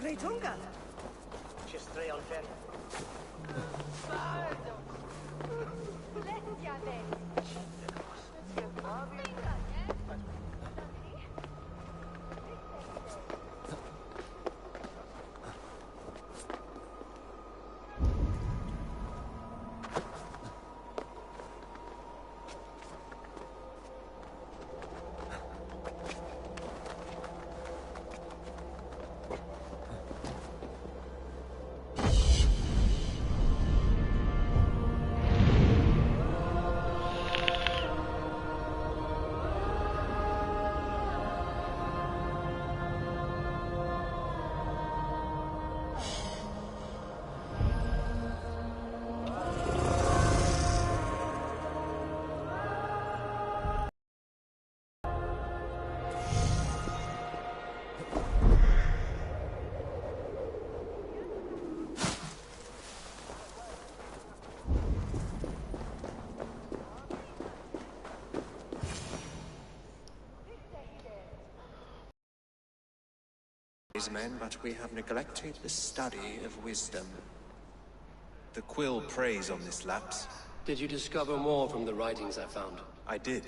Great hunger. Just stray on fair. Men, but we have neglected the study of wisdom. The quill preys on this lapse. Did you discover more from the writings I found? I did.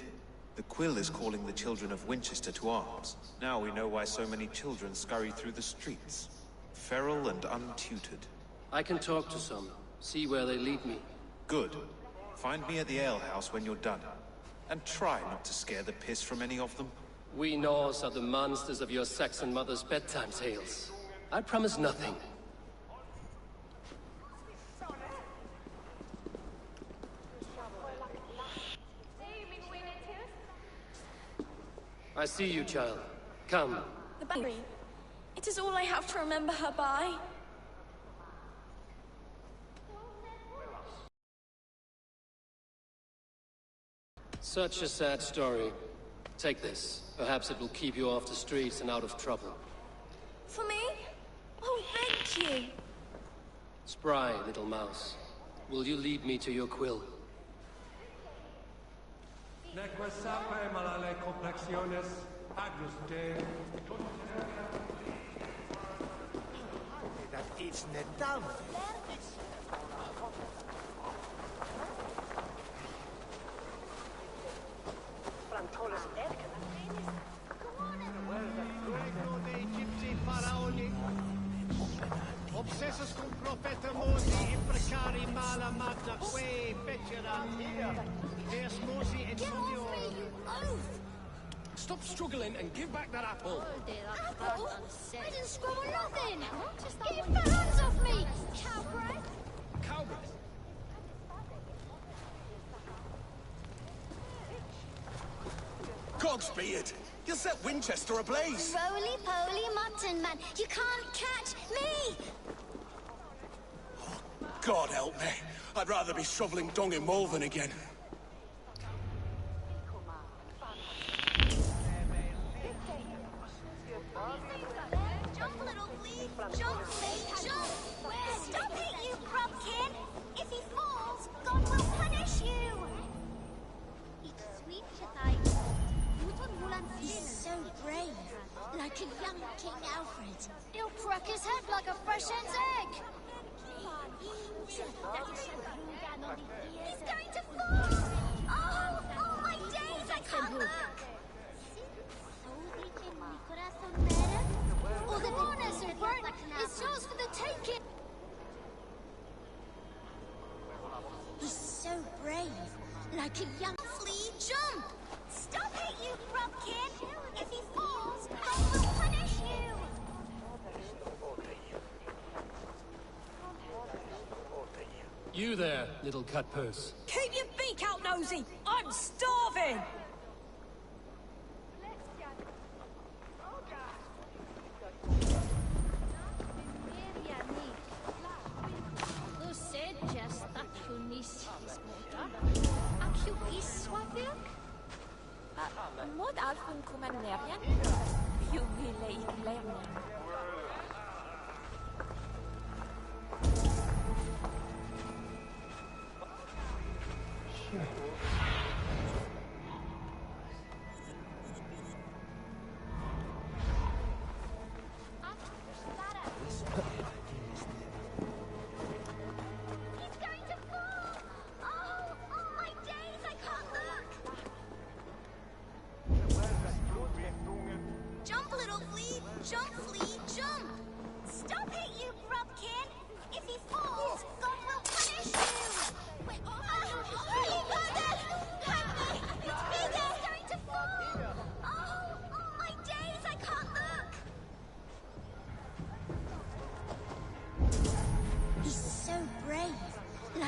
The quill is calling the children of Winchester to arms. Now we know why so many children scurry through the streets. Feral and untutored. I can talk to some, see where they lead me. Good. Find me at the alehouse when you're done. And try not to scare the piss from any of them. We Norse are the monsters of your Saxon mother's bedtime tales. I promise nothing. I see you, child. Come. The battery. It is all I have to remember her by. Such a sad story. Take this. Perhaps it will keep you off the streets and out of trouble. For me? Oh, thank you. Spry, little mouse. Will you lead me to your quill? That it's Nedal. Obsessus cum profeta Mosi imprecari mala magna que fecerat Deus Mosi et Sunio. Stop struggling and give back that apple! Apple? I didn't scribble nothing! Get your hands off me! Cowbread! Cowbread? Cogsbeard! You'll set Winchester ablaze! Roly-poly mutton man! You can't catch me! Oh, God help me! I'd rather be shoveling dung in Malvern again. Jump, little flea! Jump, flea! Jump! Stop it, you Propkin! If he falls, God will punish you! He's so brave, like a young King Alfred. He'll crack his head like a fresh hen's egg. He's going to fall! Oh my days, I can't look! All the corners are burnt. It's yours for the taking. He's so brave, like a young flea. Jump! Stop it, you Propkin! If he falls, God will punish you! You there, little cut purse. Keep your beak out, Nosy! I'm starving! Mod alfun kumenerian? Jubilate learning.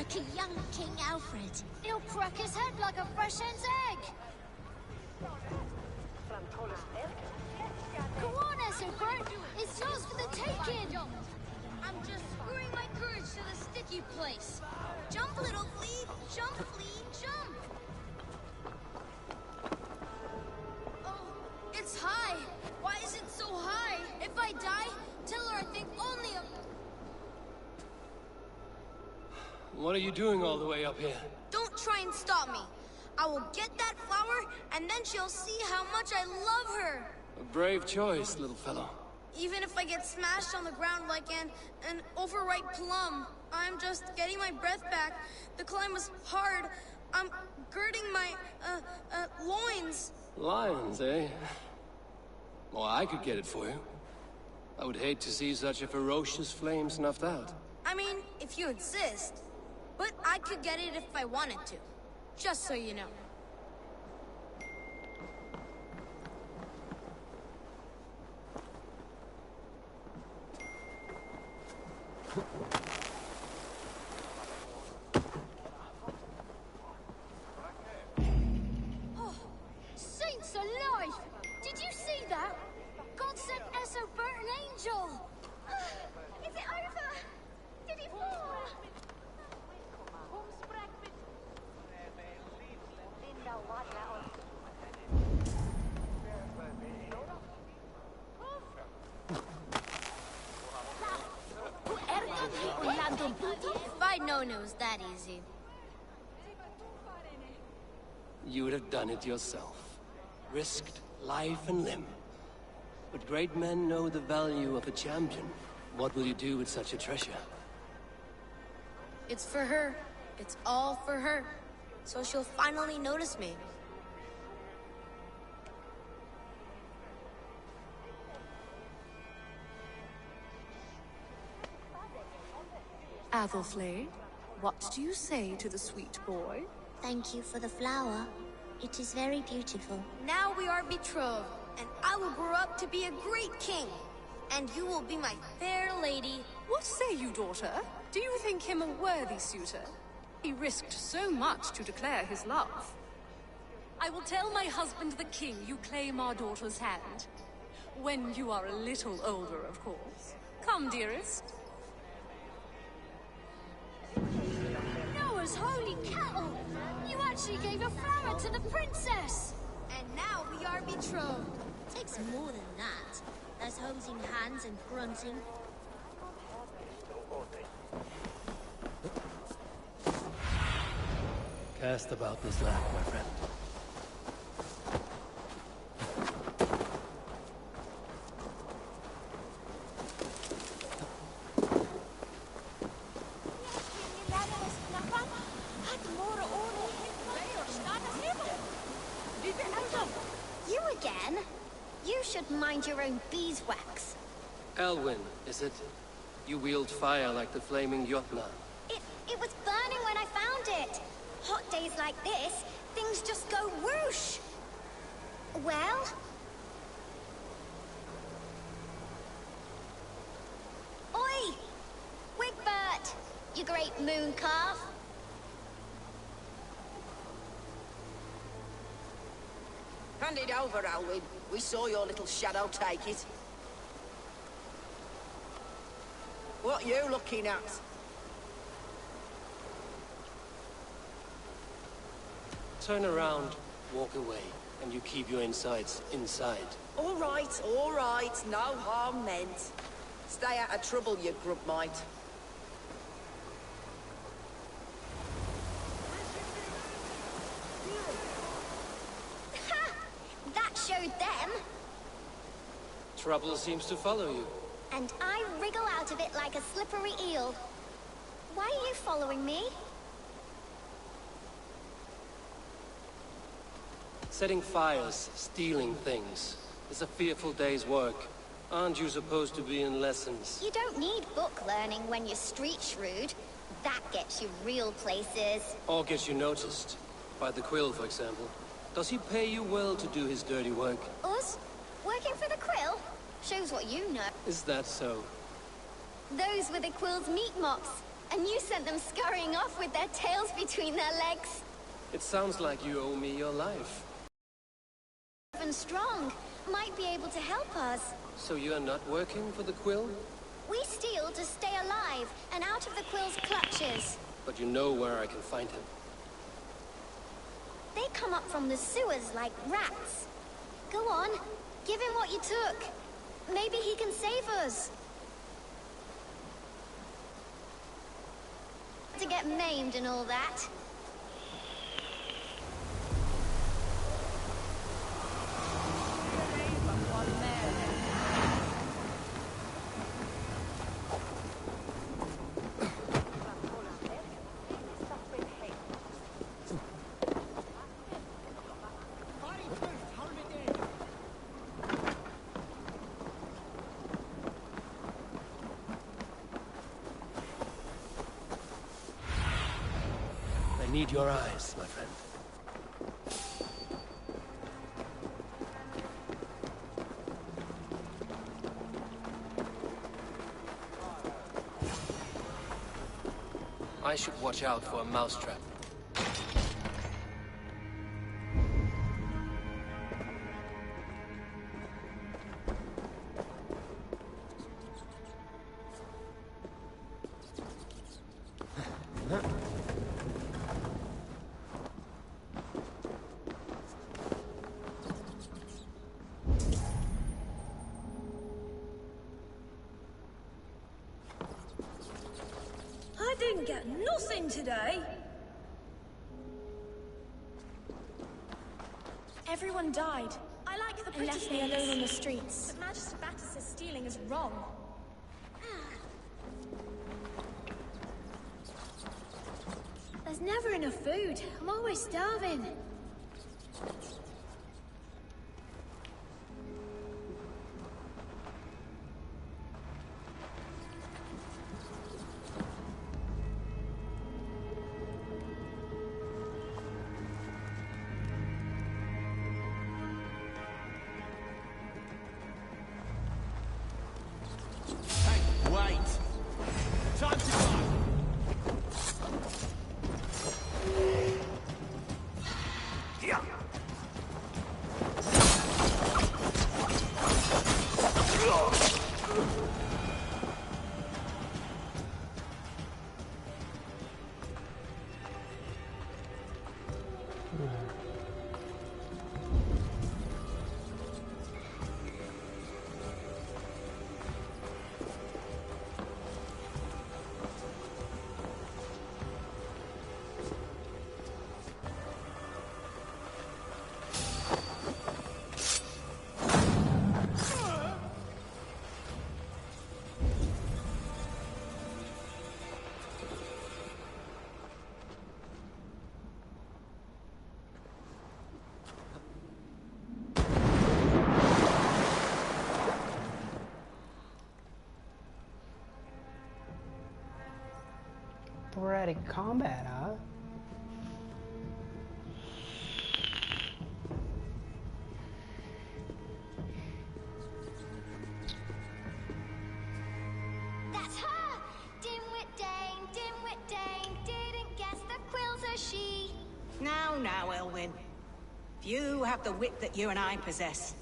like a young King Alfred. He'll crack his head like a fresh hen's egg. Come on, Esselbert. It's yours for the taking. I'm just screwing my courage to the sticky place. Jump, little flea! Jump, flea, jump! Oh, it's high. Why is it so high? If I die, tell her I think only of... What are you doing all the way up here? Don't try and stop me. I will get that flower, and then she'll see how much I love her. A brave choice, little fellow. Even if I get smashed on the ground like an overripe plum, I'm just getting my breath back. The climb was hard. I'm girding my, loins. Lions, eh? Well, I could get it for you. I would hate to see such a ferocious flame snuffed out. I mean, if you insist. But I could get it if I wanted to. Just so you know. Oh, saints alive! Did you see that? God sent Esselbert an angel! Is it over? Did he fall? If I'd known it was that easy. You would have done it yourself. Risked life and limb. But great men know the value of a champion. What will you do with such a treasure? It's for her. It's all for her. So she'll finally notice me. Athelflaed, what do you say to the sweet boy? Thank you for the flower. It is very beautiful. Now we are betrothed, and I will grow up to be a great king. And you will be my fair lady. What say you, daughter? Do you think him a worthy suitor? He risked so much to declare his love. I will tell my husband the king you claim our daughter's hand. When you are a little older, of course. Come, dearest. Noah's holy cattle! You actually gave a flower to the princess! And now we are betrothed. Takes more than that. There's holding hands and grunting. Cast about this land, my friend. You again? You should mind your own beeswax. Elwyn, is it? You wield fire like the flaming Jotna. It was burning when I found it. Hot days like this, things just go whoosh. Well? Oi! Wigbert, you great moon calf. Hand it over, Alwyn. We saw your little shadow take it. What you looking at? Turn around, walk away, and you keep your insides inside. All right, no harm meant. Stay out of trouble, you grub mite. Ha! That showed them. Trouble seems to follow you. And I wriggle out of it like a slippery eel. Why are you following me? Setting fires, stealing things. It's a fearful day's work. Aren't you supposed to be in lessons? You don't need book learning when you're street shrewd. That gets you real places. Or gets you noticed. By the Quill, for example. Does he pay you well to do his dirty work? Us? Working for the Quill? Shows what you know. Is that so? Those were the Quill's meat mops. and you sent them scurrying off with their tails between their legs. It sounds like you owe me your life. Even strong, might be able to help us. So you're not working for the Quill? We steal to stay alive and out of the Quill's clutches. But you know where I can find him. They come up from the sewers like rats. Go on, give him what you took. Maybe he can save us. To get maimed and all that. I need your eyes, my friend. I should watch out for a mousetrap. I didn't get nothing today. Everyone died. I like the pretty left me alone on the streets. But Magister Batter says stealing is wrong. There's never enough food. I'm always starving. Wait! Time to go! Sporadic combat, huh? That's her! Dimwit Dane, didn't guess the Quill's a she. Now, Elwyn. Few have the wit that you and I possess.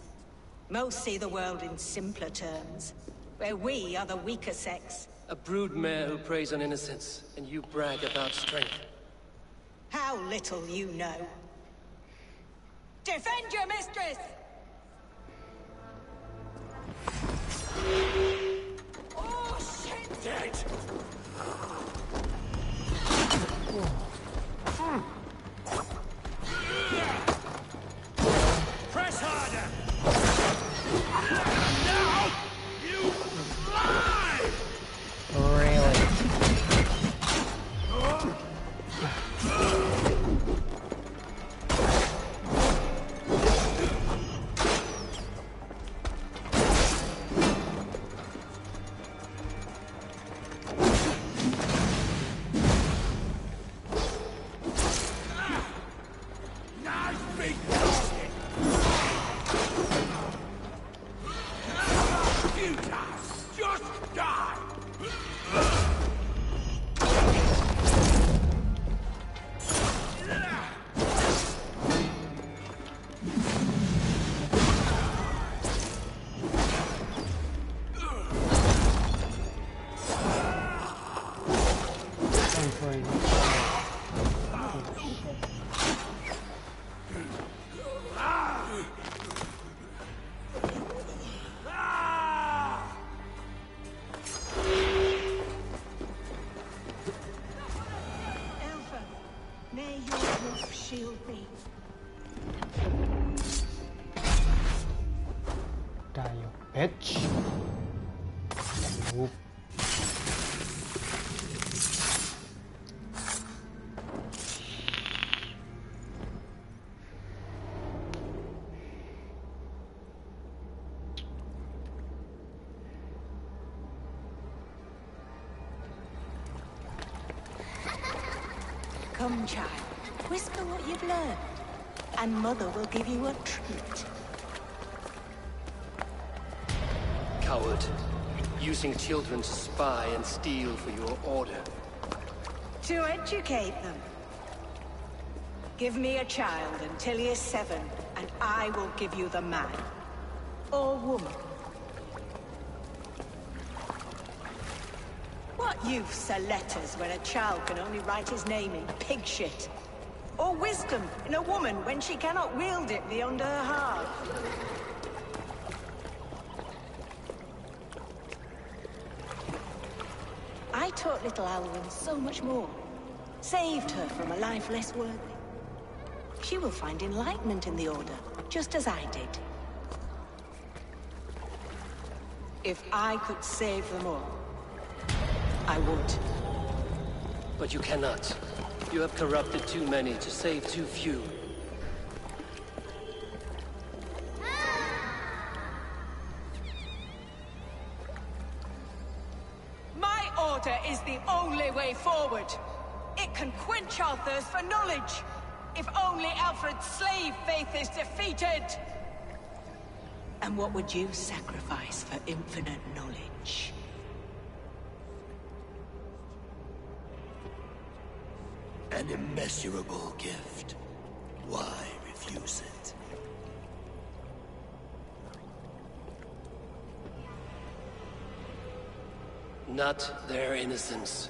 Most see the world in simpler terms, where we are the weaker sex. A broodmare who preys on innocence, and you brag about strength. How little you know. Defend your mistress! Oh, shit! Dead! Press harder! Now! You lie! Really? suffering. May your wolf shield me. Die, you bitch. Nope. Come, child. Whisper what you've learned, and Mother will give you a treat. Coward. Using children to spy and steal for your order. To educate them. Give me a child until he is 7, and I will give you the man. Or woman. What use are letters when a child can only write his name in pig shit? Or wisdom in a woman when she cannot wield it beyond her heart? I taught little Alwyn so much more. Saved her from a life less worthy. She will find enlightenment in the Order, just as I did. If I could save them all, I would. But you cannot. You have corrupted too many to save too few. My order is the only way forward. It can quench our thirst for knowledge. If only Alfred's slave faith is defeated. And what would you sacrifice for infinite knowledge? An immeasurable gift. Why refuse it? Not their innocence.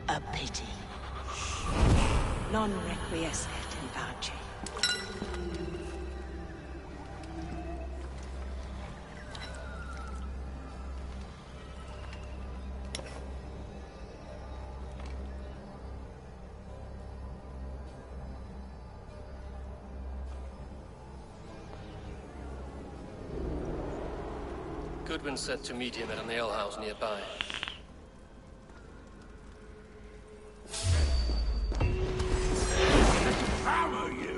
A pity. Non requiescat in pace. Goodwin said to meet him at an alehouse nearby. Hammer you!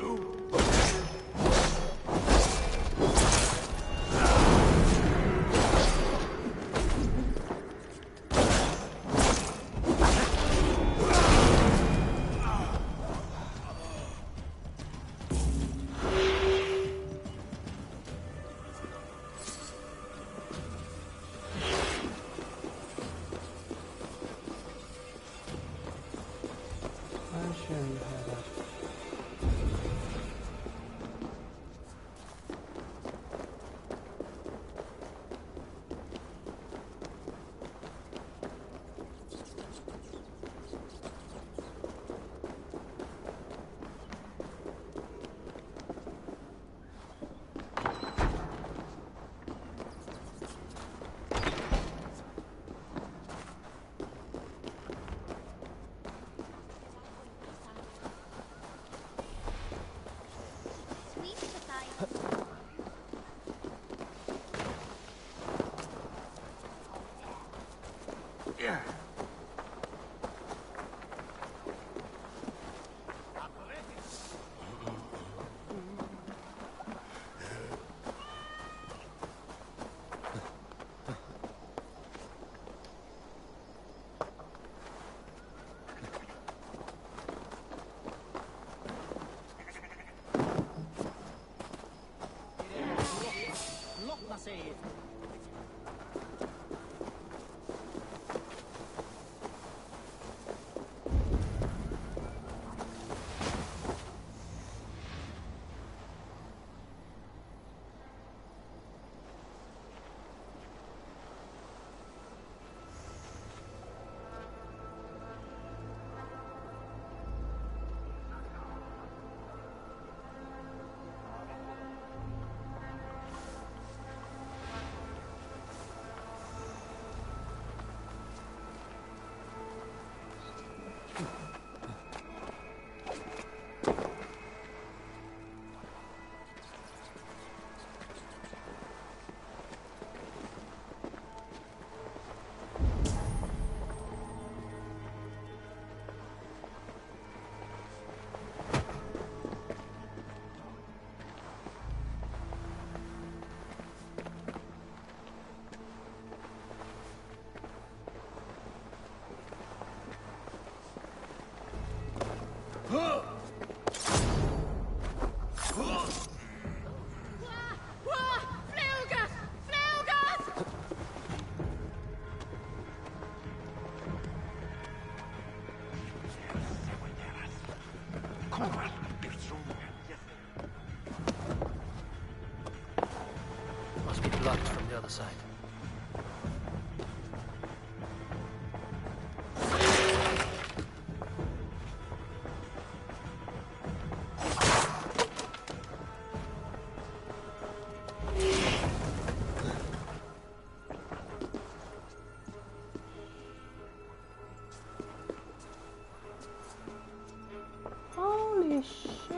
Must be blocked from the other side. Holy shit.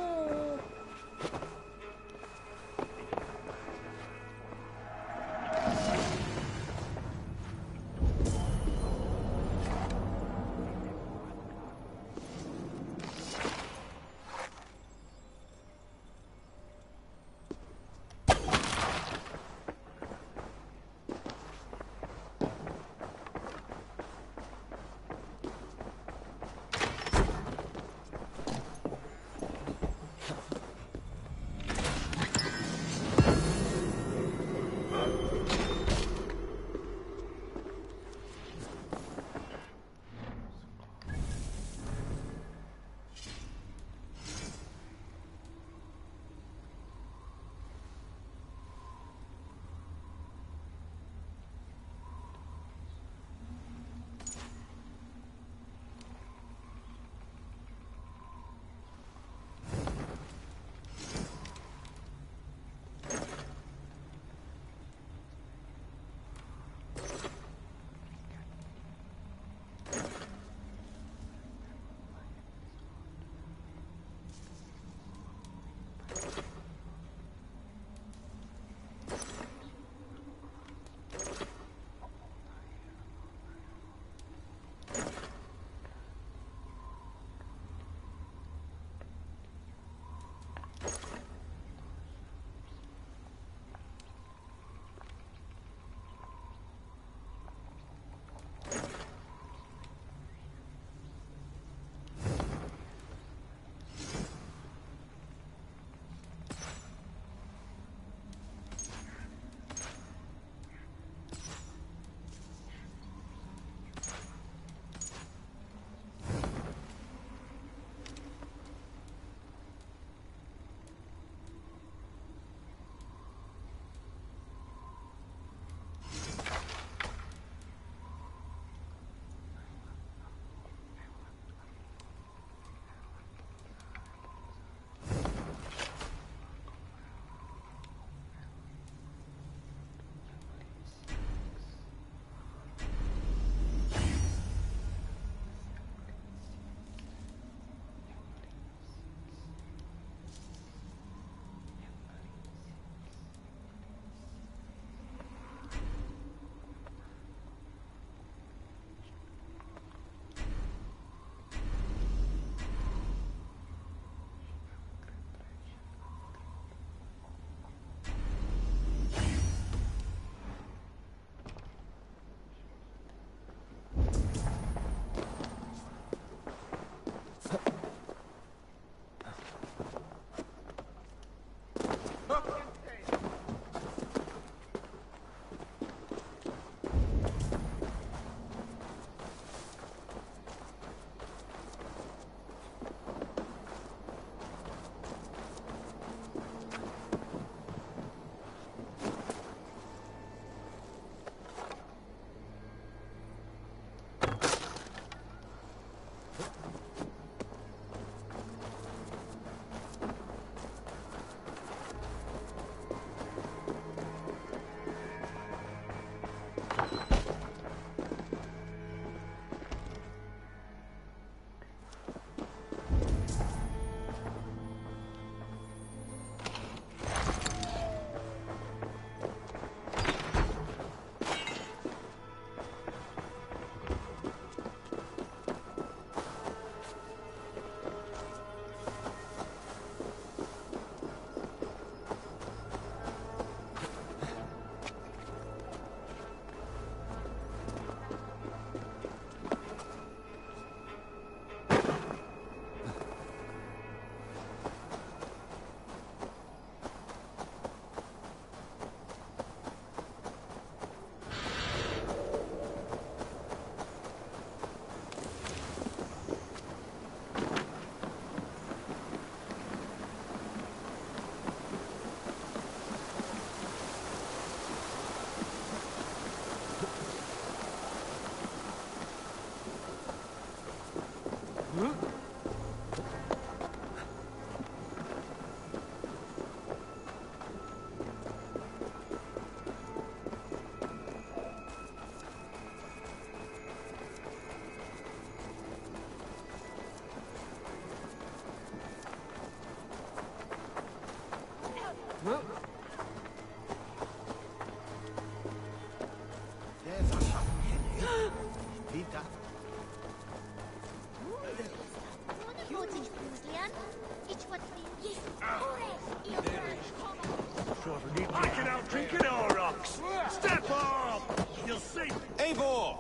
I can out-drink it all, rocks! Step up! You'll see! Eivor!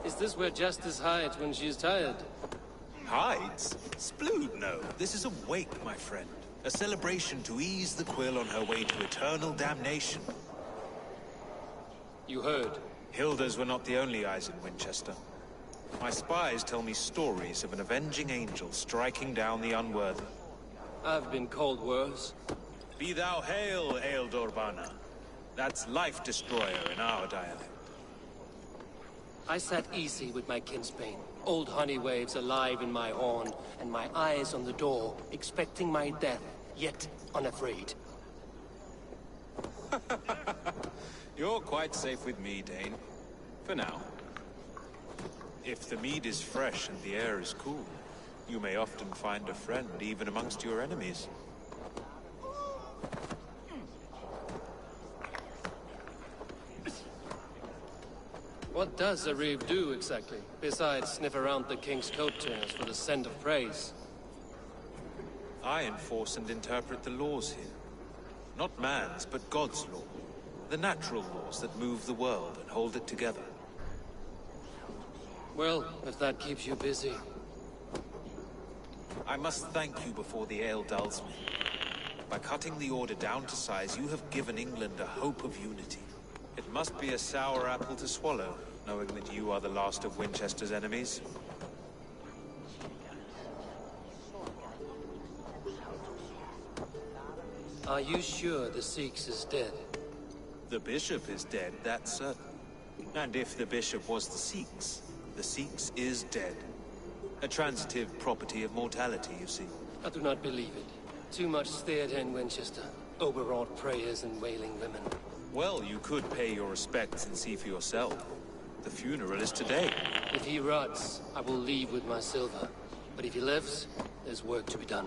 Is this where Justice hides when she's tired? Hides? Splood, no. This is a wake, my friend. A celebration to ease the Quill on her way to eternal damnation. You heard. Hilda's were not the only eyes in Winchester. My spies tell me stories of an avenging angel striking down the unworthy. I've been called worse. Be thou hail, Eildorbana. That's Life Destroyer in our dialect. I sat easy with my kinsbane, old honey waves alive in my horn, and my eyes on the door, expecting my death, yet unafraid. You're quite safe with me, Dane. For now. If the mead is fresh and the air is cool, you may often find a friend even amongst your enemies. What does a reeve do exactly, besides sniff around the king's coattails for the scent of praise? I enforce and interpret the laws here. Not man's, but God's law. The natural laws that move the world and hold it together. Well, if that keeps you busy. I must thank you before the ale dulls me. By cutting the order down to size, you have given England a hope of unity. It must be a sour apple to swallow, knowing that you are the last of Winchester's enemies. Are you sure the Sikhs is dead? The bishop is dead, that's certain. And if the bishop was the Sikhs is dead. A transitive property of mortality, you see. I do not believe it. Too much theatre in Winchester. Overwrought prayers and wailing women. Well, you could pay your respects and see for yourself. The funeral is today. If he rots, I will leave with my silver. But if he lives, there's work to be done.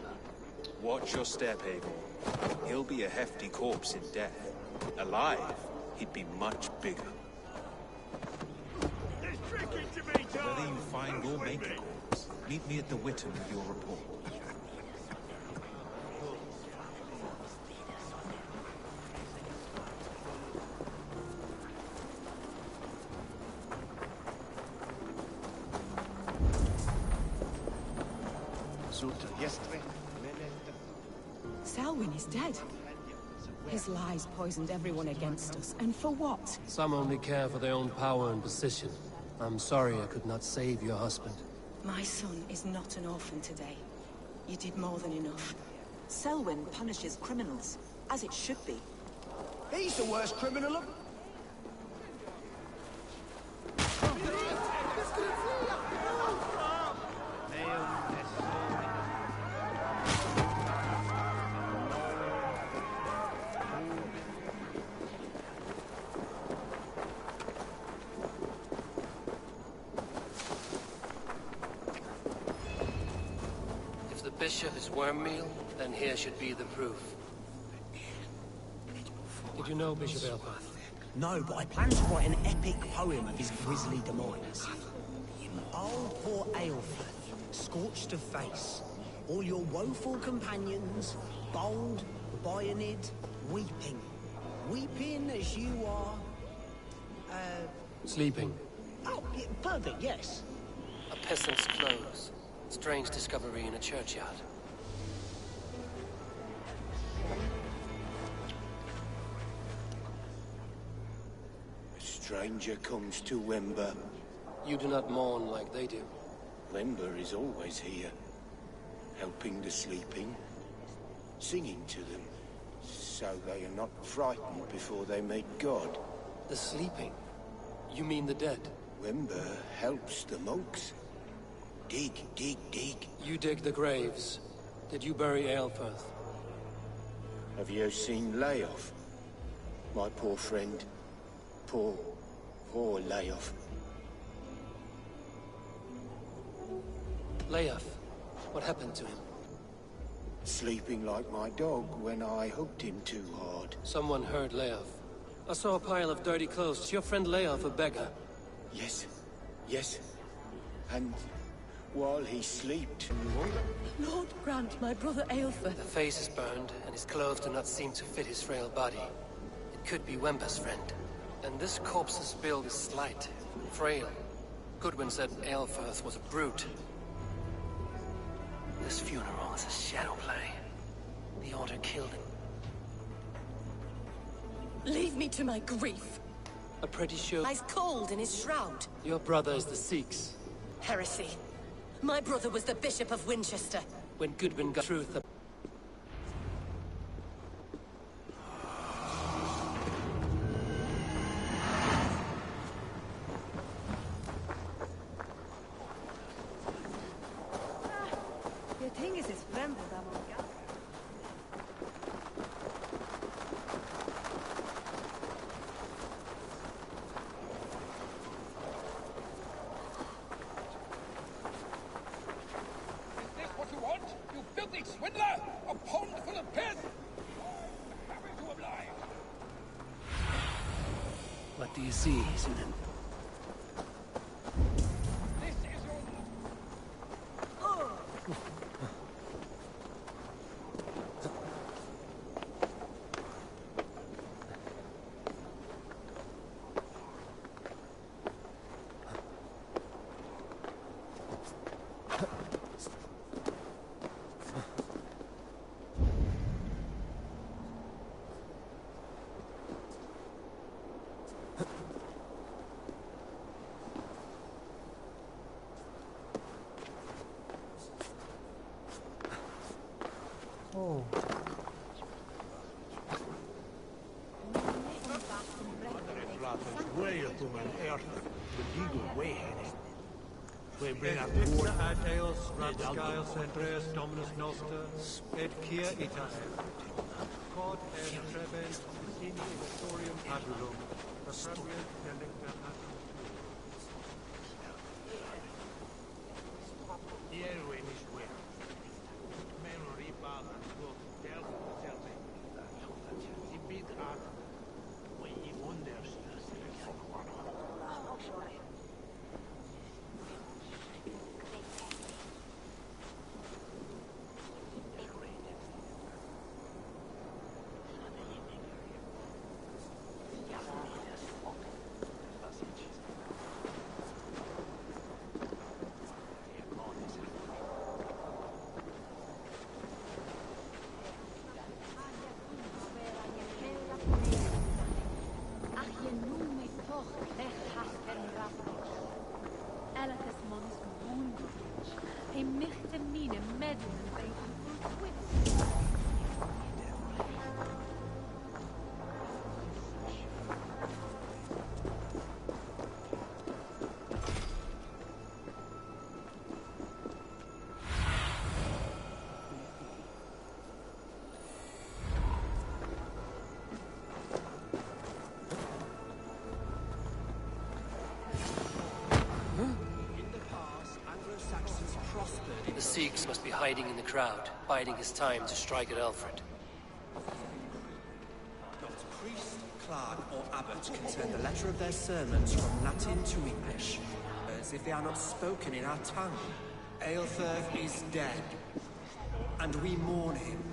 Watch your step, Eivor. He'll be a hefty corpse in death. Alive, he'd be much bigger. Whether you find or make a corpse, meet me at the Witten with your report. Selwyn is dead. His lies poisoned everyone against us, and for what? Some only care for their own power and position. I'm sorry I could not save your husband. My son is not an orphan today. You did more than enough. Selwyn punishes criminals, as it should be. He's the worst criminal of... Bishop is worm meal, then here should be the proof. Did you know Bishop Elpath? No, but I plan to write an epic poem of his grisly demise. Oh, poor Aelfred, scorched of face. All your woeful companions, bold, bayoneted, weeping. Weeping as you are... Sleeping. Oh, yeah, perfect, yes. A peasant's clothes. Strange discovery in a churchyard. A stranger comes to Wember. You do not mourn like they do. Wember is always here, helping the sleeping, singing to them, so they are not frightened before they meet God. The sleeping? You mean the dead? Wember helps the monks. Dig, dig, dig. You dig the graves. Did you bury Aelfirth? Have you seen Layoff? My poor friend. Poor Layoff. Layoff? What happened to him? Sleeping like my dog when I hugged him too hard. Someone heard Layoff. I saw a pile of dirty clothes. Is your friend Layoff a beggar? Yes. Yes. And while he slept... Lord grant my brother Aelfirth. The face is burned, and his clothes do not seem to fit his frail body. It could be Wember's friend. And this corpse's build is slight, frail. Goodwin said Aelfirth was a brute. This funeral is a shadow play. The Order killed him. Leave me to my grief. I'm pretty sure... Lies cold in his shroud. Your brother is the Sikhs. Heresy. My brother was the Bishop of Winchester. When Goodwin got truth... What do you see, Sinan? Oh. We bring up water. Ad eos, rapscale, centreus, dominus noster, et kia itas. Cod et trebens, in historium adulum, proprium delicta atum. Hieruin is well. Memory bala, go, delta, Ibid at, we wonders. The Sikhs must be hiding in the crowd, biding his time to strike at Alfred. Not priest, clerk, or abbot can turn the letter of their sermons from Latin to English, as if they are not spoken in our tongue. Aelfirth is dead, and we mourn him.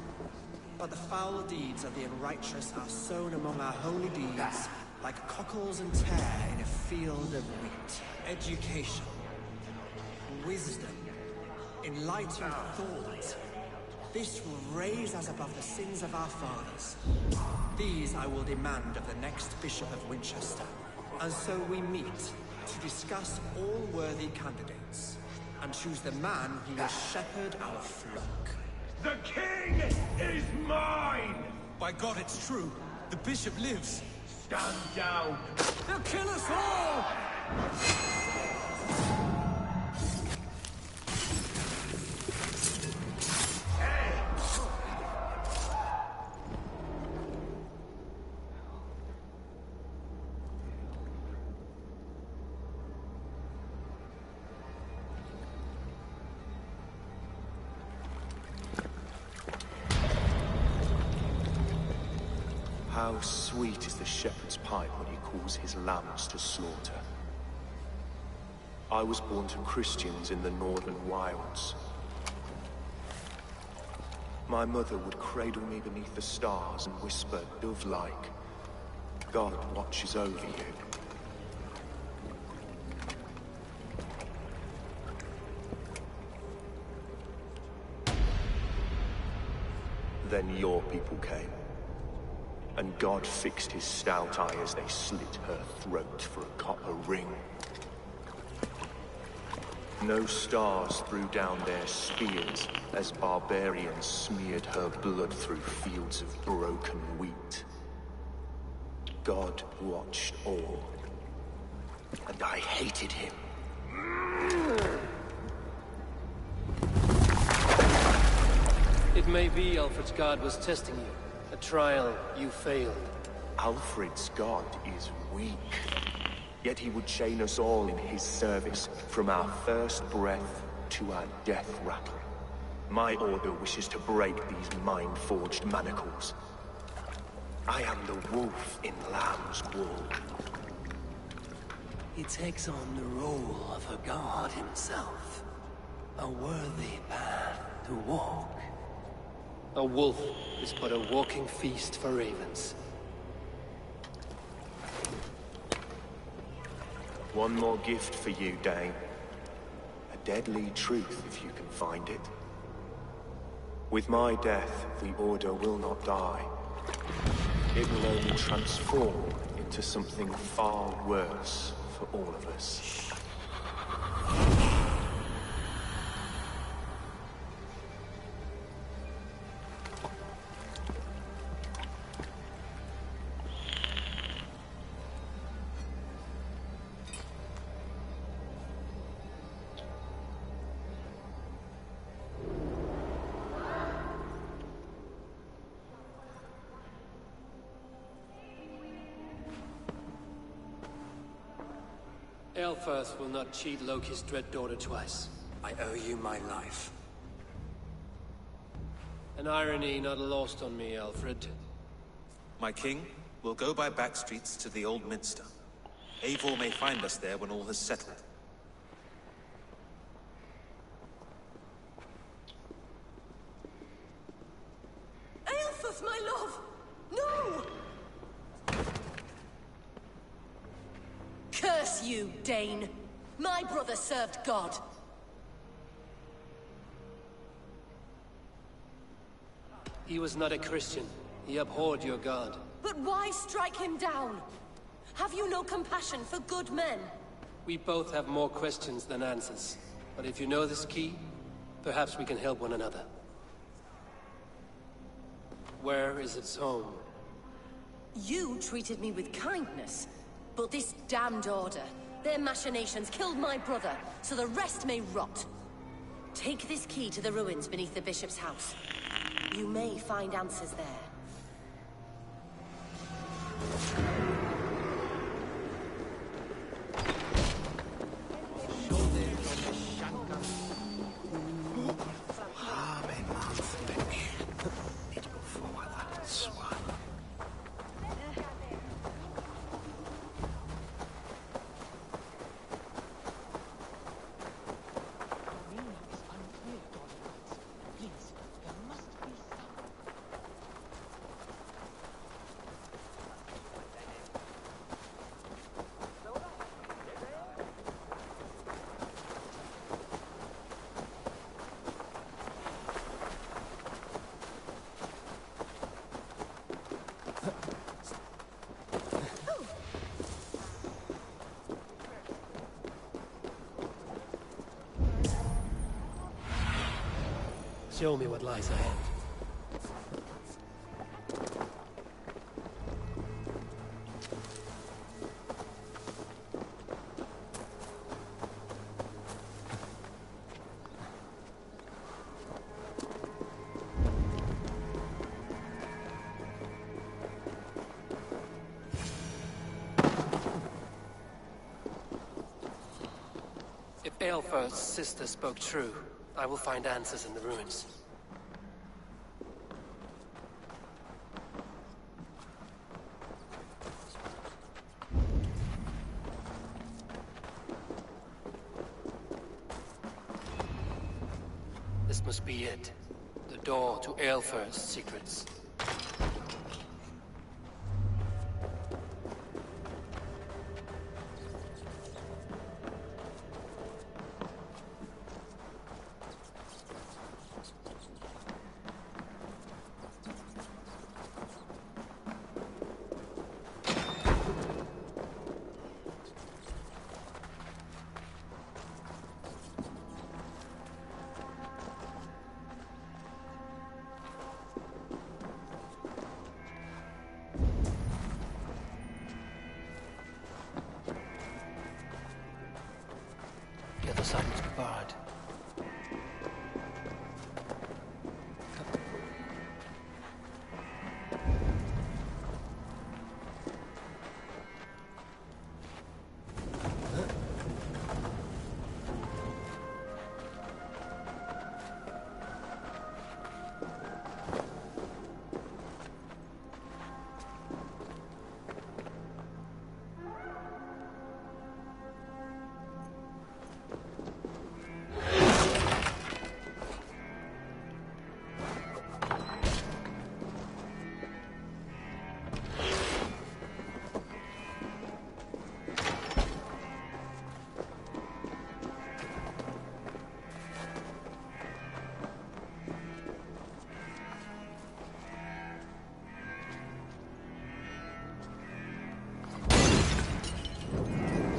But the foul deeds of the unrighteous are sown among our holy deeds, like cockles and tare in a field of wheat. Education, wisdom, enlightened thought. This will raise us above the sins of our fathers. These I will demand of the next Bishop of Winchester. And so we meet to discuss all worthy candidates and choose the man who will shepherd our flock. The king is mine! By God, it's true. The bishop lives. Stand down! They'll kill us all! How sweet is the shepherd's pipe when he calls his lambs to slaughter. I was born to Christians in the northern wilds. My mother would cradle me beneath the stars and whisper, dove-like, God watches over you. Then your people came, and God fixed his stout eye as they slit her throat for a copper ring. No stars threw down their spears as barbarians smeared her blood through fields of broken wheat. God watched all, and I hated him. It may be Alfred's god was testing you. A trial you failed. Alfred's god is weak. Yet he would chain us all in his service, from our first breath to our death rattle. My order wishes to break these mind-forged manacles. I am the wolf in lamb's wool. He takes on the role of a god himself. A worthy path to walk. A wolf is but a walking feast for ravens. One more gift for you, Dane. A deadly truth, if you can find it. With my death, the Order will not die. It will only transform into something far worse for all of us. Aelfirth will not cheat Loki's dread daughter twice. I owe you my life. An irony not lost on me, Alfred. My king, we'll go by back streets to the Old Minster. Eivor may find us there when all has settled. Aelfirth, my love! No! Curse you, Dane! My brother served God. He was not a Christian. He abhorred your god. But why strike him down? Have you no compassion for good men? We both have more questions than answers. But if you know this key, perhaps we can help one another. Where is its home? You treated me with kindness. But this damned Order, their machinations killed my brother, so the rest may rot. Take this key to the ruins beneath the bishop's house. You may find answers there. Show me what lies ahead. If Aelfirth's sister spoke true, I will find answers in the ruins. This must be it. The door to Aelfir's secrets. The other side must be barred.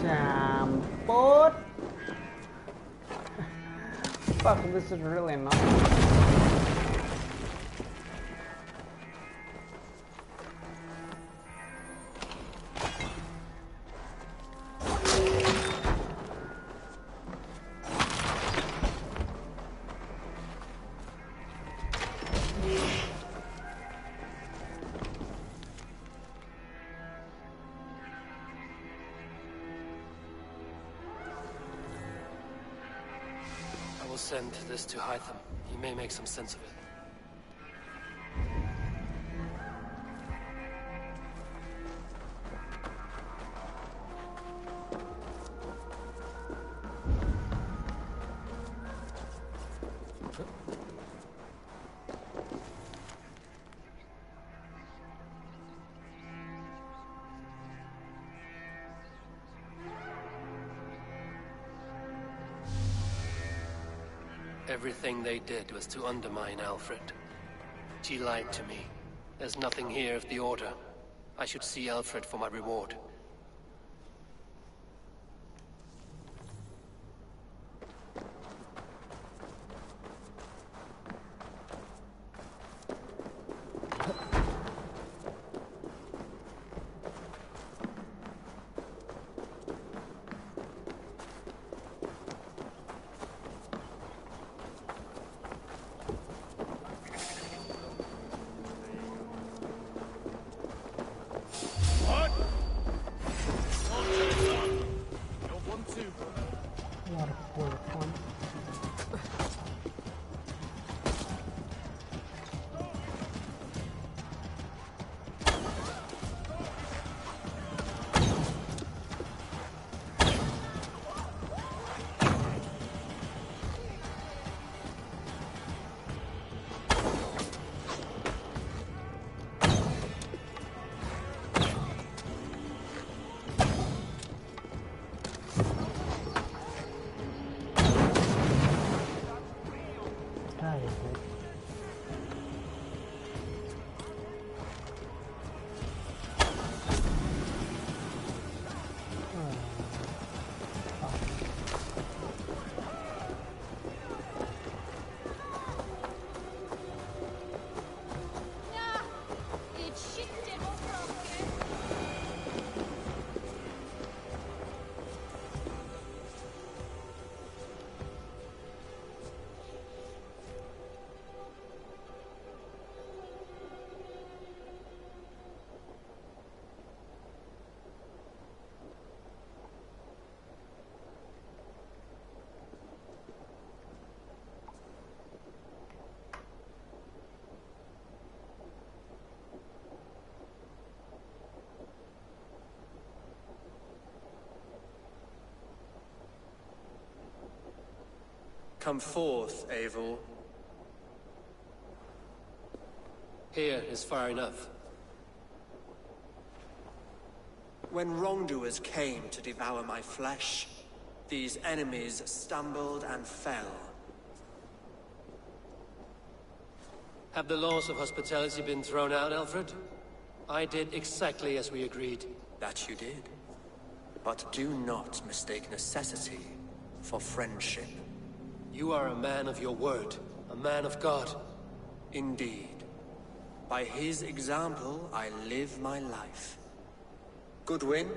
Jamput. Fuck, this is really annoying. I will send this to Hytham. He may make some sense of it. Everything they did was to undermine Alfred. She lied to me. There's nothing here of the Order. I should see Alfred for my reward. Come forth, Eivor. Here is far enough. When wrongdoers came to devour my flesh, these enemies stumbled and fell. Have the laws of hospitality been thrown out, Alfred? I did exactly as we agreed. That you did. But do not mistake necessity for friendship. You are a man of your word, a man of God. Indeed. By his example, I live my life. Goodwin?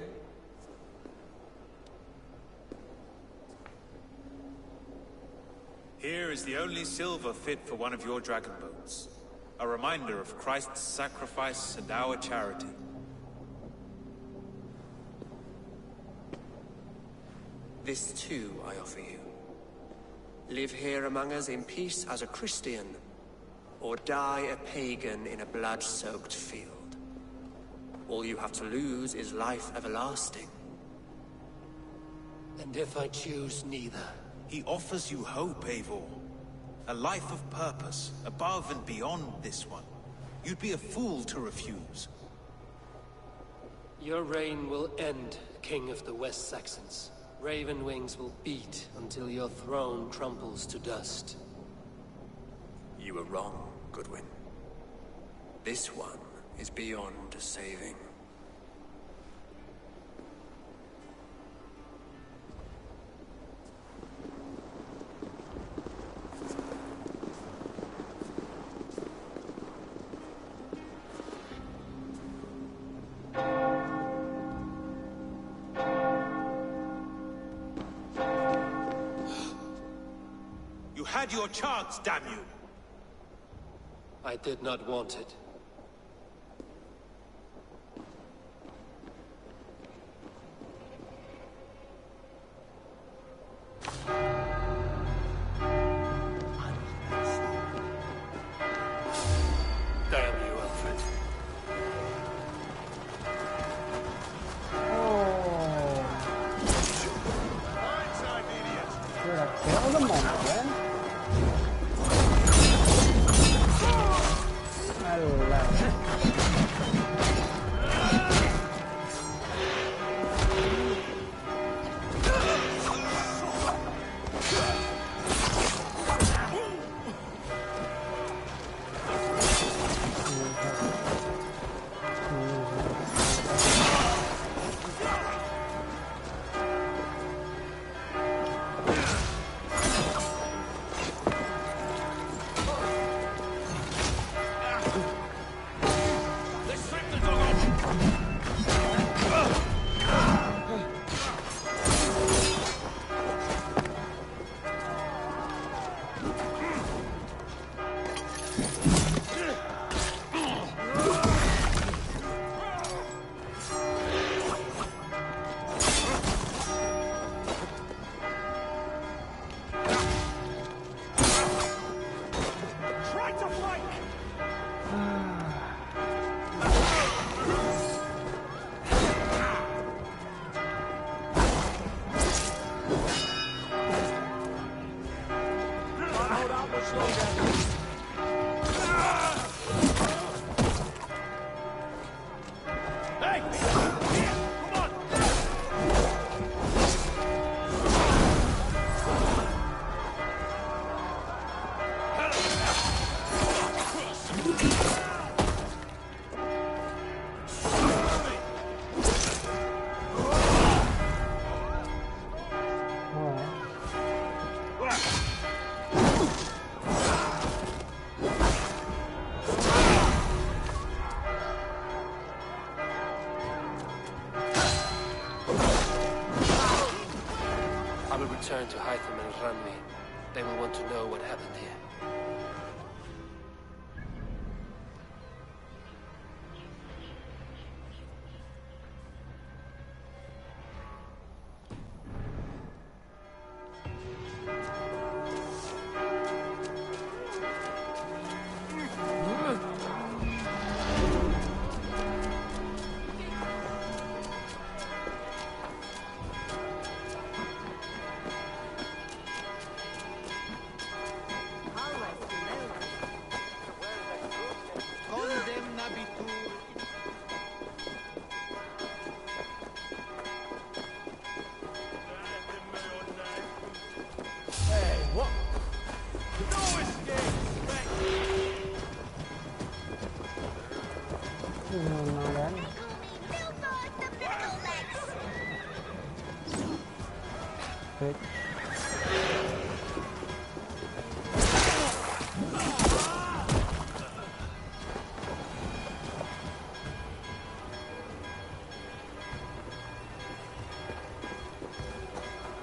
Here is the only silver fit for one of your dragon boats. A reminder of Christ's sacrifice and our charity. This too I offer you. Live here among us in peace as a Christian, or die a pagan in a blood-soaked field. All you have to lose is life everlasting. And if I choose neither? He offers you hope, Eivor. A life of purpose, above and beyond this one. You'd be a fool to refuse. Your reign will end, King of the West Saxons. Raven wings will beat until your throne crumples to dust. You were wrong, Goodwin. This one is beyond saving. You had your chance, damn you! I did not want it. Damn you, Alfred. Should I kill them all then? Return to Hytham and Ranmi. They will want to know what happened here. Perfect.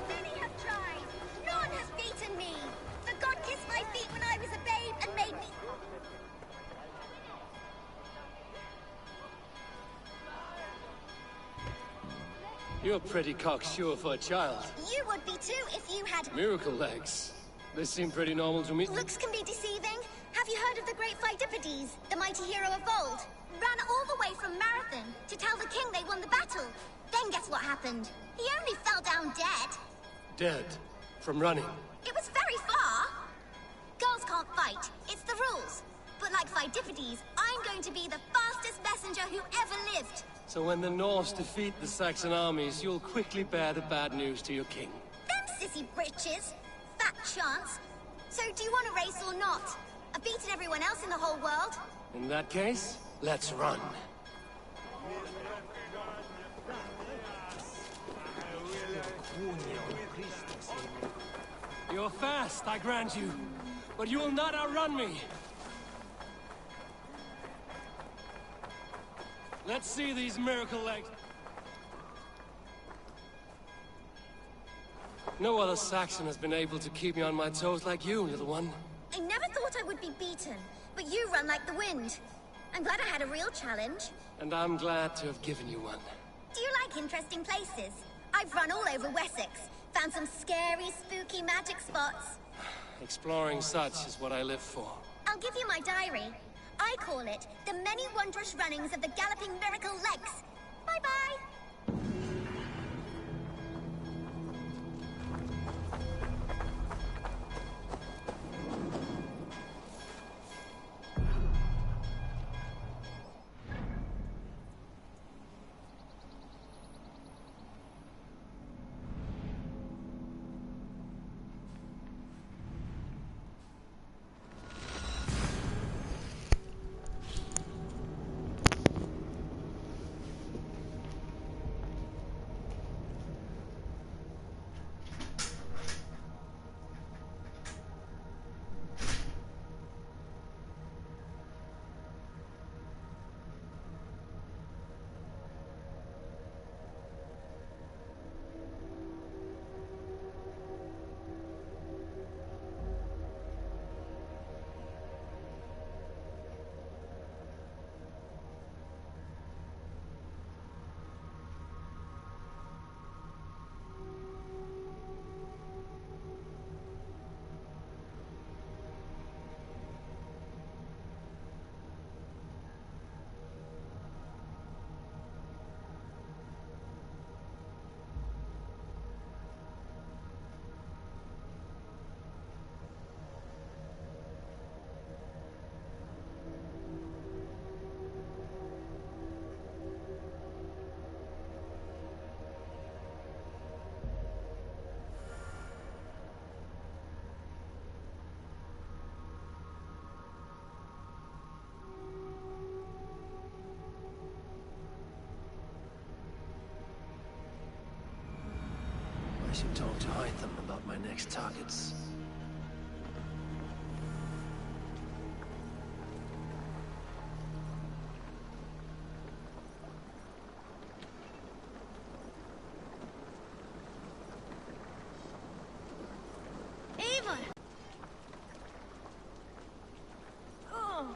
Many have tried. None has beaten me. The god kissed my feet when I was a babe and made me... You're pretty cocksure for a child. You would be too if you had... Miracle legs. They seem pretty normal to me. Looks can be deceiving. Have you heard of the great Pheidippides, the mighty hero of old? Ran all the way from Marathon to tell the king they won the battle. Then guess what happened? He only fell down dead. Dead? From running? It was very far. Girls can't fight. It's the rules. But like Pheidippides, I'm going to be the fastest messenger who ever lived. So when the Norse defeat the Saxon armies, you'll quickly bear the bad news to your king. Them sissy britches. Fat chance. So do you want a race or not? I've beaten everyone else in the whole world. In that case, let's run. You're fast, I grant you, but you will not outrun me. Let's see these miracle legs. No other Saxon has been able to keep me on my toes like you, little one. I never thought I would be beaten, but you run like the wind. I'm glad I had a real challenge. And I'm glad to have given you one. Do you like interesting places? I've run all over Wessex, found some scary, spooky magic spots. Exploring such is what I live for. I'll give you my diary. I call it The Many Wondrous Runnings of the Galloping Miracle Legs. Bye-bye! I should talk to Hytham about my next targets. Ava! Oh.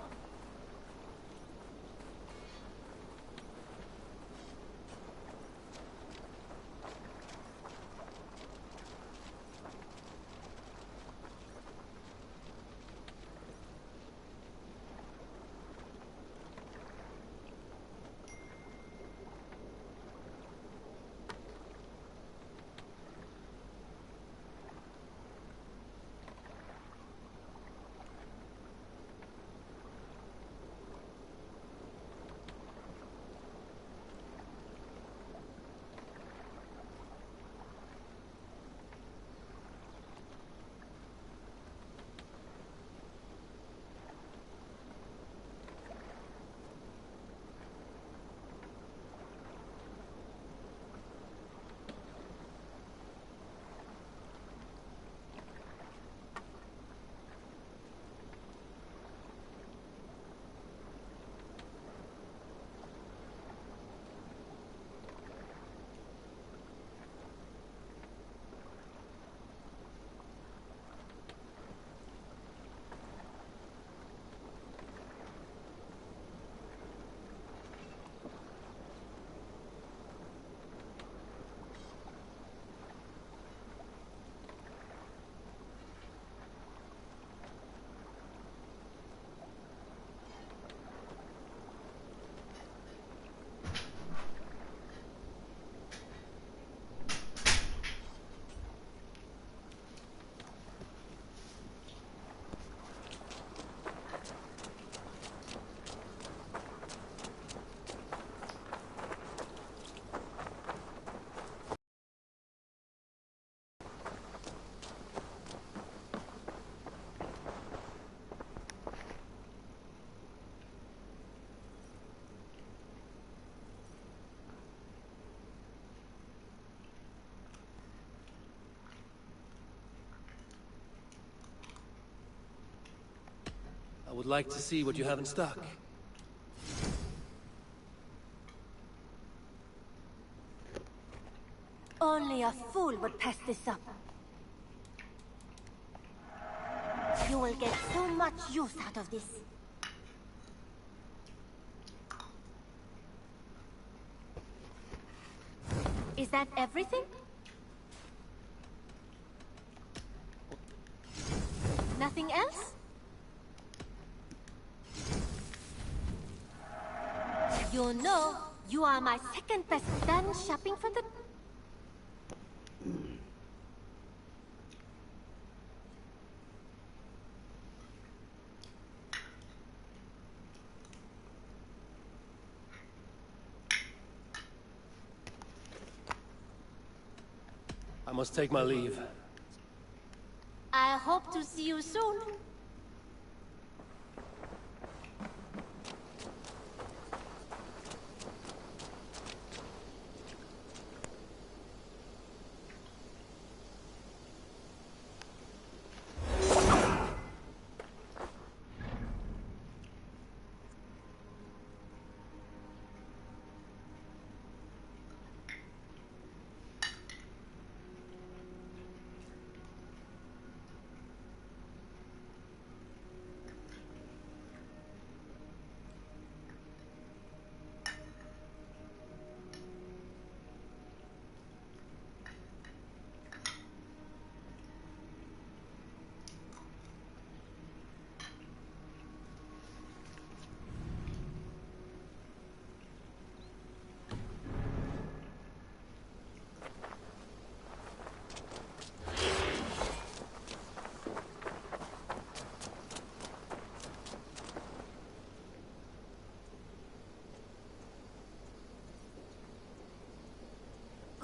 I would like to see what you have in stock. Only a fool would pass this up. You will get so much use out of this. Is that everything? Nothing else? You know, you are my second best done shopping for the... I must take my leave. I hope to see you soon.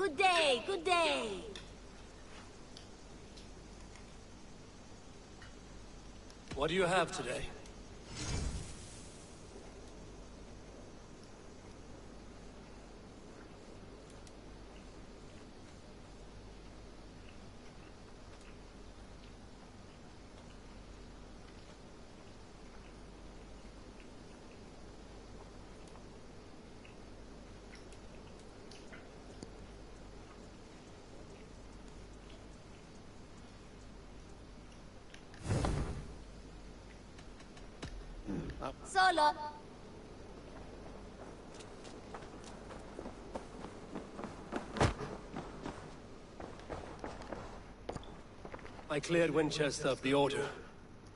Good day, good day. What do you have today? Solo. I cleared Winchester of the Order.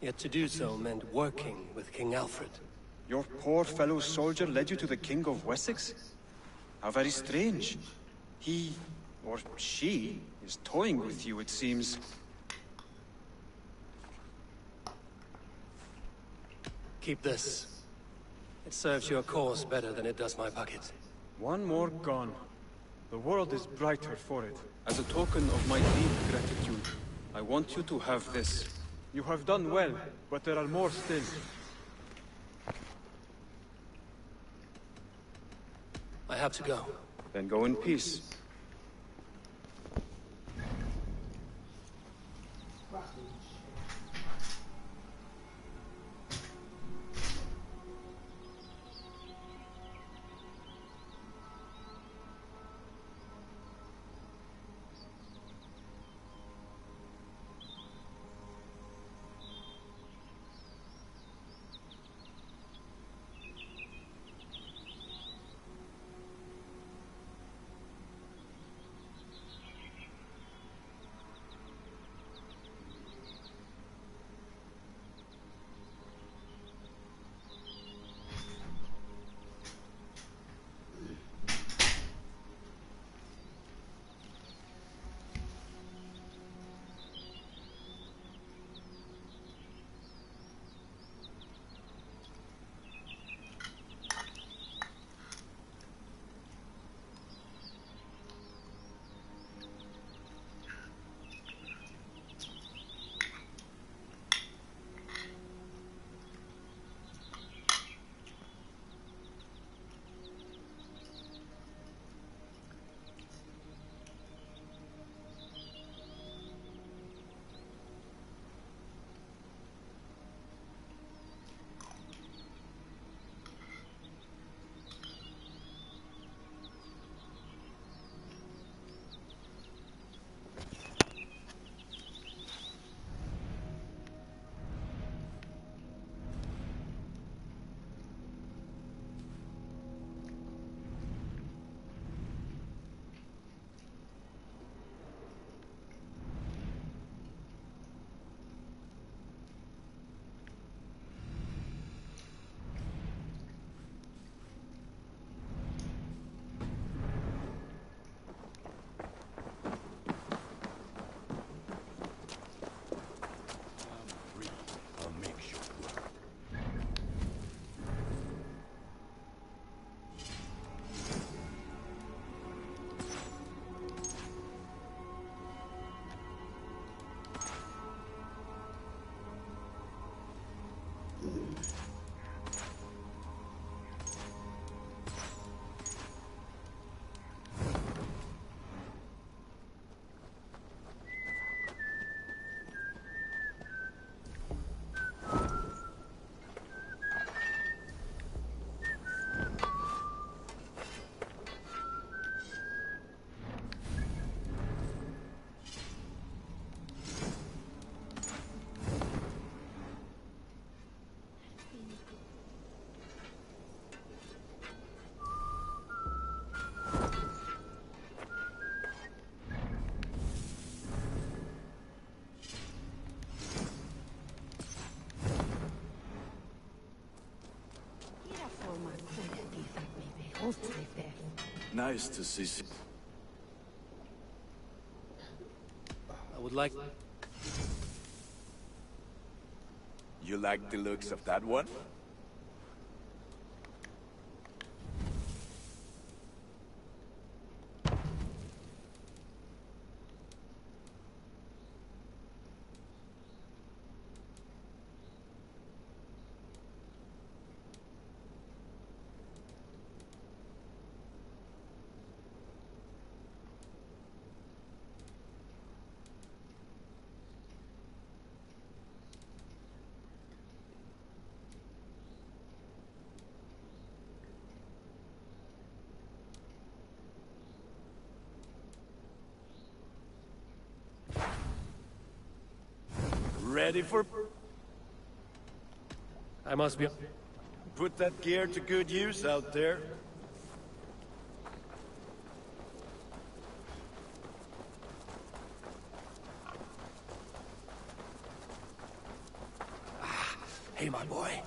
Yet to do so meant working with King Alfred. Your poor fellow soldier led you to the King of Wessex? How very strange. He, or she, is toying with you, it seems. Keep this. It serves your cause better than it does my pocket. One more gone. The world is brighter for it. As a token of my deep gratitude, I want you to have this. You have done well, but there are more still. I have to go. Then go in peace. Nice to see. I would like... You like the looks of that one? Ready for... I must be... Put that gear to good use out there. Hey, my boy.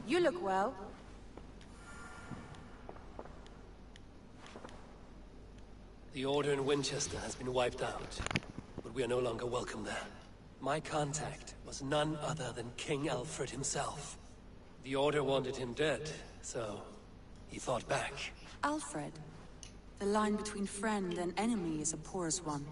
You look well. The Order in Winchester has been wiped out, but we are no longer welcome there. My contact was none other than King Alfred himself. The Order wanted him dead, so he fought back. Alfred. The line between friend and enemy is a porous one.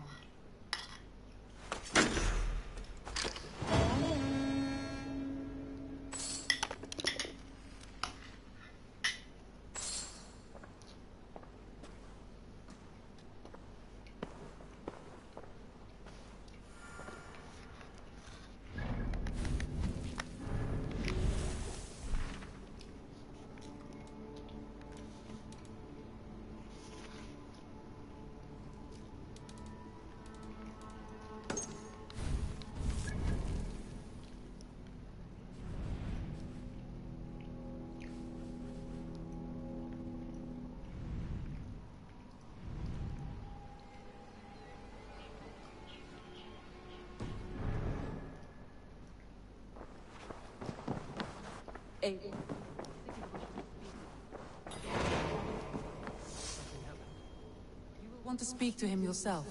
You will want to speak to him yourself.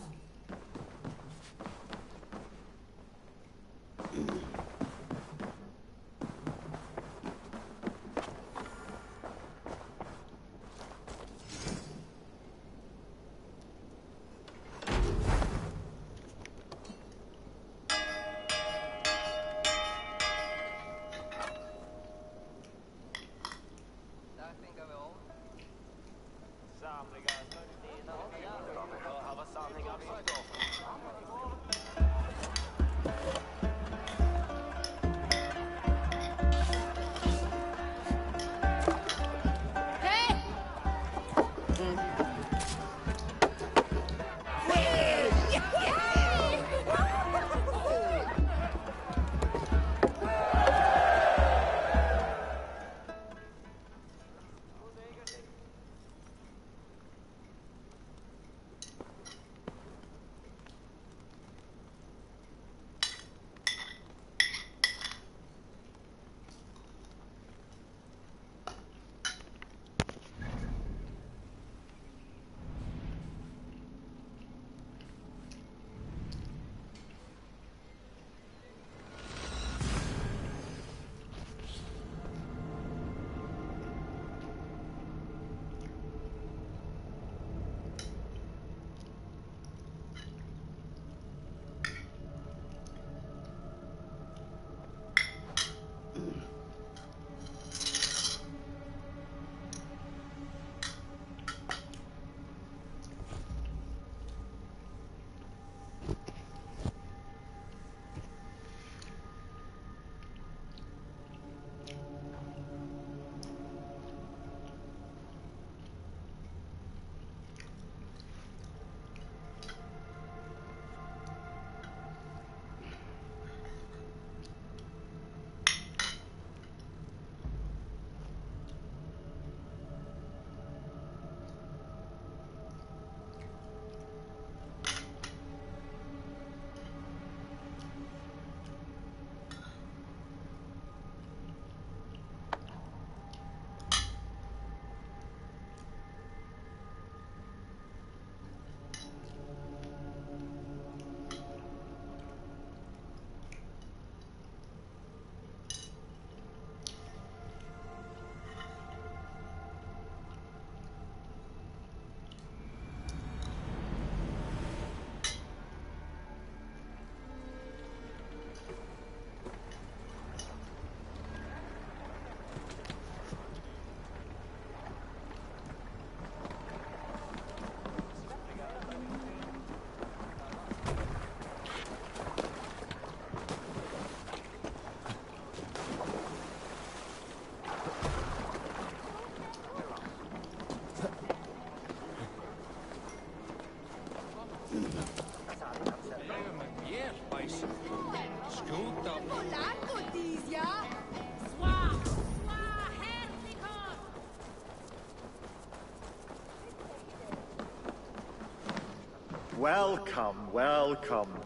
Welcome, welcome.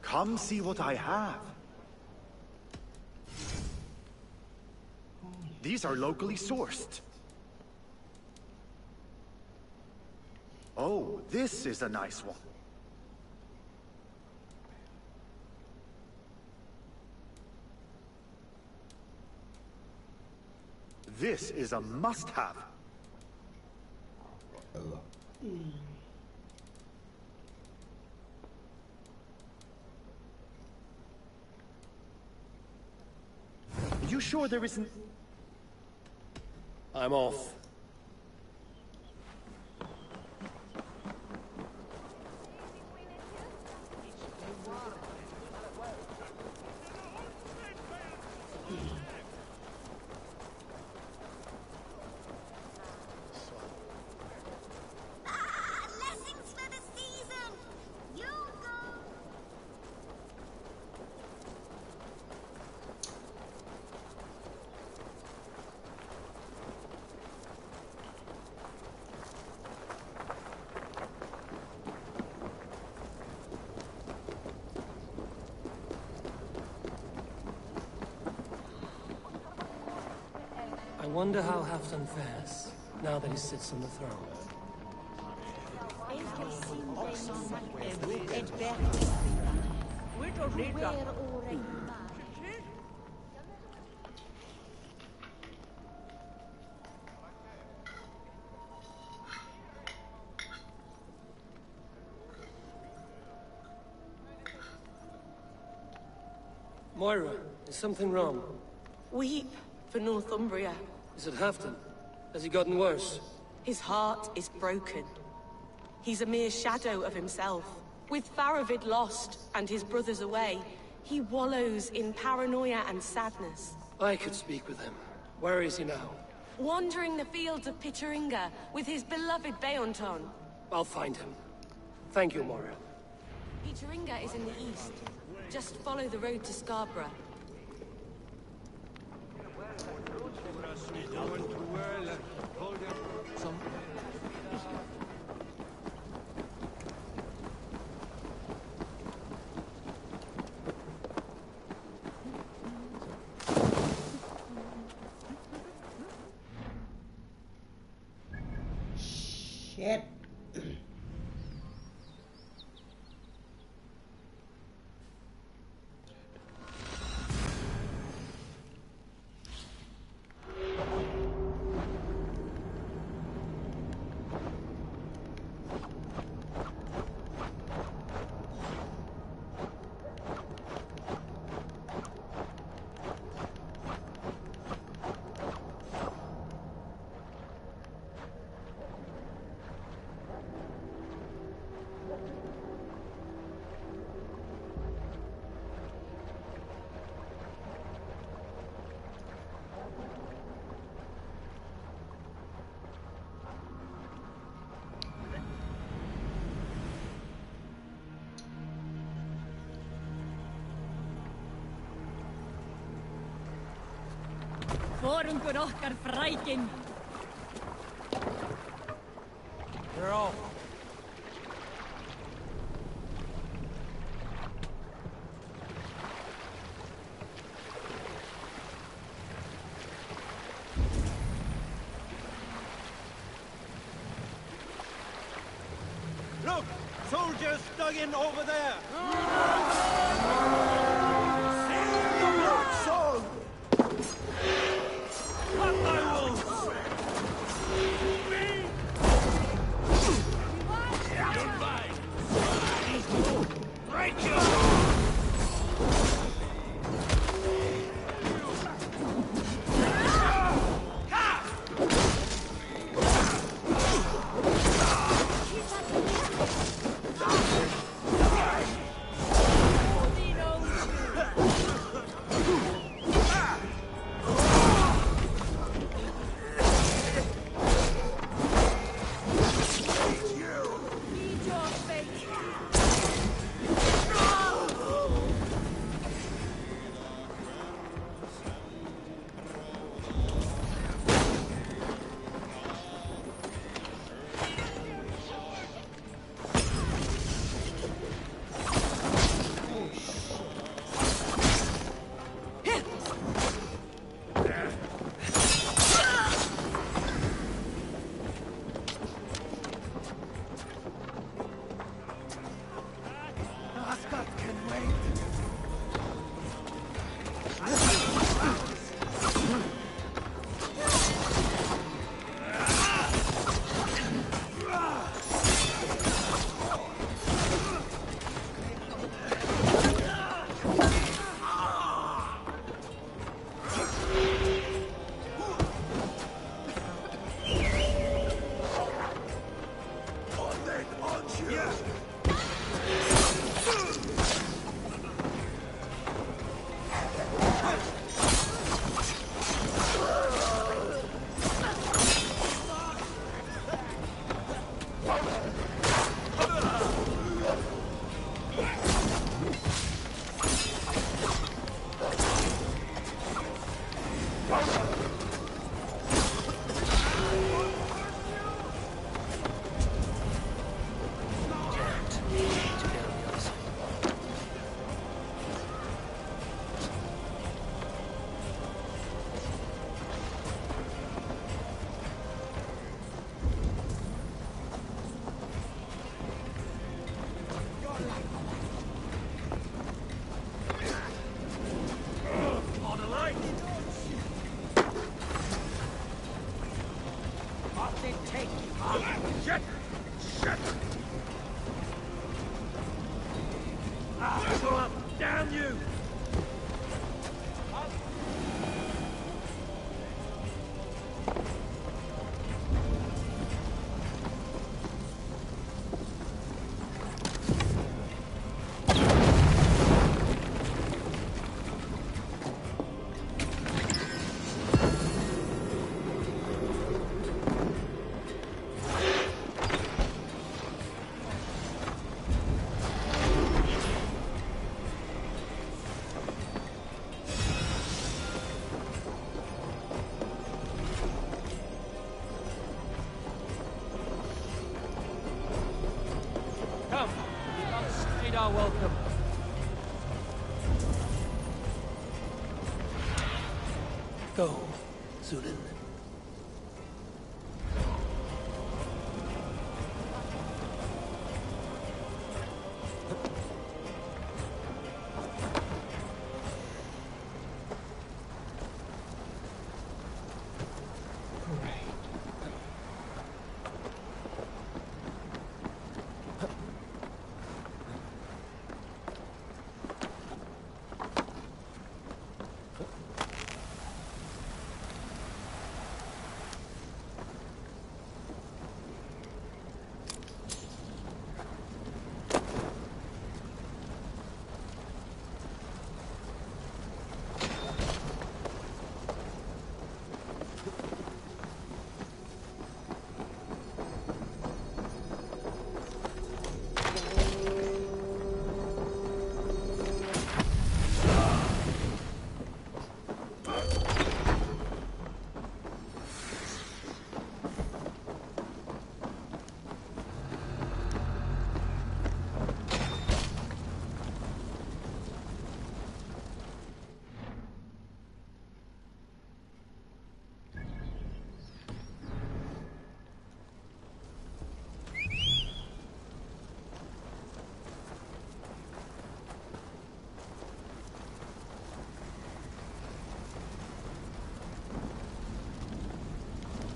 Come see what I have. These are locally sourced. Oh, this is a nice one. This is a must-have. You sure there isn't... I'm off. Blessings for the season! You go! I wonder how Halfdan fares, now that he sits on the throne. Moira, is something wrong? Weep for Northumbria. Is it Halfdan? Has he gotten worse? His heart is broken. He's a mere shadow of himself. With Faravid lost and his brothers away, he wallows in paranoia and sadness. I could speak with him. Where is he now? Wandering the fields of Pittaringa with his beloved Beonton. I'll find him. Thank you, Moira. Pittaringa is in the east. Just follow the road to Scarborough. Shit. Vorungur okkar frækin. You're off. Look! Soldiers dug in over there! Shit! Shit! Go up! Damn you! Come, we must aid our welcome. Go, Zulin.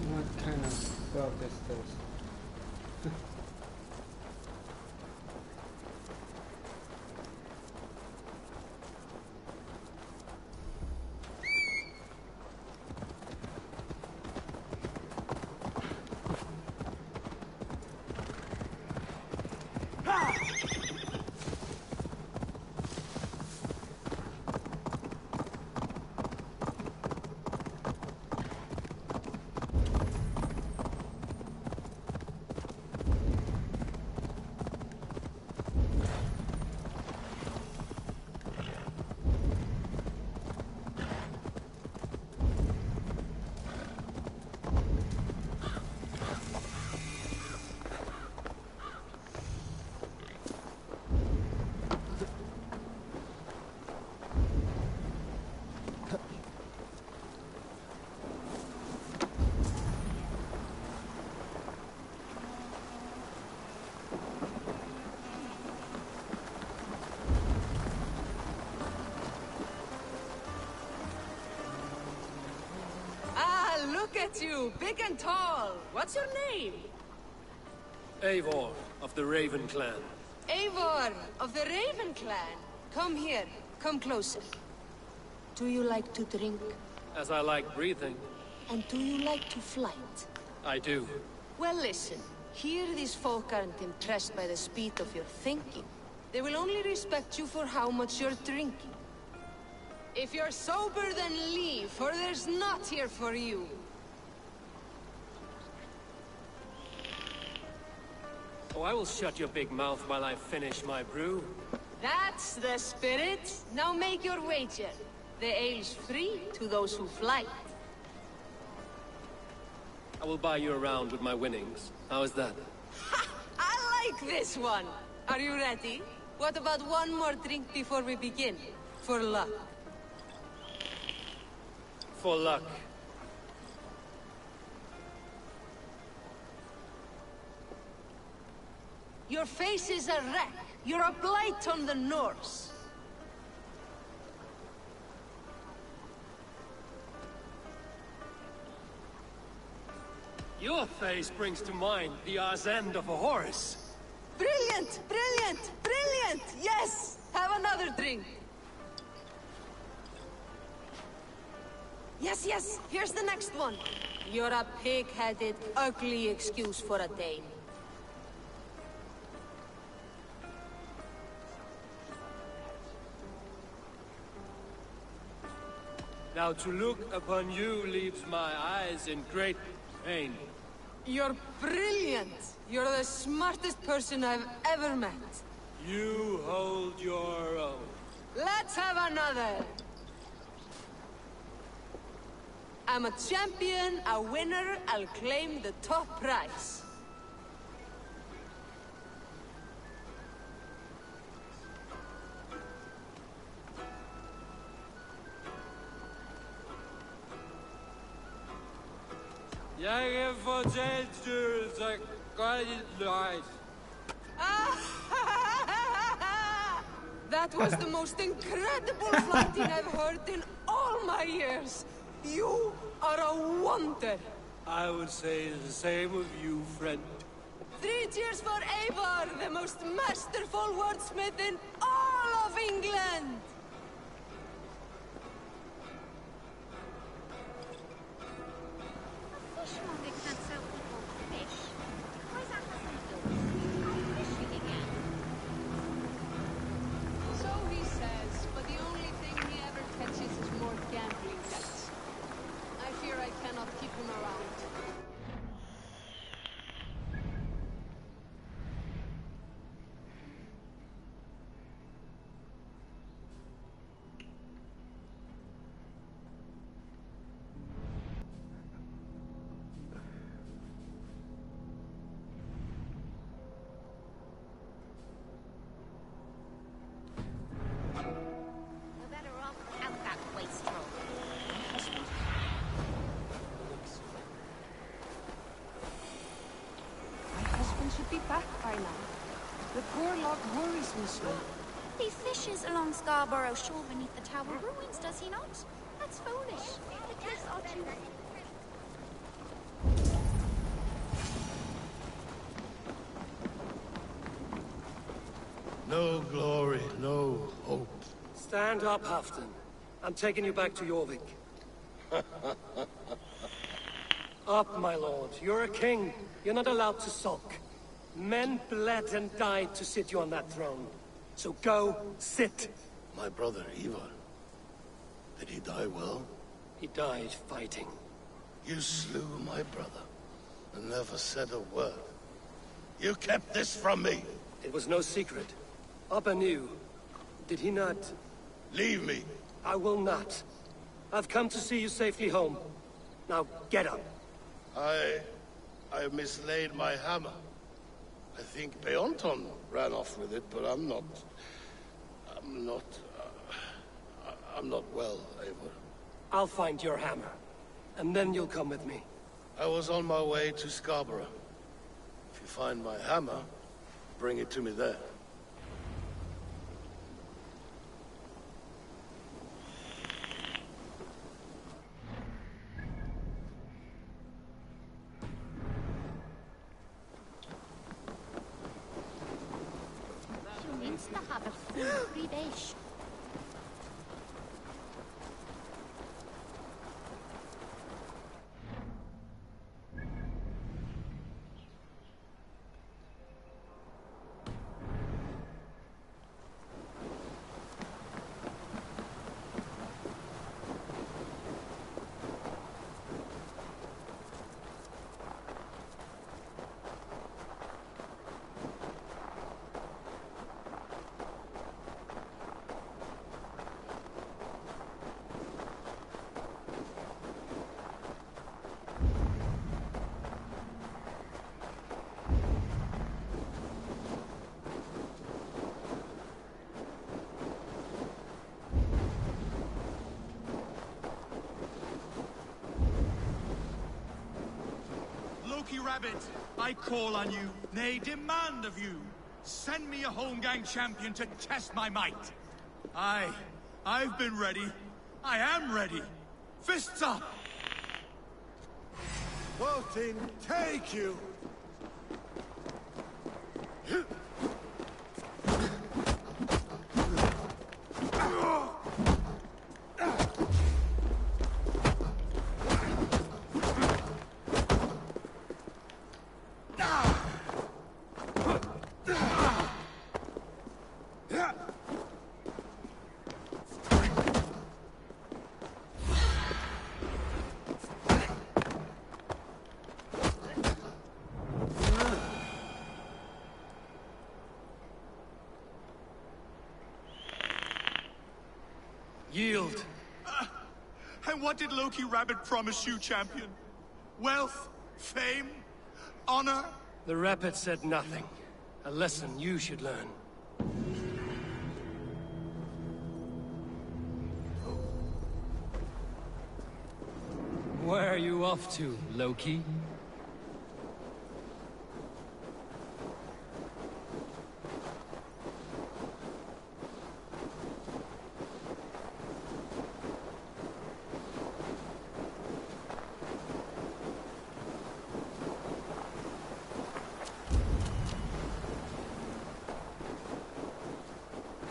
What kind of dog is this? Look at you, big and tall. What's your name? Eivor, of the Raven Clan. Eivor, of the Raven Clan. Come here, come closer. Do you like to drink? As I like breathing. And do you like to flight? I do. Well, listen. Here these folk aren't impressed by the speed of your thinking. They will only respect you for how much you're drinking. If you're sober, then leave, for there's naught here for you. Oh, I will shut your big mouth while I finish my brew. That's the spirit. Now make your wager. The ale's free to those who flight. I will buy you around with my winnings. How is that? Ha! I like this one! Are you ready? What about one more drink before we begin? For luck. For luck. Your face is a wreck. You're a blight on the Norse. Your face brings to mind the arse end of a horse. Brilliant! Brilliant! Brilliant! Yes! Have another drink. Yes, yes! Here's the next one. You're a pig-headed, ugly excuse for a Dane. Now to look upon you leaves my eyes in great pain. You're brilliant! You're the smartest person I've ever met. You hold your own. Let's have another! I'm a champion, a winner, I'll claim the top prize. Jeg fortalte så godt løgn. That was the most incredible fighting I've heard in all my years. You are a wonder. I would say the same of you, friend. 3 cheers for Eivor, the most masterful wordsmith in all of England! Fishmonger can't sell people fish. Why is that happening? Fishing again. So he says, but the only thing he ever catches is more gambling debts. I fear I cannot keep him around. We're better off without that wastrel. My husband should be back by now. The poor log worries me so. He fishes along Scarborough Shore beneath the tower ruins, does he not? That's foolish. The cliffs are too... No glory, no hope. Stand up, Hafton. I'm taking you back to Jorvik. Up, my lord. You're a king. You're not allowed to sulk. Men bled and died to sit you on that throne. So go, sit. My brother, Ivar. Did he die well? He died fighting. You slew my brother, and never said a word. You kept this from me. It was no secret. Abba knew. Did he not? Leave me. I will not. I've come to see you safely home. Now, get up. I mislaid my hammer. I think Beonton ran off with it, but I'm not well, Eivor. I'll find your hammer, and then you'll come with me. I was on my way to Scarborough. If you find my hammer, bring it to me there. Rabbit, I call on you, nay, demand of you. Send me a Holmgang champion to test my might. I've been ready. I am ready. Fists up! Whoa! Nothing take you! Yield. And what did Loki Rabbit promise you, champion? Wealth? Fame? Honor? The Rabbit said nothing. A lesson you should learn. Where are you off to, Loki?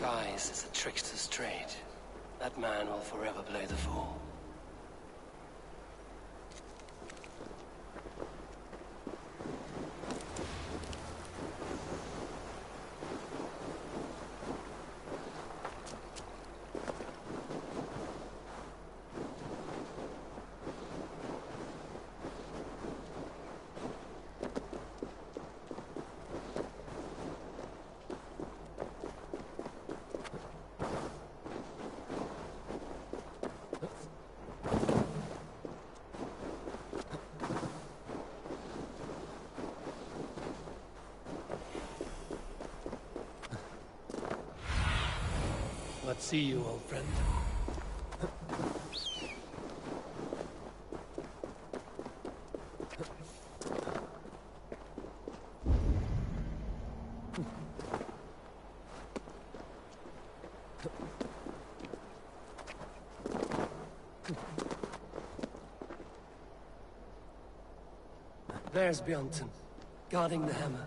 Guys is a trickster's trade. That man will forever play the fool. Let's see you, old friend. There's Bjornton, guarding the hammer.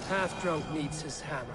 Half-drunk needs his hammer.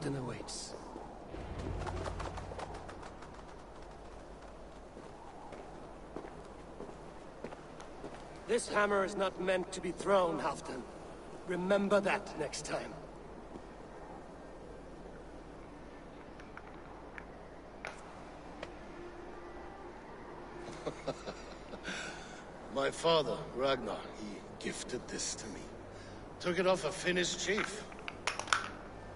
Titan awaits. This hammer is not meant to be thrown, Halfdan. Remember that next time. My father, Ragnar, he gifted this to me. Took it off a Finnish chief.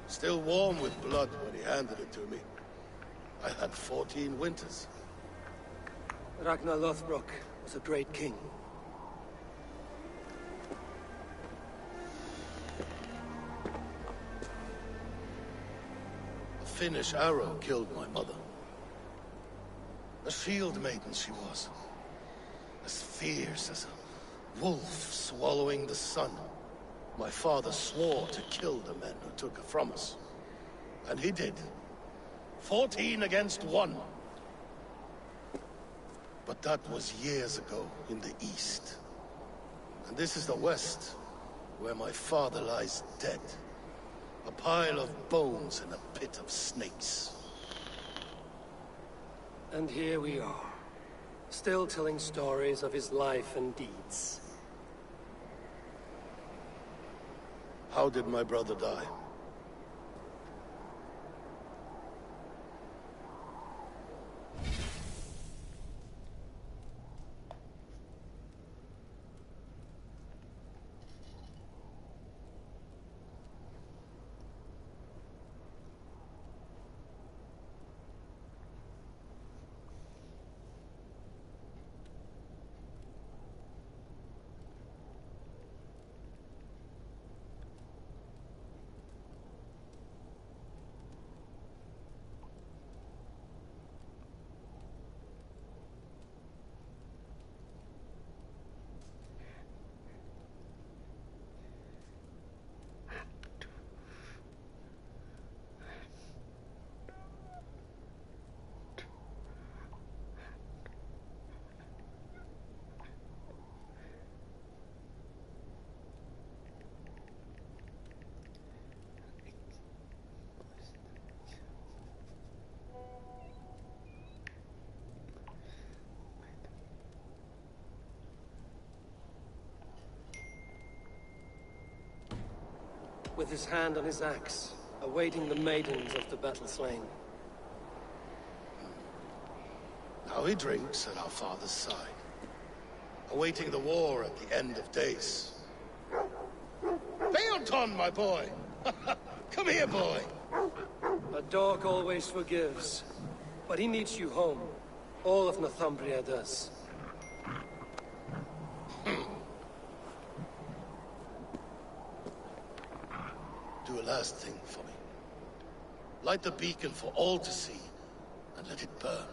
Still warm with blood when he handed it to me. I had 14 winters. Ragnar Lothbrok was a great king. A Finnish arrow killed my mother. A shield maiden she was. As fierce as a wolf swallowing the sun. My father swore to kill the men who took her from us. And he did. 14 against 1. But that was years ago in the east. And this is the west, where my father lies dead. A pile of bones in a pit of snakes. And here we are, still telling stories of his life and deeds. How did my brother die? With his hand on his axe, awaiting the maidens of the battle slain. Now he drinks at our father's side, awaiting the war at the end of days. Beonton, my boy! Come here, boy! A dog always forgives, but he needs you home. All of Northumbria does. Do a last thing for me. Light the beacon for all to see, and let it burn.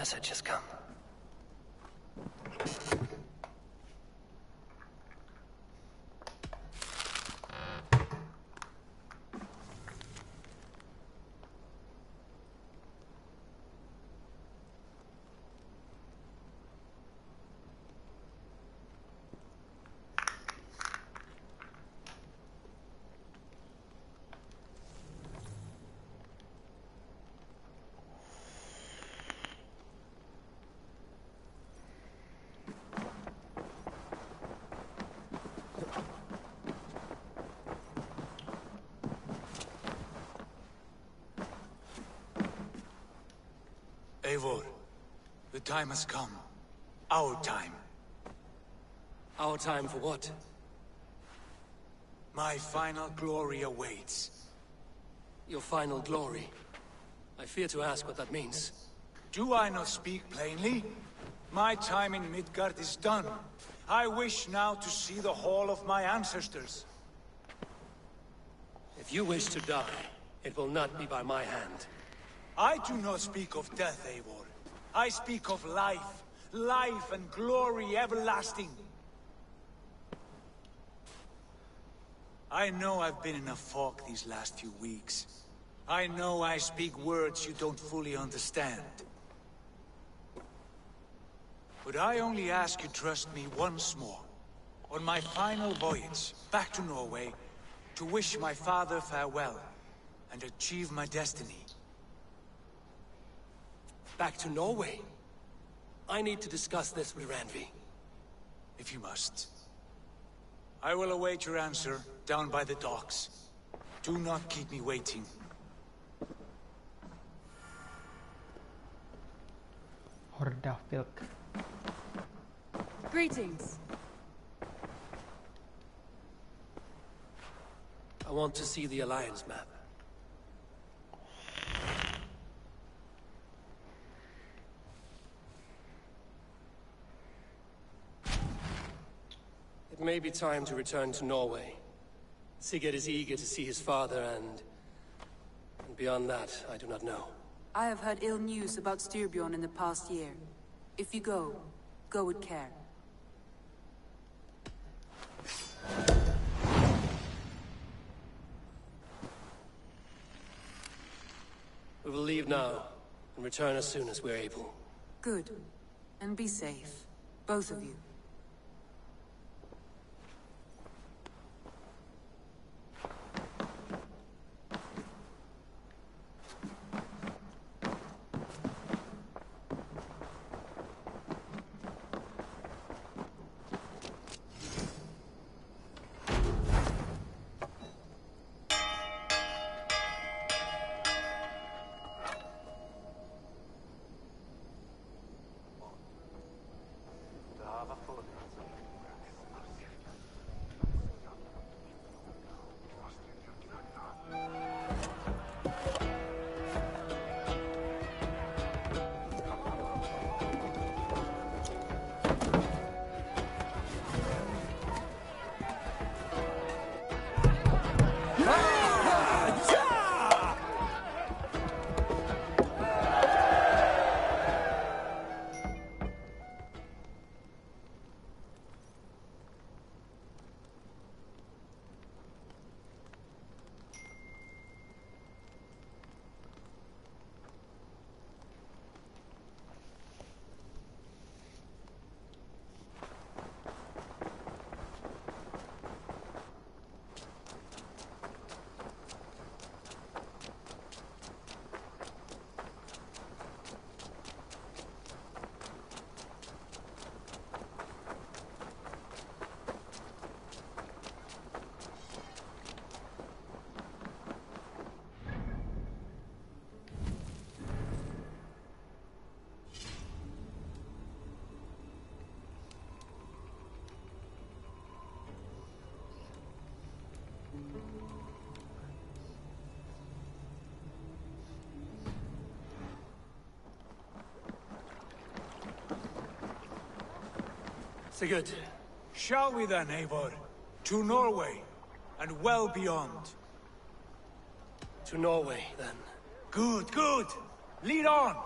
message has come. Eivor, the time has come. Our time. Our time for what? My final glory awaits. Your final glory? I fear to ask what that means. Do I not speak plainly? My time in Midgard is done. I wish now to see the hall of my ancestors. If you wish to die, it will not be by my hand. I do not speak of death, Eivor. I speak of life. Life and glory everlasting. I know I've been in a fog these last few weeks. I know I speak words you don't fully understand. But I only ask you trust me once more. On my final voyage back to Norway, to wish my father farewell and achieve my destiny. Back to Norway? I need to discuss this with Randvi. If you must. I will await your answer down by the docks. Do not keep me waiting. Horda Filk. Greetings. I want to see the Alliance map. It may be time to return to Norway. Sigurd is eager to see his father and beyond that, I do not know. I have heard ill news about Styrbjorn in the past year. If you go, go with care. We will leave now, and return as soon as we're able. Good. And be safe. Both of you. Sigurd. Shall we then, Eivor? To Norway, and well beyond. To Norway, then. Good, good! Lead on!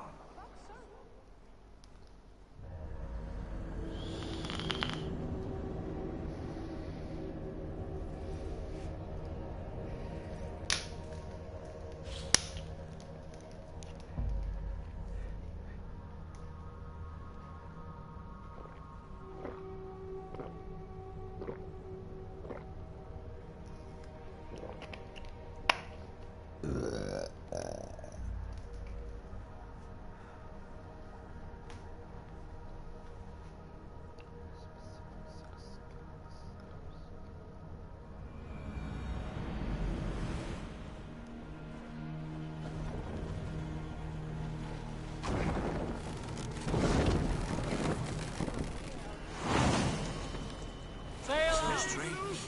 Strange.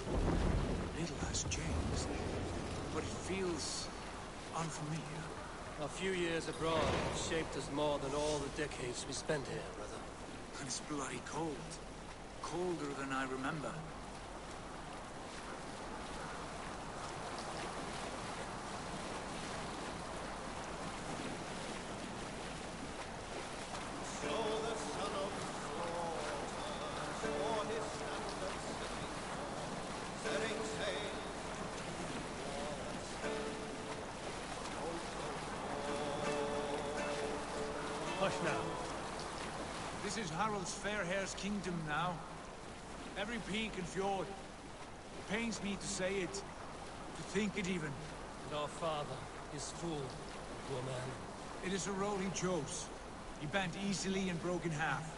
Little has changed, but it feels unfamiliar. A few years abroad have shaped us more than all the decades we spent here, brother. And it's bloody cold. Colder than I remember. Hush now. This is Harald's Fairhair's kingdom now. Every peak and fjord. It pains me to say it, to think it even. And our father, his fool, poor man. It is a role he chose. He bent easily and broke in half.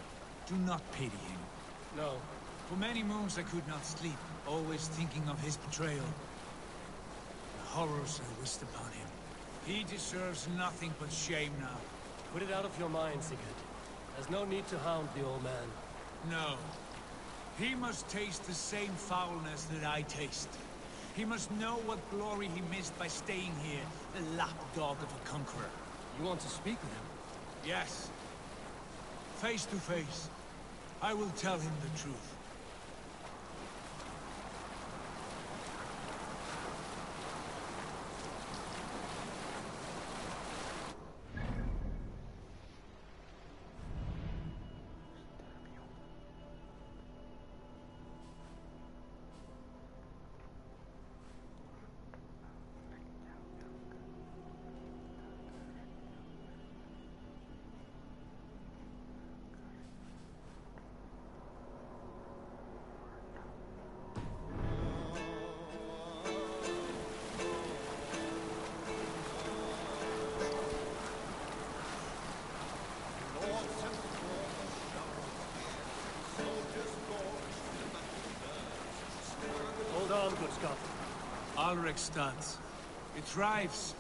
Do not pity him. No. For many moons I could not sleep, always thinking of his betrayal. The horrors I wished upon him. He deserves nothing but shame now. Put it out of your mind, Sigurd. There's no need to hound the old man. No. He must taste the same foulness that I taste. He must know what glory he missed by staying here, the lapdog of a conqueror. You want to speak with him? Yes. Face to face. I will tell him the truth. Hold on, good Scot. Alrekstad. It thrives.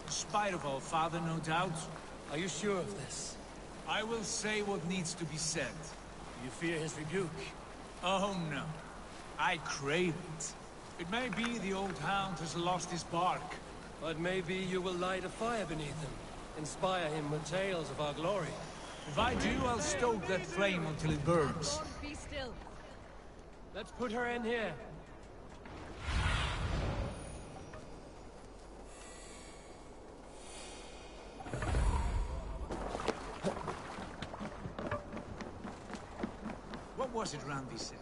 In spite of our father, no doubt. Are you sure of this? I will say what needs to be said. Do you fear his rebuke? Oh, no. I crave it. It may be the old hound has lost his bark. But maybe you will light a fire beneath him. Inspire him with tales of our glory. If I do, I'll stoke that flame until it burns. Be still. Let's put her in here. What was it Randi said?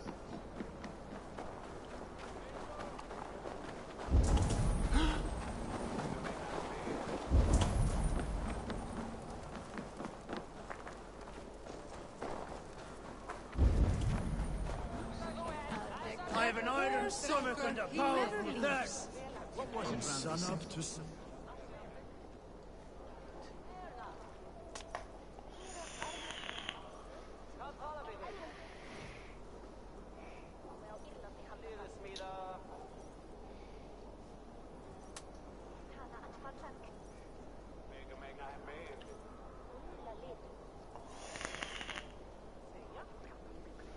I have an iron stomach and a powerful thirst. What was it Randi Sun said? up to sun.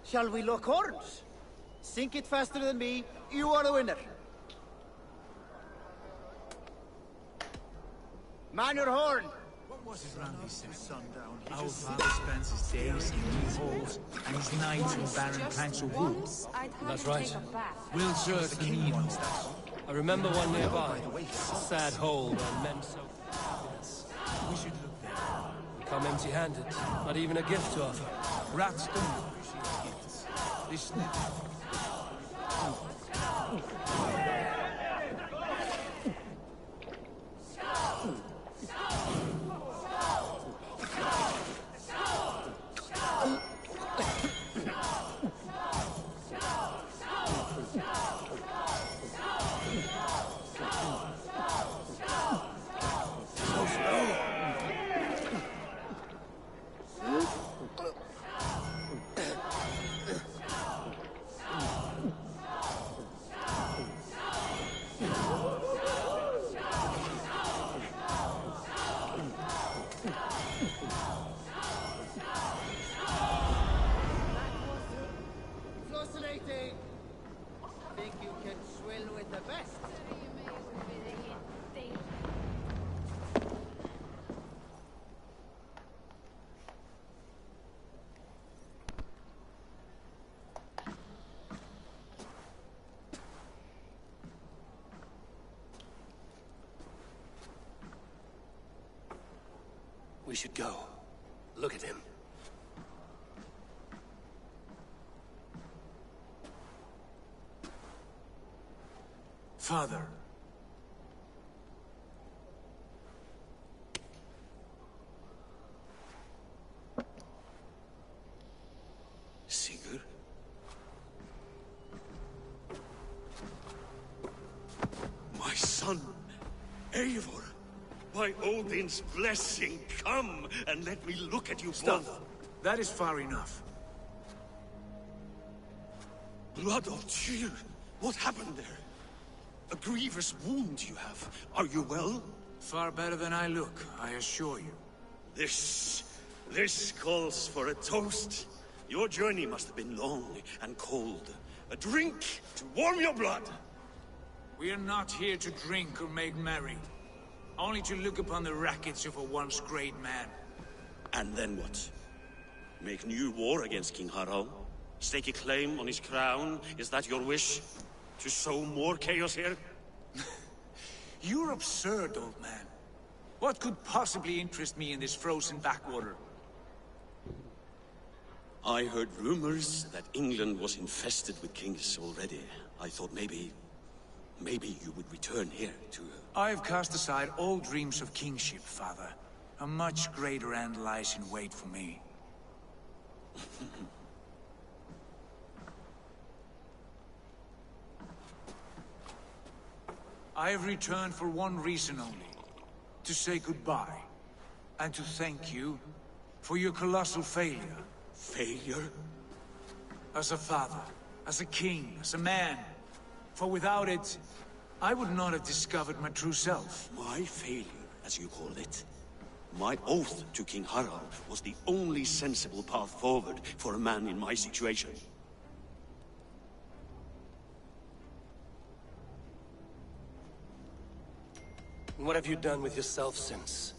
Shall we lock horns? Sink it faster than me, you are the winner. Man your horn! What was it Randi said? Our father spends his days in new halls and his nights in barren planks of wood. That's right. We'll serve the king wants that. I remember one nearby. A sad hole where men so happiness. We should look there. We come empty-handed. Not even a gift to offer. Rats don't appreciate gifts. They sniff. think you can swill with the best? We should go. Look at him. Father. Sigurd? My son, Eivor. By Odin's blessing, come and let me look at you both. That is far enough. Blood of Tyr, what happened there? A grievous wound you have. Are you well? Far better than I look, I assure you. This calls for a toast. Your journey must have been long and cold. A drink to warm your blood. We are not here to drink or make merry. Only to look upon the rackets of a once great man. And then what? Make new war against King Harald? Stake a claim on his crown? Is that your wish? To sow more chaos here? You're absurd, old man. What could possibly interest me in this frozen backwater? I heard rumors that England was infested with kings already. I thought maybe you would return here to... I've cast aside all dreams of kingship, father. A much greater end lies in wait for me. I have returned for one reason only. To say goodbye. And to thank you for your colossal failure. Failure? As a father, as a king, as a man. For without it, I would not have discovered my true self. My failure, as you call it. My oath to King Harald was the only sensible path forward for a man in my situation. What have you done with yourself since?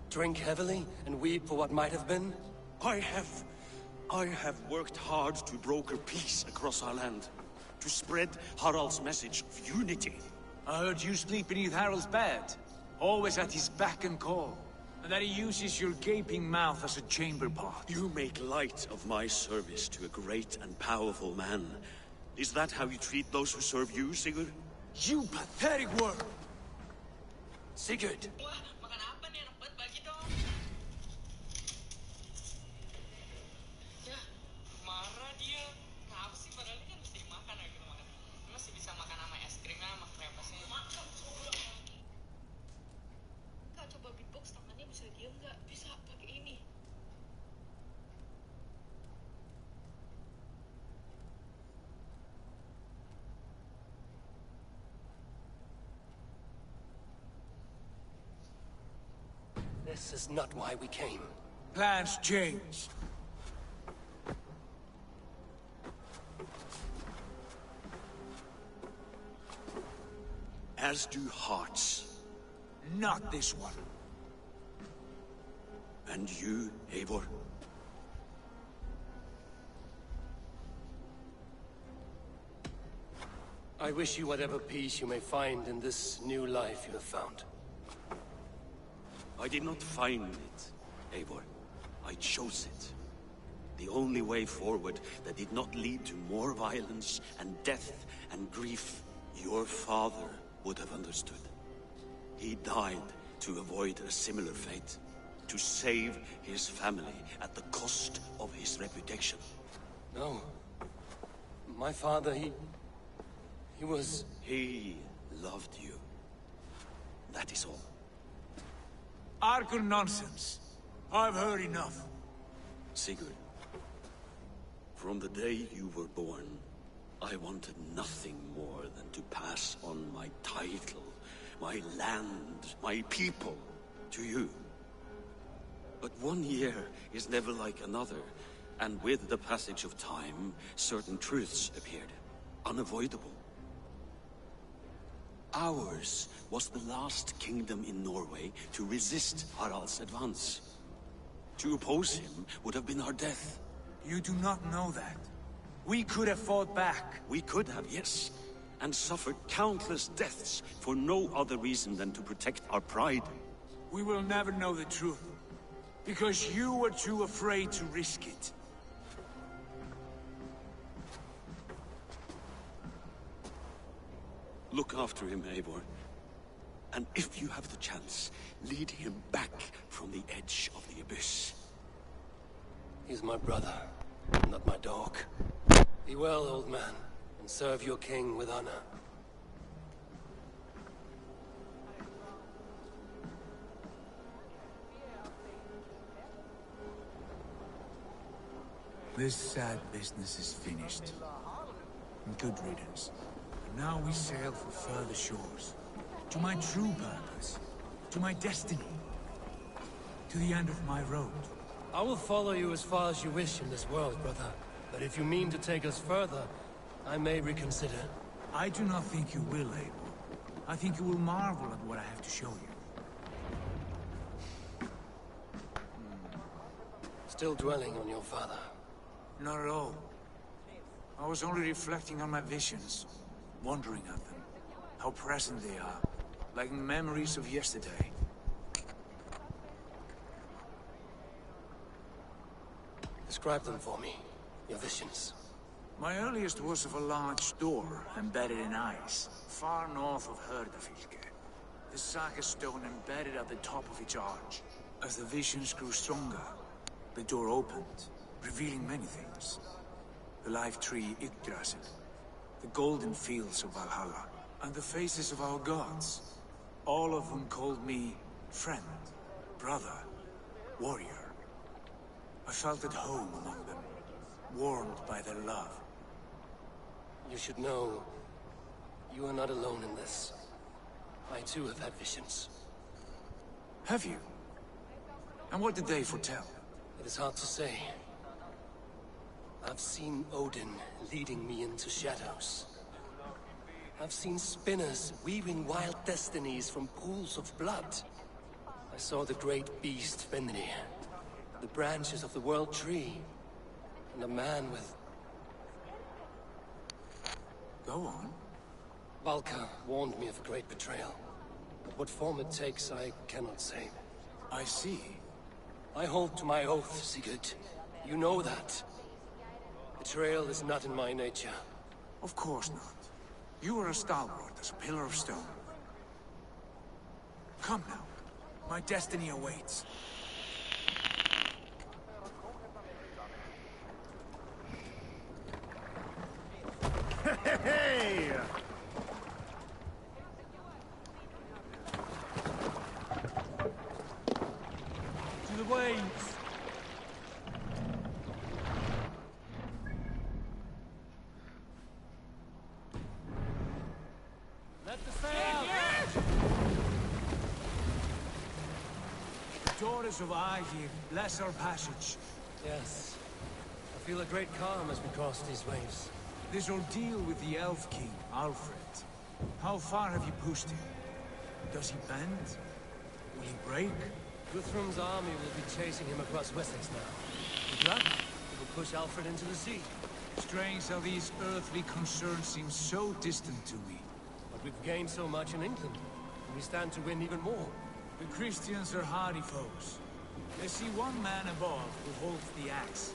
Drink heavily and weep for what might have been? I have worked hard to broker peace across our land. To spread Harald's message of unity. I heard you sleep beneath Harald's bed. Always at his beck and call. And that he uses your gaping mouth as a chamber pot. You make light of my service to a great and powerful man. Is that how you treat those who serve you, Sigurd? You pathetic worm! Sigurd! This is not why we came. Plans change. As do hearts. Not this one. And you, Eivor? I wish you whatever peace you may find in this new life you have found. I did not find it, Eivor. I chose it. The only way forward that did not lead to more violence and death and grief your father would have understood. He died to avoid a similar fate. To save his family at the cost of his reputation. No. My father, he was... He loved you. That is all. Argur nonsense. I've heard enough. Sigurd, from the day you were born, I wanted nothing more than to pass on my title, my land, my people, to you. But 1 year is never like another, and with the passage of time, certain truths appeared, unavoidable. Ours was the last kingdom in Norway to resist Harald's advance. To oppose him would have been our death. You do not know that. We could have fought back. We could have, yes. And suffered countless deaths for no other reason than to protect our pride. We will never know the truth. Because you were too afraid to risk it. Look after him, Eivor. And if you have the chance, lead him back from the edge of the abyss. He's my brother, not my dog. Be well, old man, and serve your king with honor. This sad business is finished. And good riddance. And now we sail for further shores. To my true purpose. To my destiny. To the end of my road. I will follow you as far as you wish in this world, brother. But if you mean to take us further, I may reconsider. I do not think you will, Abel. I think you will marvel at what I have to show you. Still dwelling on your father? Not at all. I was only reflecting on my visions, wondering at them. How present they are, like memories of yesterday. Describe them for me, your visions. My earliest was of a large door embedded in ice, far north of Herdafylke. The saga stone embedded at the top of its arch. As the visions grew stronger, the door opened, revealing many things. The life tree Yggdrasil, the golden fields of Valhalla, and the faces of our gods. All of them called me friend, brother, warrior. I felt at home among them, warmed by their love. You should know, you are not alone in this. I too have had visions. Have you? And what did they foretell? It is hard to say. I've seen Odin leading me into shadows. I've seen spinners weaving wild destinies from pools of blood. I saw the great beast Fenrir, the branches of the world tree, and a man with... Go on. Valka warned me of a great betrayal. But what form it takes, I cannot say. I see. I hold to my oath, Sigurd. You know that. Betrayal is not in my nature. Of course not. You are a stalwart as a pillar of stone. Come now. My destiny awaits. Hey! To the waves! Let the sail! The daughters of Aegir bless our passage. Yes. I feel a great calm as we cross these waves. This ordeal with the Elf King, Alfred. How far have you pushed him? Does he bend? Will he break? Guthrum's army will be chasing him across Wessex now. With luck, he will push Alfred into the sea. Strange how these earthly concerns seem so distant to me. But we've gained so much in England, and we stand to win even more. The Christians are hardy foes. They see one man above who holds the axe.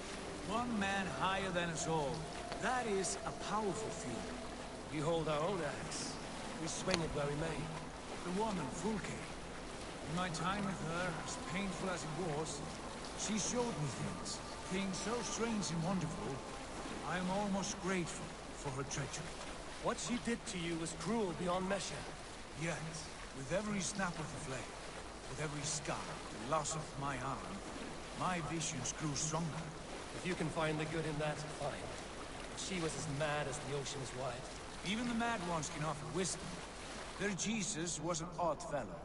One man higher than us all. That is a powerful feeling. We hold our own axe. We swing it where we may. The woman, Fulke. In my time with her, as painful as it was, she showed me things so strange and wonderful. I am almost grateful for her treachery. What she did to you was cruel beyond measure. Yet, with every snap of the flame, with every scar, the loss of my arm, my visions grew stronger. If you can find the good in that, fine. She was as mad as the ocean is wide. Even the mad ones can offer wisdom. Their Jesus was an odd fellow.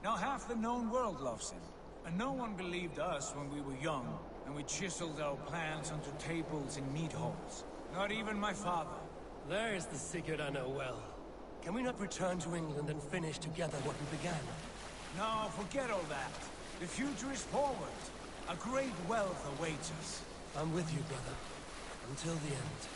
Now half the known world loves him. And no one believed us when we were young, and we chiseled our plans onto tables in meat halls. Not even my father. There's the Sigurd I know well. Can we not return to England and finish together what we began? No, forget all that. The future is forward. A great wealth awaits us. I'm with you, brother. Until the end.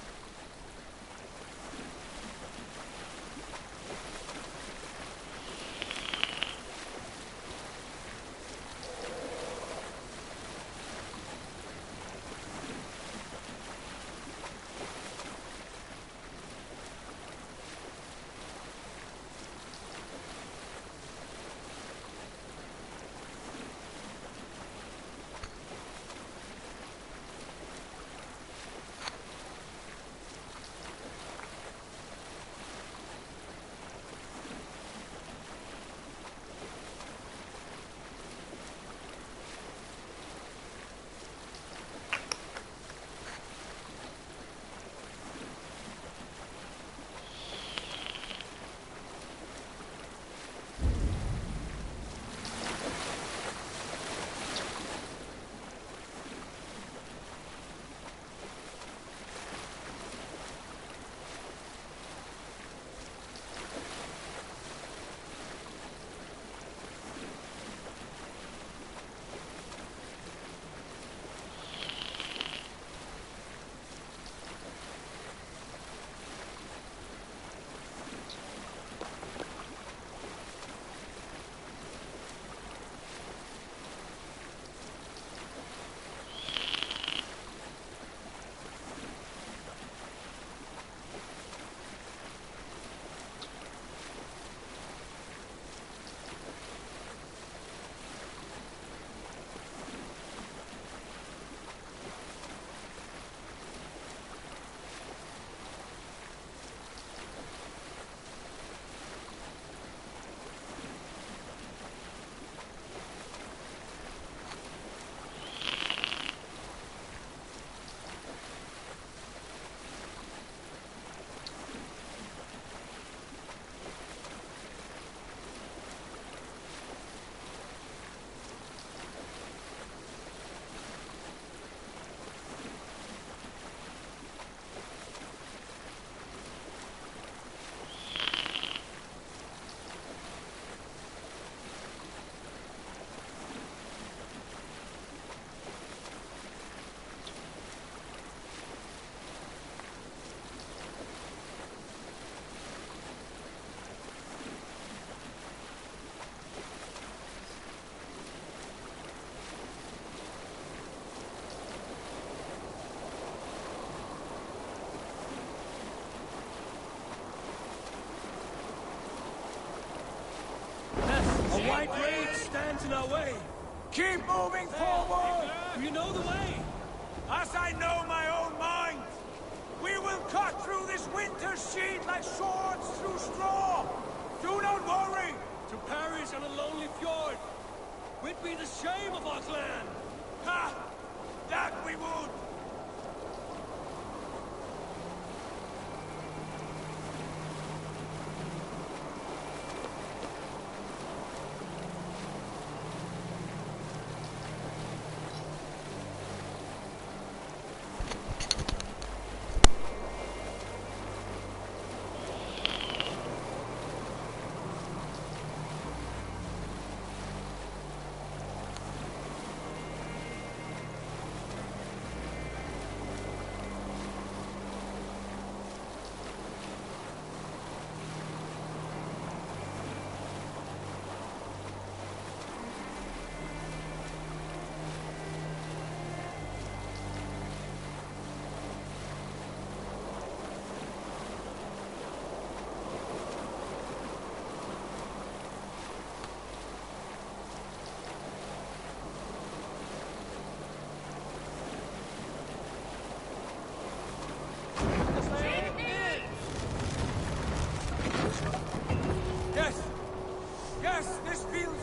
A white rage stands in our way. Keep moving forward! You know the way! As I know my own mind! We will cut through this winter sheet like swords through straw! Do not worry! To perish on a lonely fjord! We'd be the shame of our clan! Ha! That we would!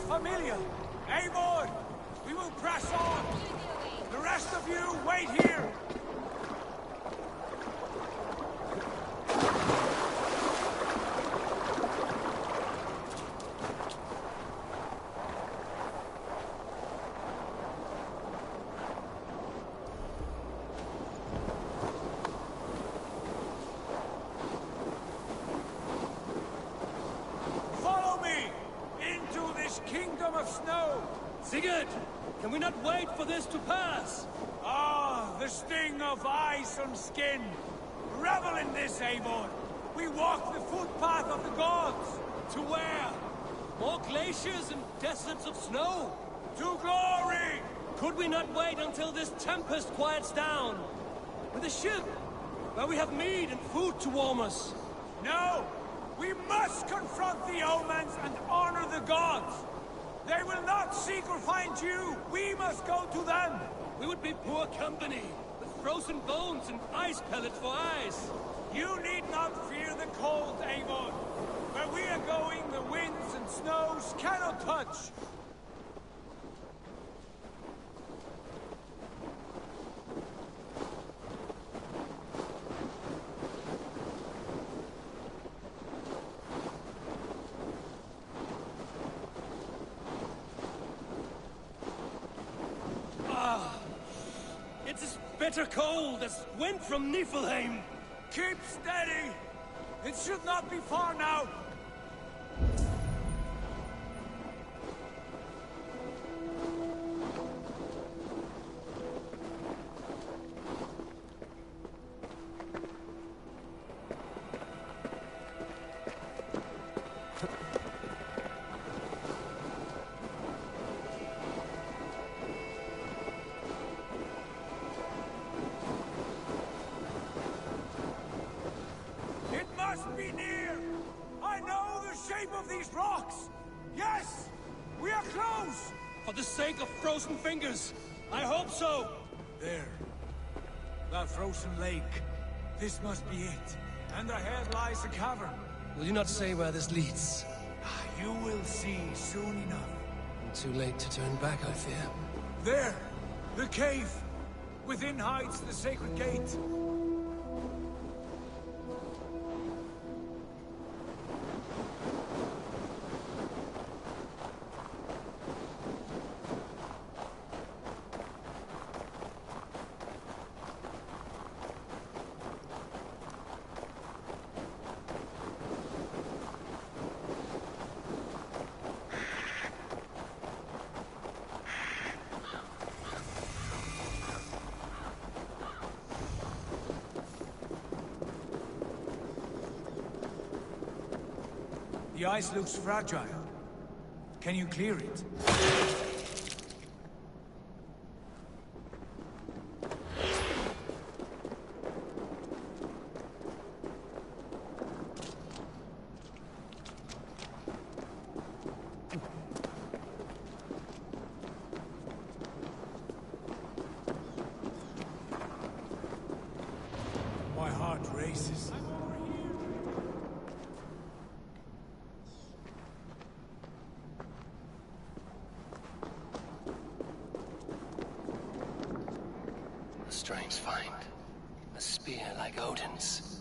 Familiar. Eivor, we will press on. The rest of you, wait here. Sigurd! Can we not wait for this to pass? Ah, the sting of ice on skin. Revel in this, Eivor. We walk the footpath of the gods. To where? More glaciers and deserts of snow? To glory! Could we not wait until this tempest quiets down? With a ship, where we have meat and food to warm us. No! We must confront the omens and honor the gods! They will not seek or find you! We must go to them! We would be poor company, with frozen bones and ice pellets for eyes. You need not fear the cold, Eivor. Where we are going, the winds and snows cannot touch. It's as bitter cold as wind from Niflheim. Keep steady! It should not be far now! Must be near! I know the shape of these rocks! Yes! We are close! For the sake of frozen fingers, I hope so! There. That frozen lake. This must be it. And ahead lies a cavern. Will you not say where this leads? You will see soon enough. Too late to turn back, I fear. There! The cave! Within hides the sacred gate. The ice looks fragile. Can you clear it? My heart races. A strange find. A spear like Odin's.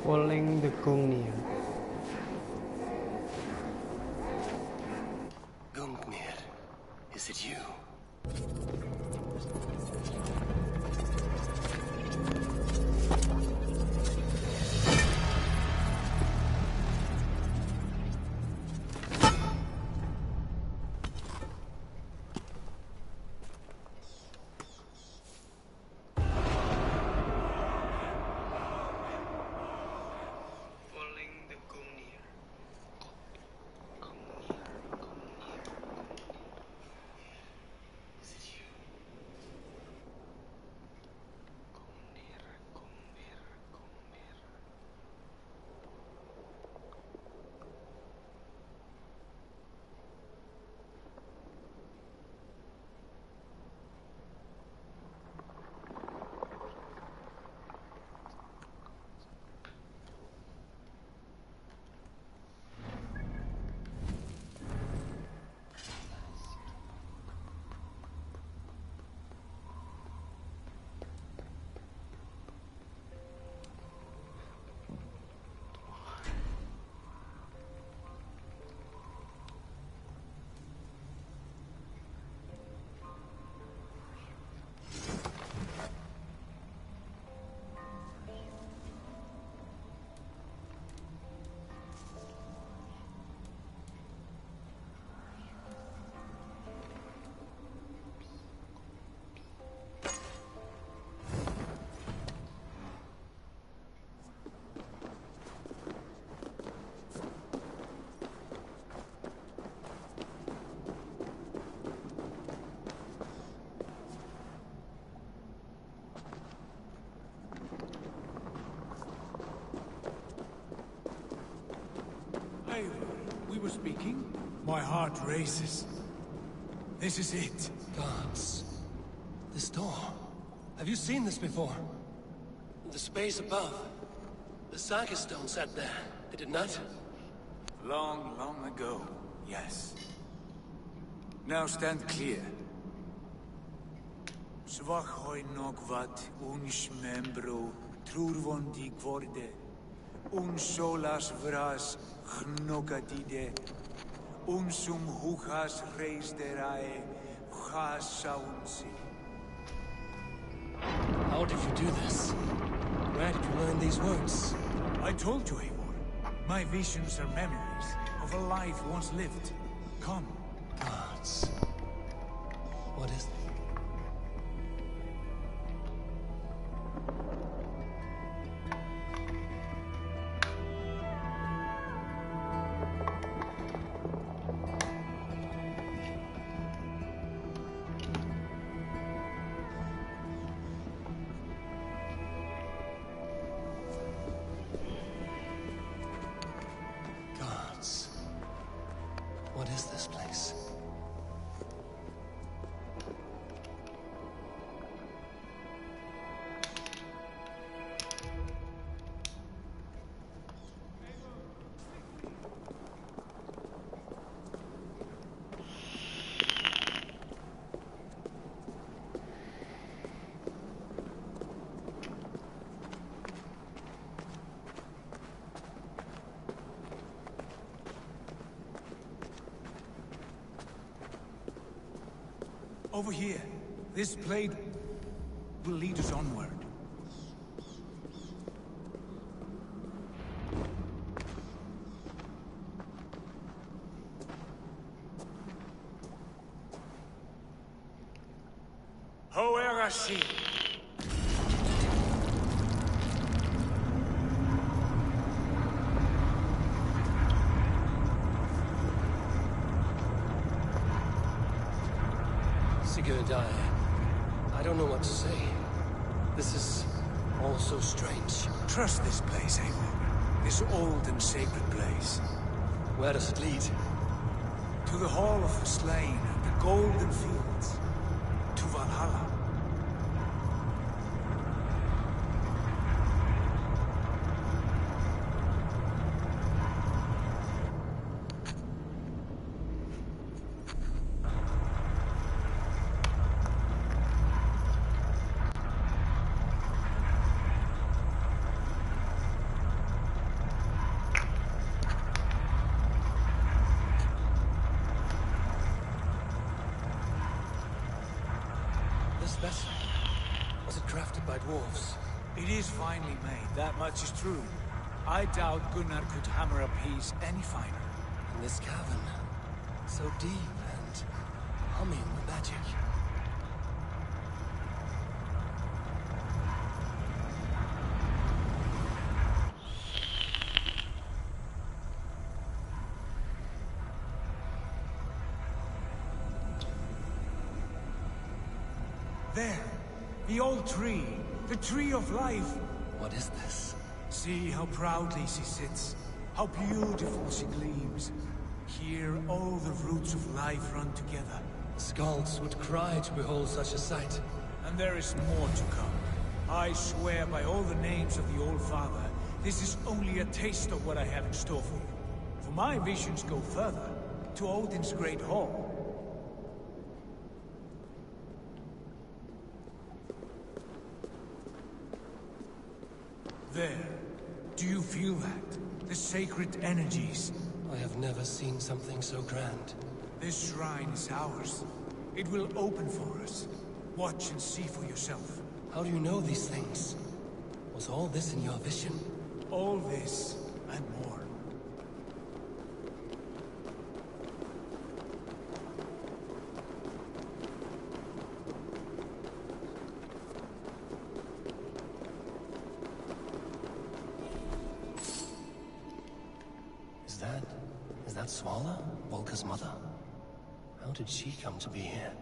Following the Gungnir. Gungnir, is it you? speaking? My heart races. This is it. Gods. This door. Have you seen this before? The space above. The saga stone sat there, did it not? Long, long ago, yes. Now stand clear. Svachoi nokvat uns membro trurvon di gvorde. Un solas vras gnokatide. Unsum huchas reisderae chasaunsi. How did you do this? Where did you learn these words? I told you, Eivor. My visions are memories of a life once lived. Come. Gods. What is it? What is this place? Over here. This blade will lead us onward. Hoerashi! I don't know what to say. This is all so strange. Trust this place, Eivor. This old and sacred place. Where does it lead? To the Hall of the Slain, the Golden Fields. To Valhalla. Vessel. Was it crafted by dwarves? It is finely made, that much is true. I doubt Gunnar could hammer a piece any finer. In this cavern, so deep and humming with magic. There, the old tree, the tree of life. What is this? See how proudly she sits, how beautiful she gleams. Here all the roots of life run together. The Skalds would cry to behold such a sight. And there is more to come. I swear by all the names of the Old Father, this is only a taste of what I have in store for you. For my visions go further, to Odin's Great Hall. There. Do you feel that? The sacred energies. I have never seen something so grand. This shrine is ours. It will open for us. Watch and see for yourself. How do you know these things? Was all this in your vision? All this, and more. Is that Svala? Volka's mother? How did she come to be here?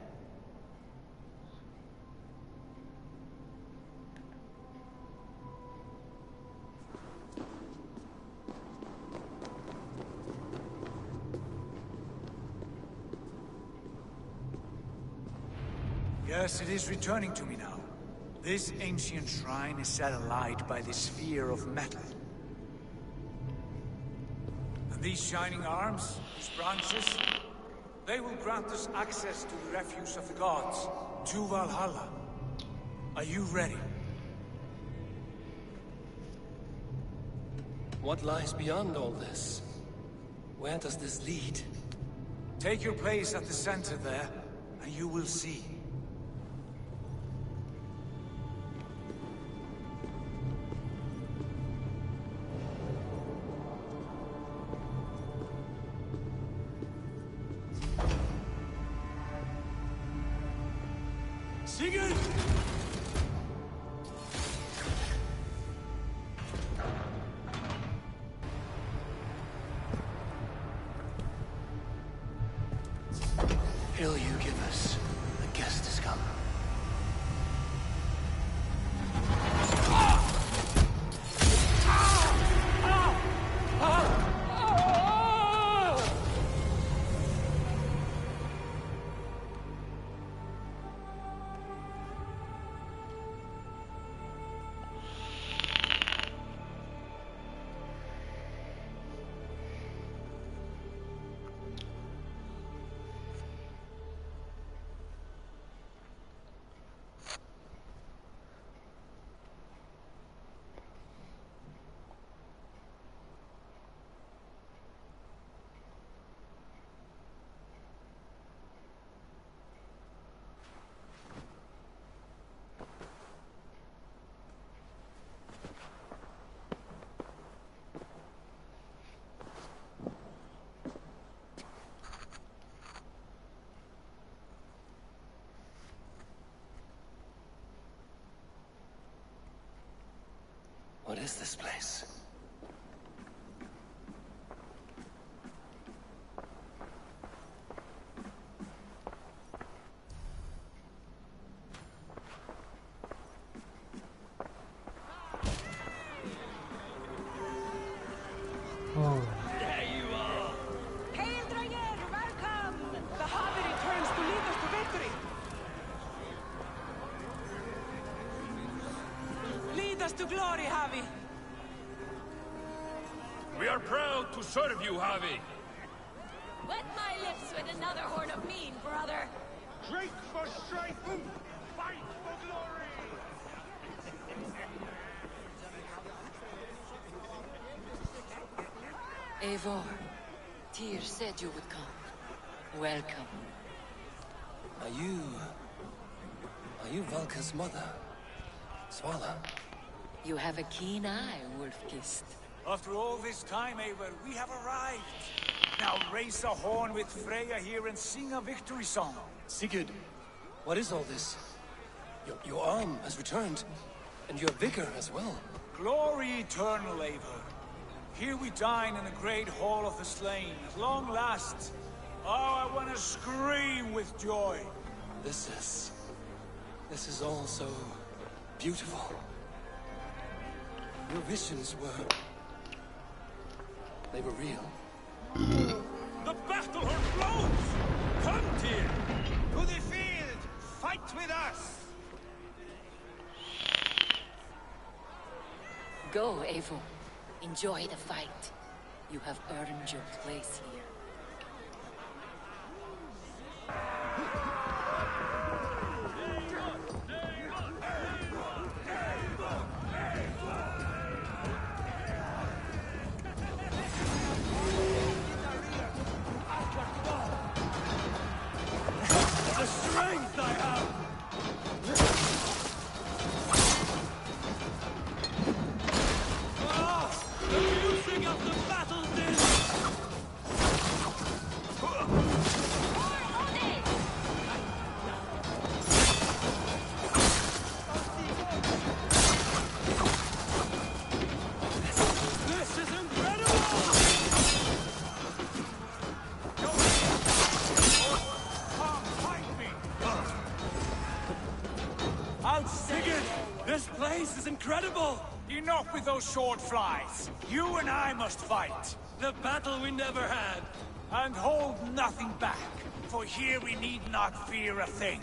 Yes, it is returning to me now. This ancient shrine is set alight by the sphere of metal. And these shining arms, these branches, they will grant us access to the refuse of the gods, to Valhalla. Are you ready? What lies beyond all this? Where does this lead? Take your place at the center there, and you will see. Sigurd! Hill you give us. The guest has come. What is this place? Oh. There you are! Hail, Dranger! Welcome! The Harvey returns to lead us to victory! Lead us to glory, Harvey! We are proud to serve you, Harvey. Wet my lips with another horn of mead, brother. Drink for strength, fight for glory! Eivor, Tyr said you would come. Welcome. Are you Valka's mother? Svala? You have a keen eye, Wolf-Kissed. After all this time, Eivor, we have arrived. Now raise a horn with Freya here and sing a victory song. Sigurd, what is all this? Your arm has returned, and your vigor as well. Glory eternal, Eivor. Here we dine in the great hall of the slain, at long last. Oh, I want to scream with joy. This is all so beautiful. Your visions were... they were real. The battle horn blows! Come, Tyr! To the field! Fight with us! Go, Eivor. Enjoy the fight. You have earned your place here. The strength I have! The music of the battle din! This is incredible! Sigurd! This place is incredible! Enough with those short flies. You and I must fight. The battle we never had. And hold nothing back, for here we need not fear a thing.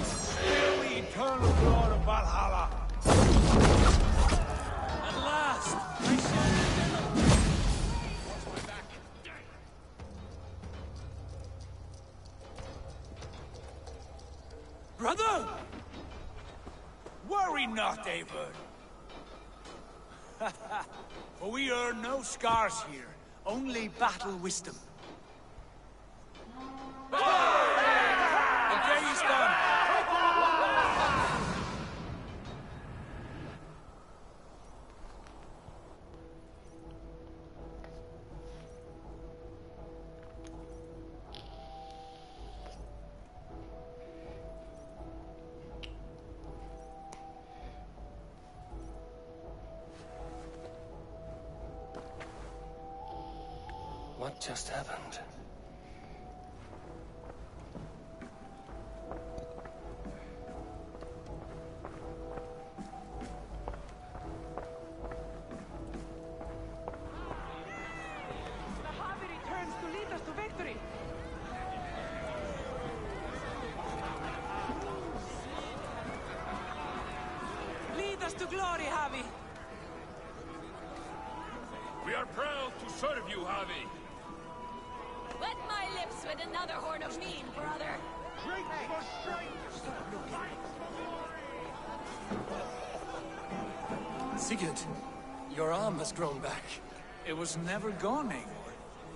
Still the eternal glory of Valhalla. At last! I shall... Watch my back. Brother! Worry not, Eivor. For we earn no scars here, only battle wisdom. The day is done. What just happened? To glory, Javi! We are proud to serve you, Javi. Wet my lips with another horn of mead, brother. Drink for strength! Sigurd, your arm has grown back. It was never gone, Eivor.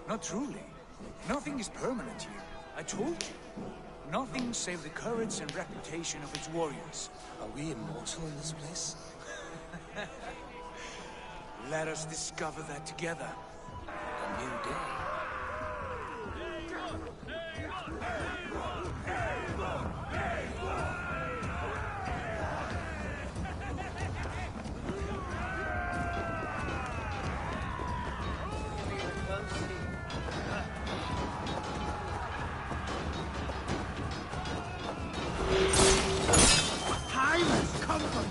Not truly. Nothing is permanent here. I told you. Nothing save the courage and reputation of its warriors. Are we immortal in this place? Let us discover that together. A new day. Time has come for you.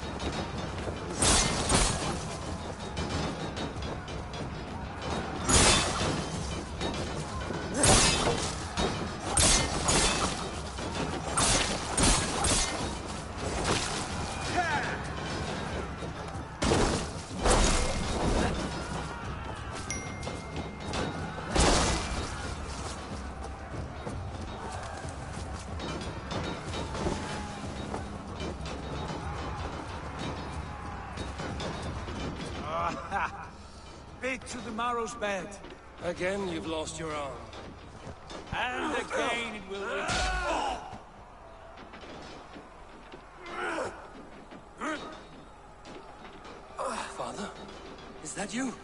Bit to the marrow's bed. Again, you've lost your arm. And again it will return. Father? Is that you?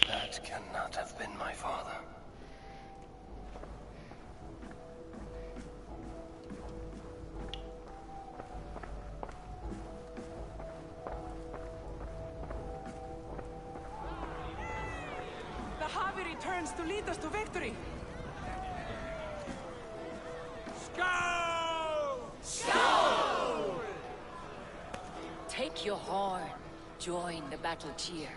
That cannot have been my father. The Javi returns to lead us to victory! Skull! Skull! Take your horn. Join the battle cheer.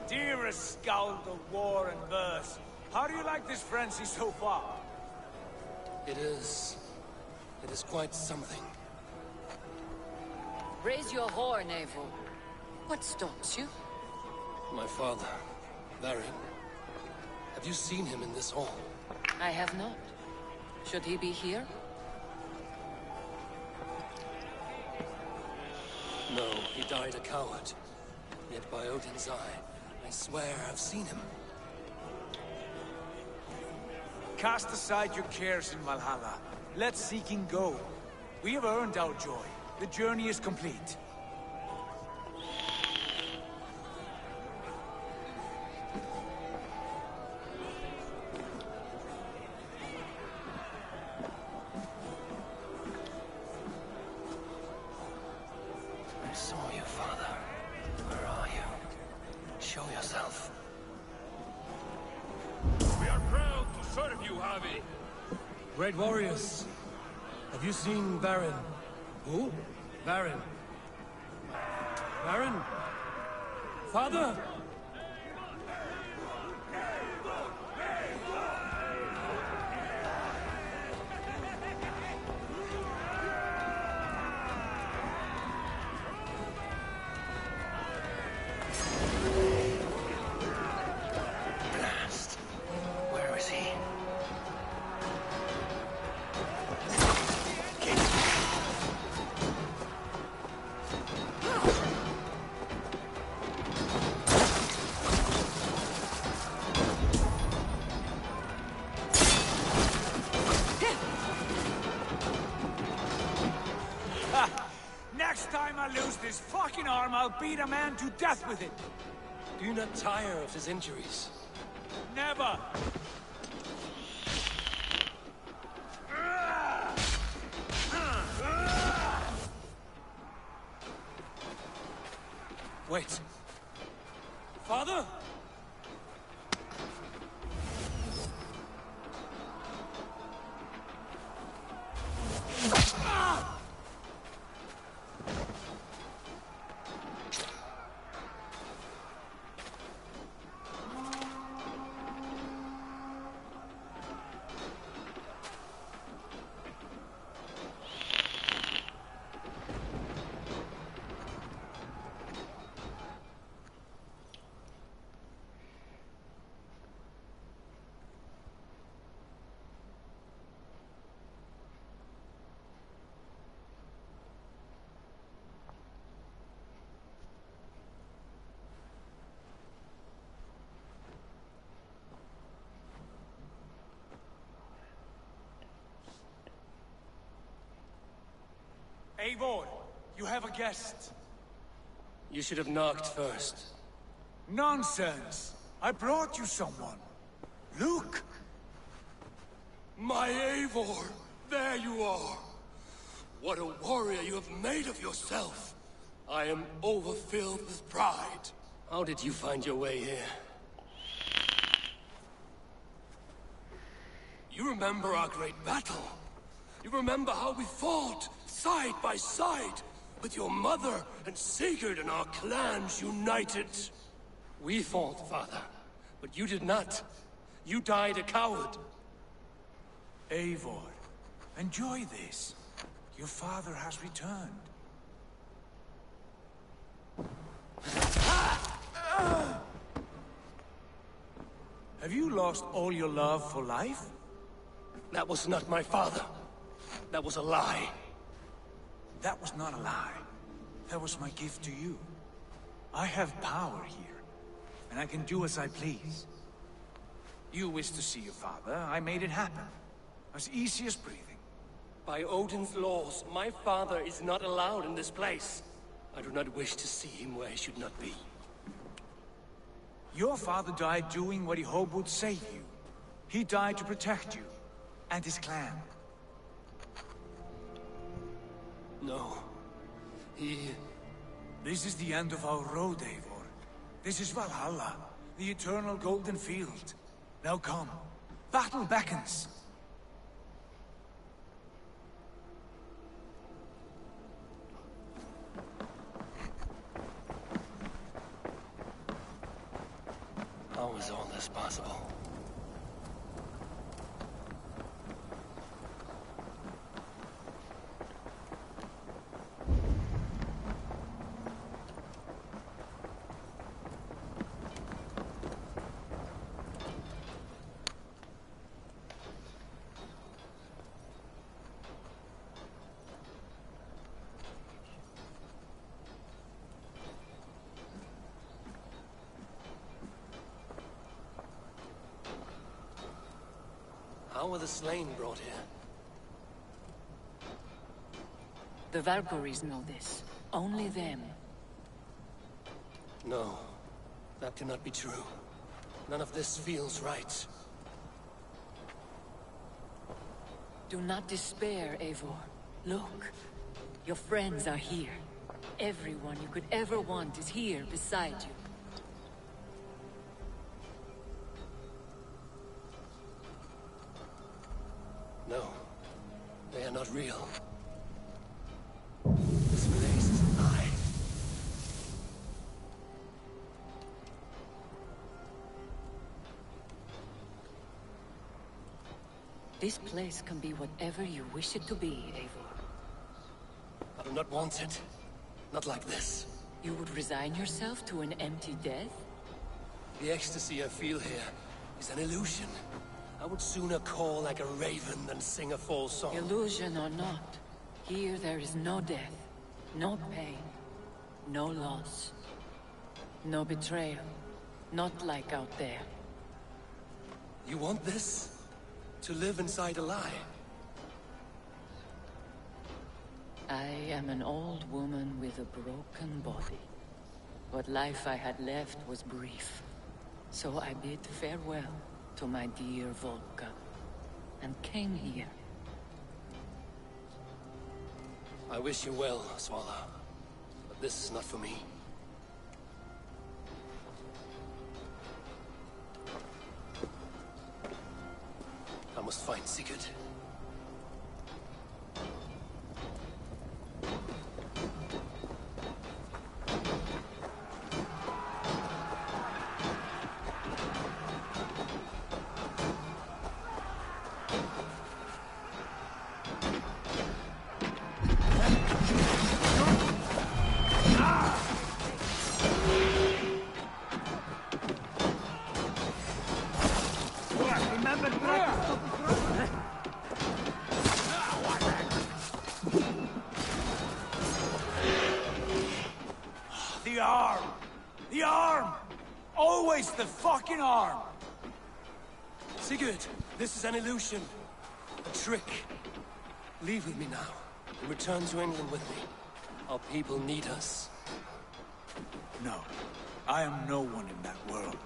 Dearest Skald of war and verse, how do you like this frenzy so far? It is quite something. Raise your horn, Eivor. What stops you? My father, Varian. Have you seen him in this hall? I have not. Should he be here? No, he died a coward. Yet by Odin's eye, I swear I've seen him. Cast aside your cares in Valhalla. Let seeking go. We have earned our joy. The journey is complete. saw you, Father. Where are you? Show yourself. We are proud to serve you, Javi. Great warriors. Have you seen Baron? Who? Baron. Baron? Father? Blast. Where is he? Next time I lose this fucking arm, I'll beat a man to death with it. Do you not tire of his injuries? Never! Wait. Father? Eivor, you have a guest. You should have knocked first. Nonsense! I brought you someone. Look! My Eivor! There you are! What a warrior you have made of yourself! I am overfilled with pride. How did you find your way here? You remember our great battle? You remember how we fought, side by side, with your mother and Sigurd and our clans united? We fought, Father, but you did not. You died a coward. Eivor, enjoy this. Your father has returned. Have you lost all your love for life? That was not my father. That was a lie. That was not a lie. That was my gift to you. I have power here, and I can do as I please. You wish to see your father, I made it happen. As easy as breathing. By Odin's laws, my father is not allowed in this place. I do not wish to see him where he should not be. Your father died doing what he hoped would save you. He died to protect you, and his clan. No. This is the end of our road, Eivor. This is Valhalla, the eternal golden field. Now come. Battle beckons. How is all this possible? How were the slain brought here? The Valkyries know this. Only them. No. That cannot be true. None of this feels right. Do not despair, Eivor. Look. Your friends are here. Everyone you could ever want is here beside you. No, they are not real. This place is a lie. This place can be whatever you wish it to be, Eivor. I do not want it. Not like this. You would resign yourself to an empty death? The ecstasy I feel here is an illusion. I would sooner call like a raven than sing a false song. Illusion or not, here there is no death, no pain, no loss, no betrayal. Not like out there. You want this? To live inside a lie? I am an old woman with a broken body. What life I had left was brief. So I bid farewell to my dear Volka, and came here. I wish you well, Svala. But this is not for me. I must find Sigurd. The arm! The arm! Always the fucking arm! Sigurd, this is an illusion. A trick. Leave with me now, and return to England with me. Our people need us. No. I am no one in that world.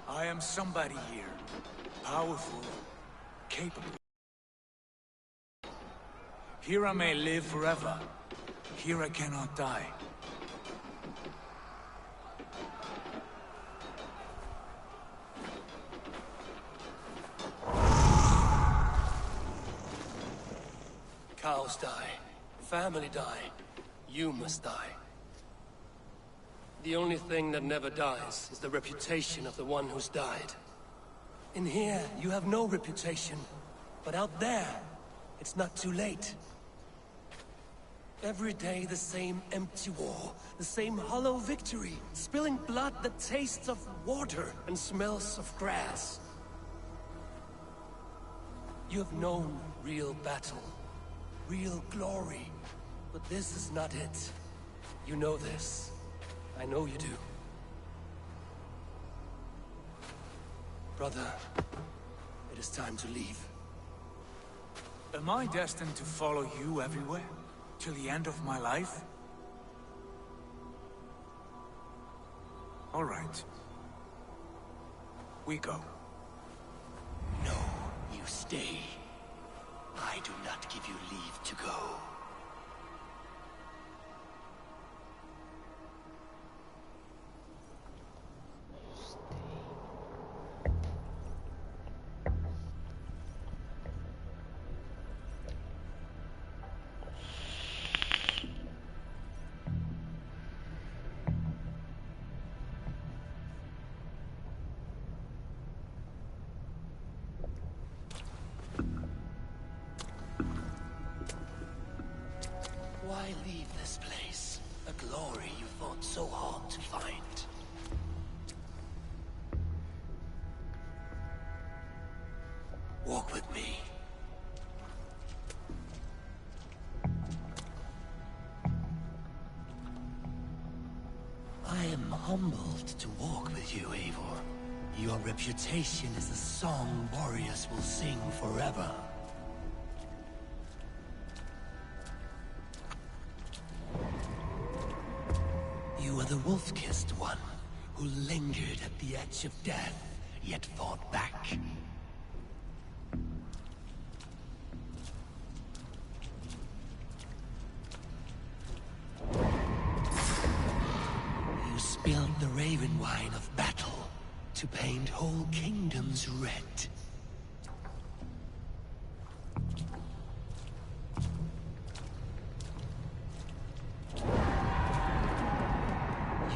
I am somebody here. Powerful. Capable. Here I may live forever. Here I cannot die. Cows die. Family die. You must die. The only thing that never dies is the reputation of the one who's died. In here, you have no reputation. But out there, it's not too late. Every day the same empty war, the same hollow victory, spilling blood that tastes of water and smells of grass. You have known real battle, real glory, but this is not it. You know this. I know you do. Brother, it is time to leave. Am I destined to follow you everywhere? Till the end of my life? All right. We go. No, you stay. I do not give you leave to go. Why leave this place? A glory you fought so hard to find. Walk with me. I am humbled to walk with you, Eivor. Your reputation is a song warriors will sing forever. You are the wolf-kissed one, who lingered at the edge of death, yet fought back. spilled the raven wine of battle to paint whole kingdoms red.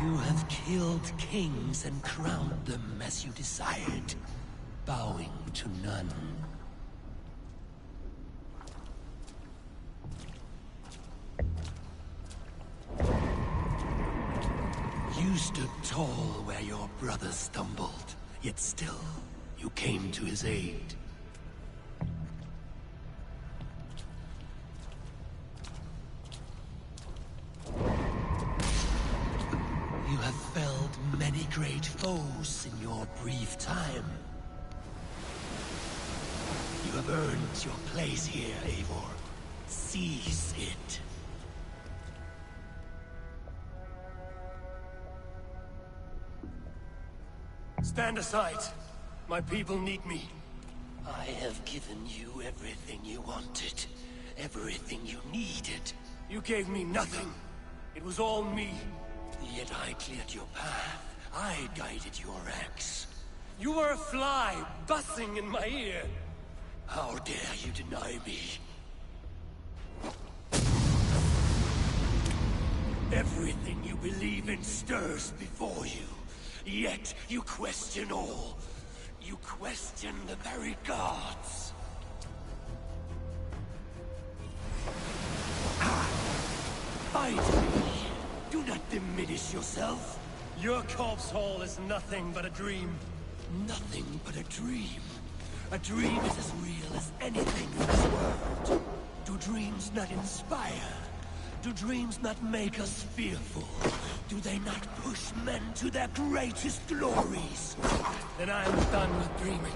You have killed kings and crowned them as you desired, bowing to none. You stood tall where your brother stumbled, yet still, you came to his aid. You have felled many great foes in your brief time. You have earned your place here, Eivor. Seize it. Stand aside. My people need me. I have given you everything you wanted. Everything you needed. You gave me nothing. It was all me. Yet I cleared your path. I guided your axe. You were a fly, buzzing in my ear. How dare you deny me? Everything you believe in stirs before you. Yet you question all. You question the very gods. Fight me. Do not diminish yourself. Your corpse hall is nothing but a dream. Nothing but a dream. A dream is as real as anything in this world. Do dreams not inspire? Do dreams not make us fearful? Do they not push men to their greatest glories? Then I am done with dreaming.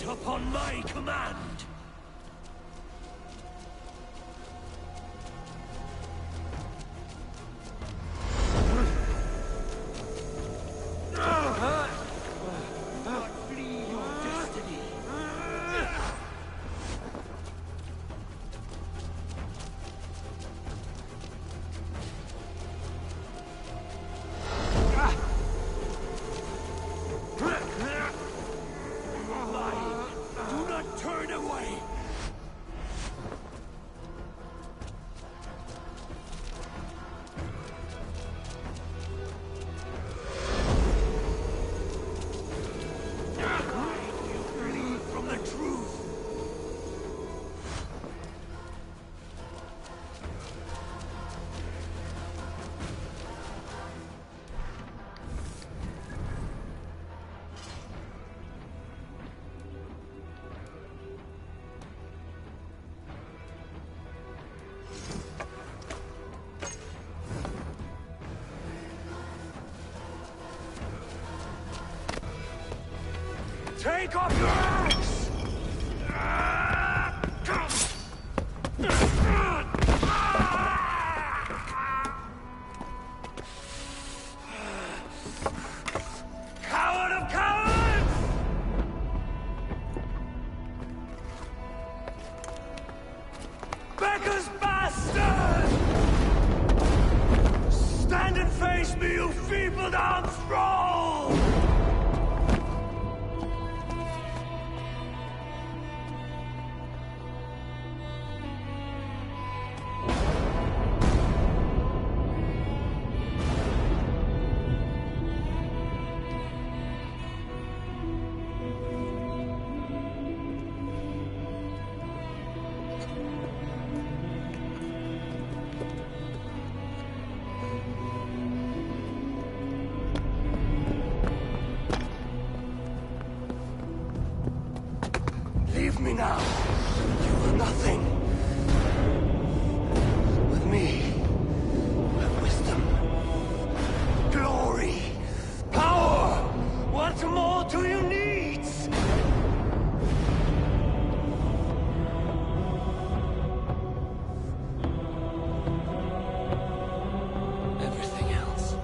Upon my command! Turn away! Take off your axe! Coward of cowards! Beggar's bastard! Stand and face me, you feeble-armed thrall! Leave me now. You are nothing. With me, you have wisdom, glory, power. What more do you need? Everything else.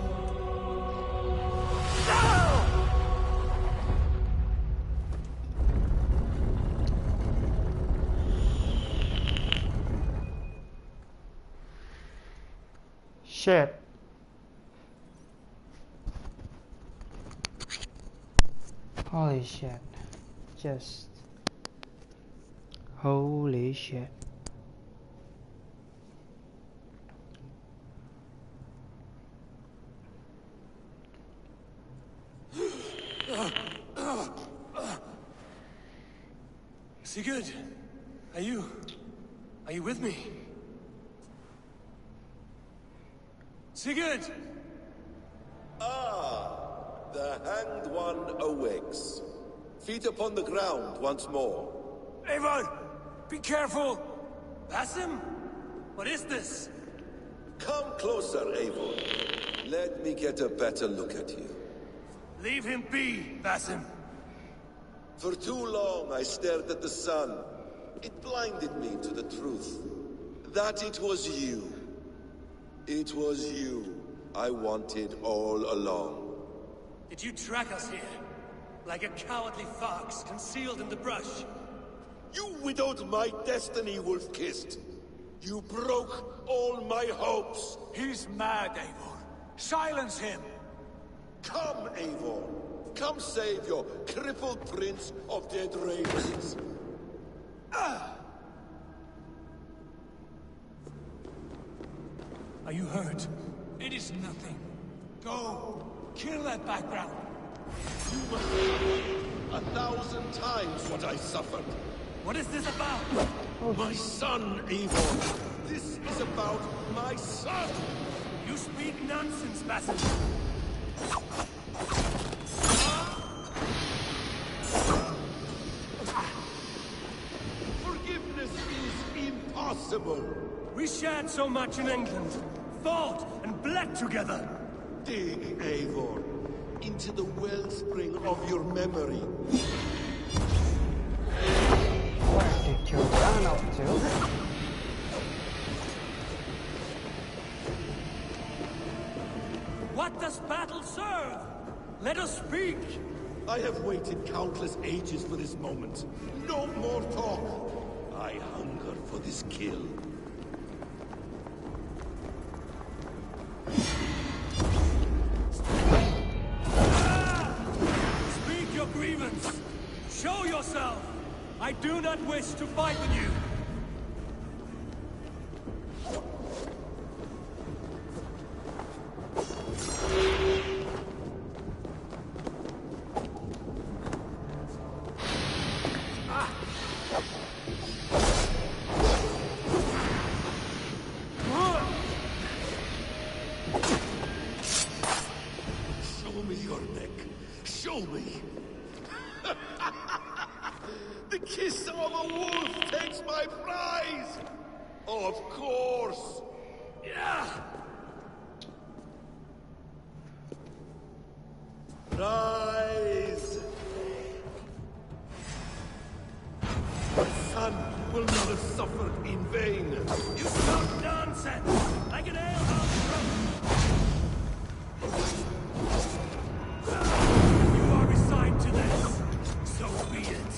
Shit. Holy shit. Just holy shit. Sigurd, are you with me? Sigurd! Ah, the Hanged One awakes. Feet upon the ground once more. Eivor! Be careful! Basim? What is this? Come closer, Eivor. Let me get a better look at you. Leave him be, Basim. For too long I stared at the sun. It blinded me to the truth. That it was you. It was you I wanted all along. Did you track us here? Like a cowardly fox concealed in the brush? You widowed my destiny, wolf-kissed. You broke all my hopes. He's mad, Eivor. Silence him! Come, Eivor. Come save your crippled prince of dead ravens. Are you hurt? It is nothing. Go. Kill that background. You must suffer 1,000 times what I suffered. What is this about? My son, Eivor. This is about my son. You speak nonsense, Basim. Forgiveness is impossible. We shared so much in England. Fought and bled together. Dig, Eivor, into the wellspring of your memory. Where did you run up to? What does battle serve? Let us speak! I have waited countless ages for this moment. No more talk. I hunger for this kill. Speak your grievance! Show yourself! I do not wish to fight with you! Show me your neck. Show me. The kiss of a wolf takes my prize. Of course. Yeah! Rise. will not have suffered in vain. You talk nonsense! Like an alehouse drunk! You are resigned to this. So be it.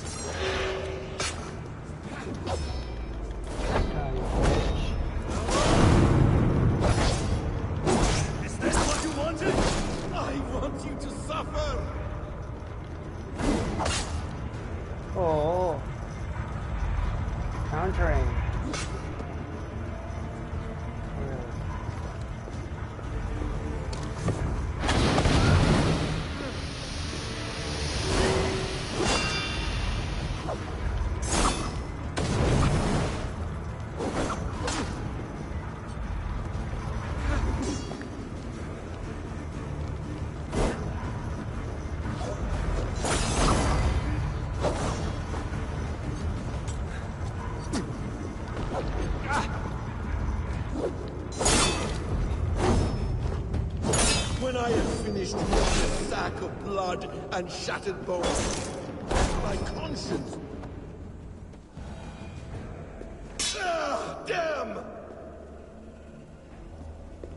Is this what you wanted? I want you to suffer! Oh. Countering. When I have finished with this sack of blood and shattered bones, my conscience... Ah, damn!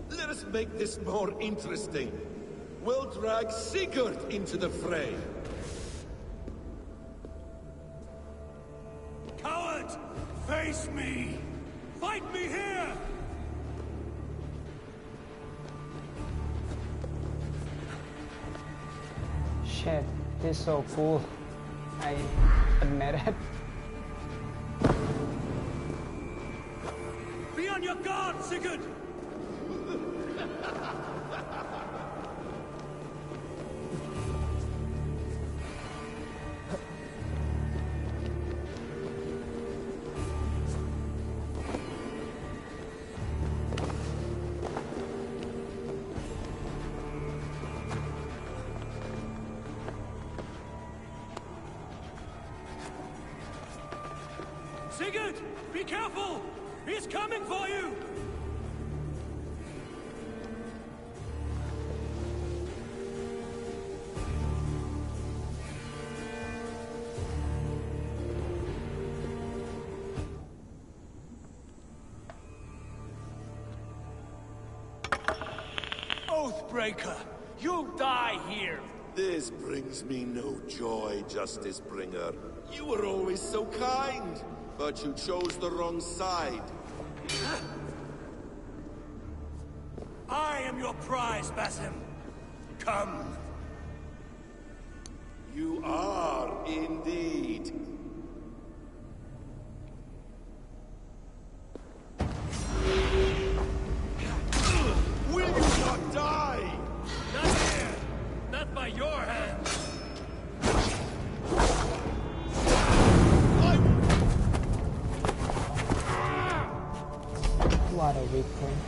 Let us make this more interesting. We'll drag Sigurd into the fray. Coward! Face me! Fight me here! Shit, this is so cool. I admit it. Be on your guard, Sigurd! Sigurd! Be careful! He's coming for you! Oathbreaker! You'll die here! This brings me no joy, Justice Bringer. You were always so kind, but you chose the wrong side. I am your prize, Basim. Come. You are indeed. Will you not die? Not here! Not by your hands! What a weak point.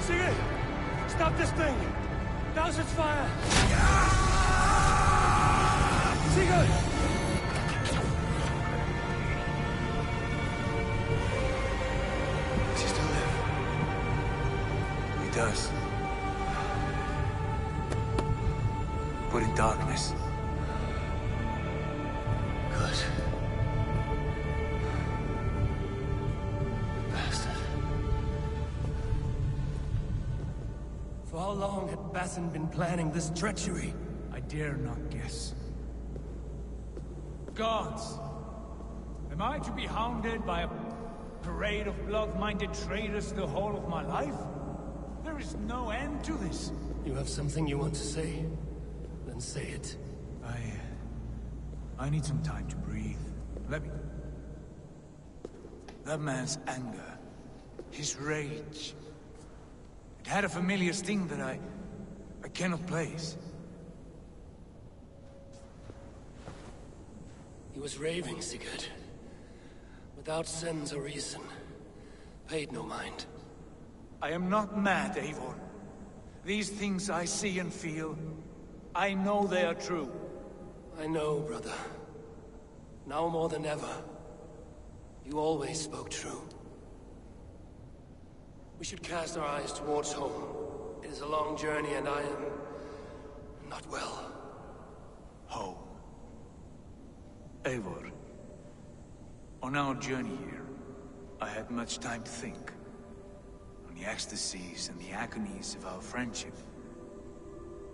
Sigurd! Stop this thing! Douse its fire! Sigurd! Does he still live? He does. But in darkness. Good. Bastard. For how long had Basim been planning this treachery? I dare not guess. Gods! Am I to be hounded by a parade of blood-minded traitors the whole of my life? There is no end to this. You have something you want to say? Then say it. I need some time to breathe. Let me... That man's anger, his rage, it had a familiar sting that I cannot place. He was raving, Sigurd. Without sense or reason. Paid no mind. I am not mad, Eivor. These things I see and feel, I know they are true. I know, brother. Now more than ever. You always spoke true. We should cast our eyes towards home. It is a long journey and I am... not well. Home. Eivor. On our journey here, I had much time to think. On the ecstasies and the agonies of our friendship.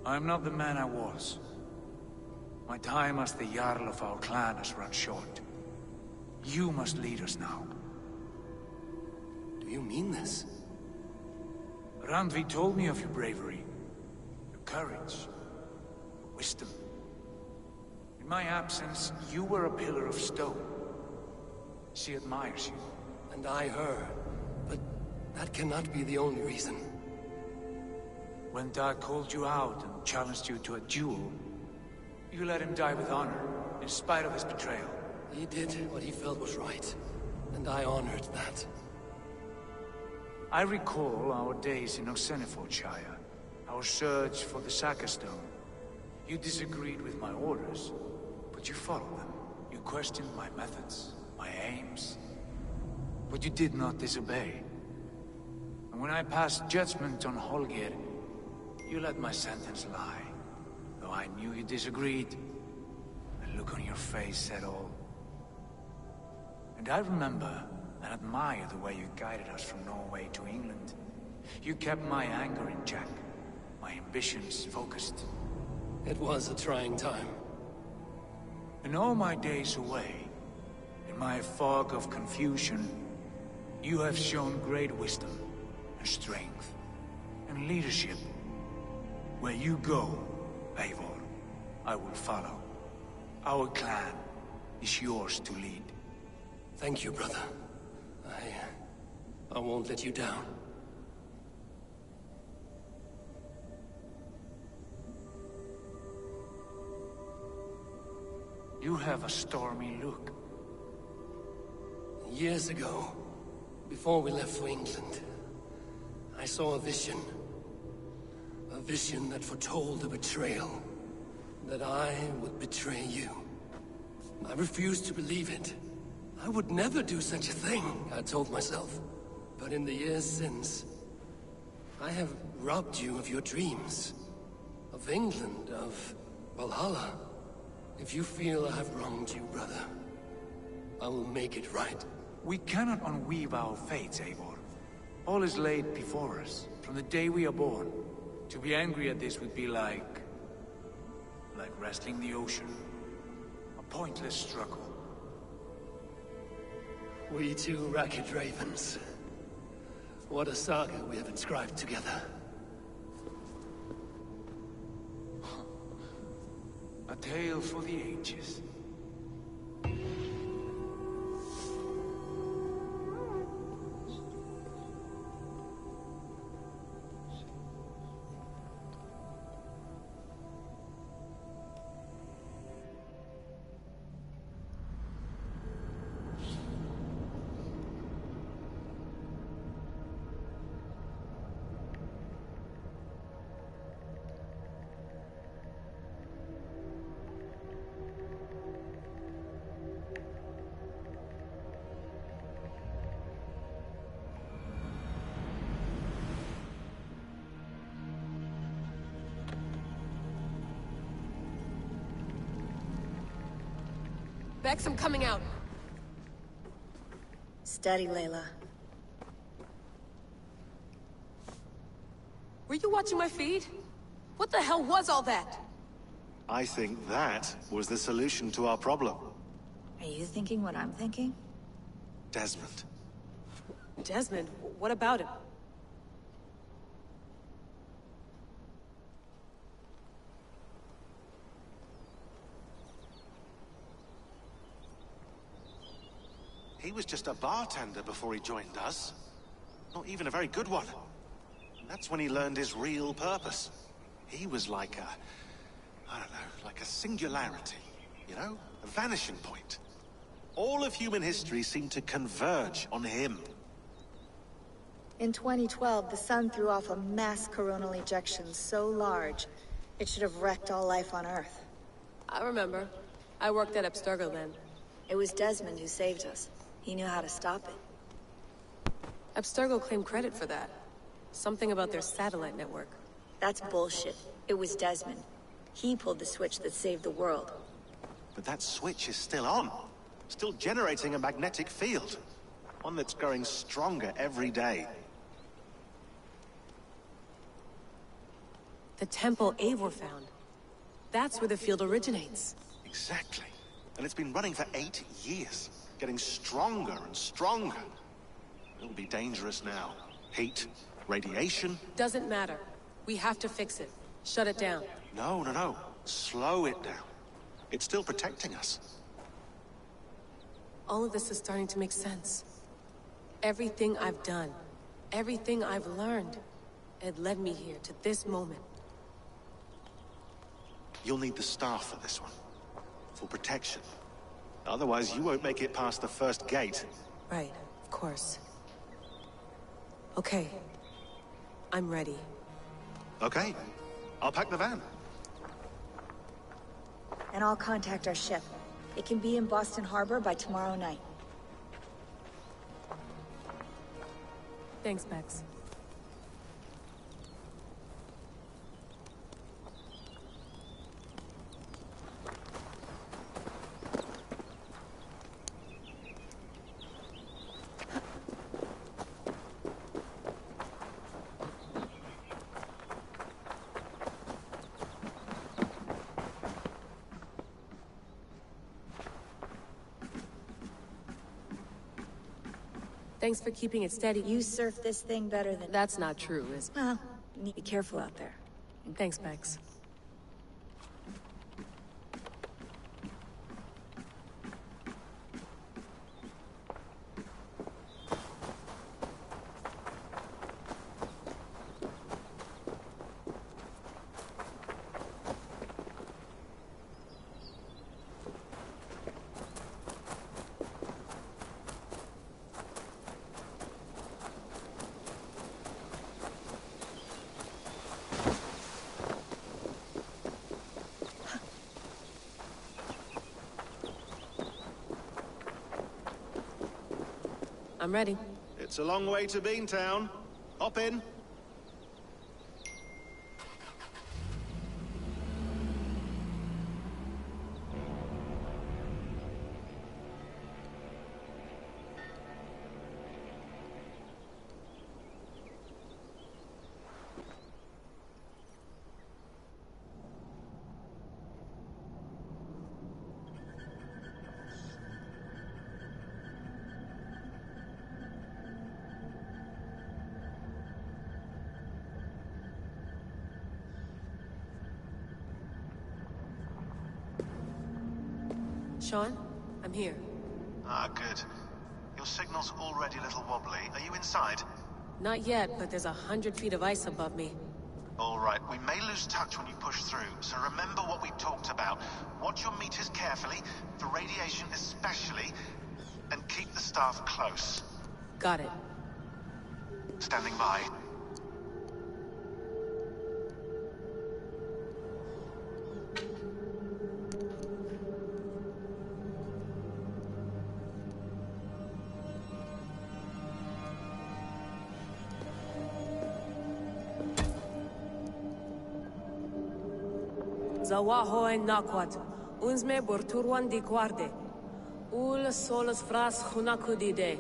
I am not the man I was. My time as the Jarl of our clan has run short. You must lead us now. Do you mean this? Randvi told me of your bravery, your courage, your wisdom. In my absence, you were a pillar of stone. She admires you. And I her. But that cannot be the only reason. When Dag called you out and challenged you to a duel, you let him die with honor, in spite of his betrayal. He did what he felt was right, and I honored that. I recall our days in Osenifordshire, our search for the Saka Stone. You disagreed with my orders, but you followed them. You questioned my methods, my aims, but you did not disobey. And when I passed judgment on Holger, you let my sentence lie. Though I knew you disagreed, the look on your face said all. And I remember and admire the way you guided us from Norway to England. You kept my anger in check, my ambitions focused. It was a trying time. In all my days away, in my fog of confusion, you have shown great wisdom and strength and leadership. Where you go, Eivor, I will follow. Our clan is yours to lead. Thank you, brother. I won't let you down. You have a stormy look. Years ago, before we left for England, I saw a vision. A vision that foretold a betrayal. That I would betray you. I refused to believe it. I would never do such a thing, I told myself. But in the years since, I have robbed you of your dreams. Of England, of Valhalla. If you feel I have wronged you, brother, I will make it right. We cannot unweave our fates, Eivor. All is laid before us, from the day we are born. To be angry at this would be like wrestling the ocean. A pointless struggle. We two ragged ravens. What a saga we have inscribed together. A tale for the ages. Bex, I'm coming out. Steady, Layla. Were you watching my feed? What the hell was all that? I think that was the solution to our problem. Are you thinking what I'm thinking? Desmond. Desmond? What about him? He was just a bartender before he joined us. Not even a very good one. And that's when he learned his real purpose. He was like I don't know, like a singularity, you know? A vanishing point. All of human history seemed to converge on him. In 2012, the sun threw off a mass coronal ejection so large, it should have wrecked all life on Earth. I remember. I worked at Abstergo then. It was Desmond who saved us. He knew how to stop it. Abstergo claimed credit for that. Something about their satellite network. That's bullshit. It was Desmond. He pulled the switch that saved the world. But that switch is still on. Still generating a magnetic field. One that's growing stronger every day. The temple Eivor found. That's where the field originates. Exactly. And it's been running for 8 years. Getting stronger and stronger. It'll be dangerous now. Heat, radiation. Doesn't matter. We have to fix it. Shut it down. No. Slow it down. It's still protecting us. All of this is starting to make sense. Everything I've done, everything I've learned, it led me here to this moment. You'll need the staff for this one. For protection. Otherwise, you won't make it past the first gate. Right, of course. Okay. I'm ready. Okay. I'll pack the van. And I'll contact our ship. It can be in Boston Harbor by tomorrow night. Thanks, Bex. Thanks for keeping it steady. You surf this thing better than... That's not true, is it? Well, you need to be careful out there. Thanks, Bex. I'm ready. It's a long way to Beantown. Hop in. Sean, I'm here. Ah, good. Your signal's already a little wobbly. Are you inside? Not yet, but there's 100 feet of ice above me. All right, we may lose touch when you push through, so remember what we talked about. Watch your meters carefully, for radiation especially, and keep the staff close. Got it. Standing by. Zawaho en nakwat, unsme borturwan di guarde. Ul solos fras hunakudide.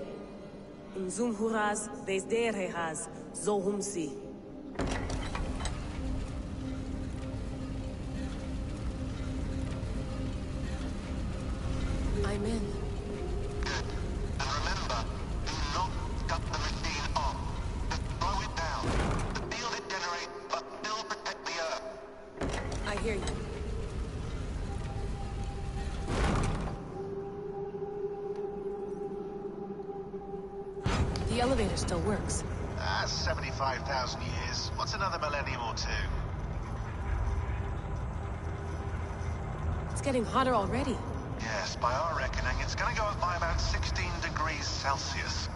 Unzum huraz desderehaz, zohumsi. I'm in. Good. And remember, do not cut the machine off. Just slow it down. The field it generates, but still protect the Earth. I hear you. The elevator still works. 75,000 years. What's another millennium or two? It's getting hotter already. Yes, by our reckoning, it's gonna go up by about 16 degrees Celsius.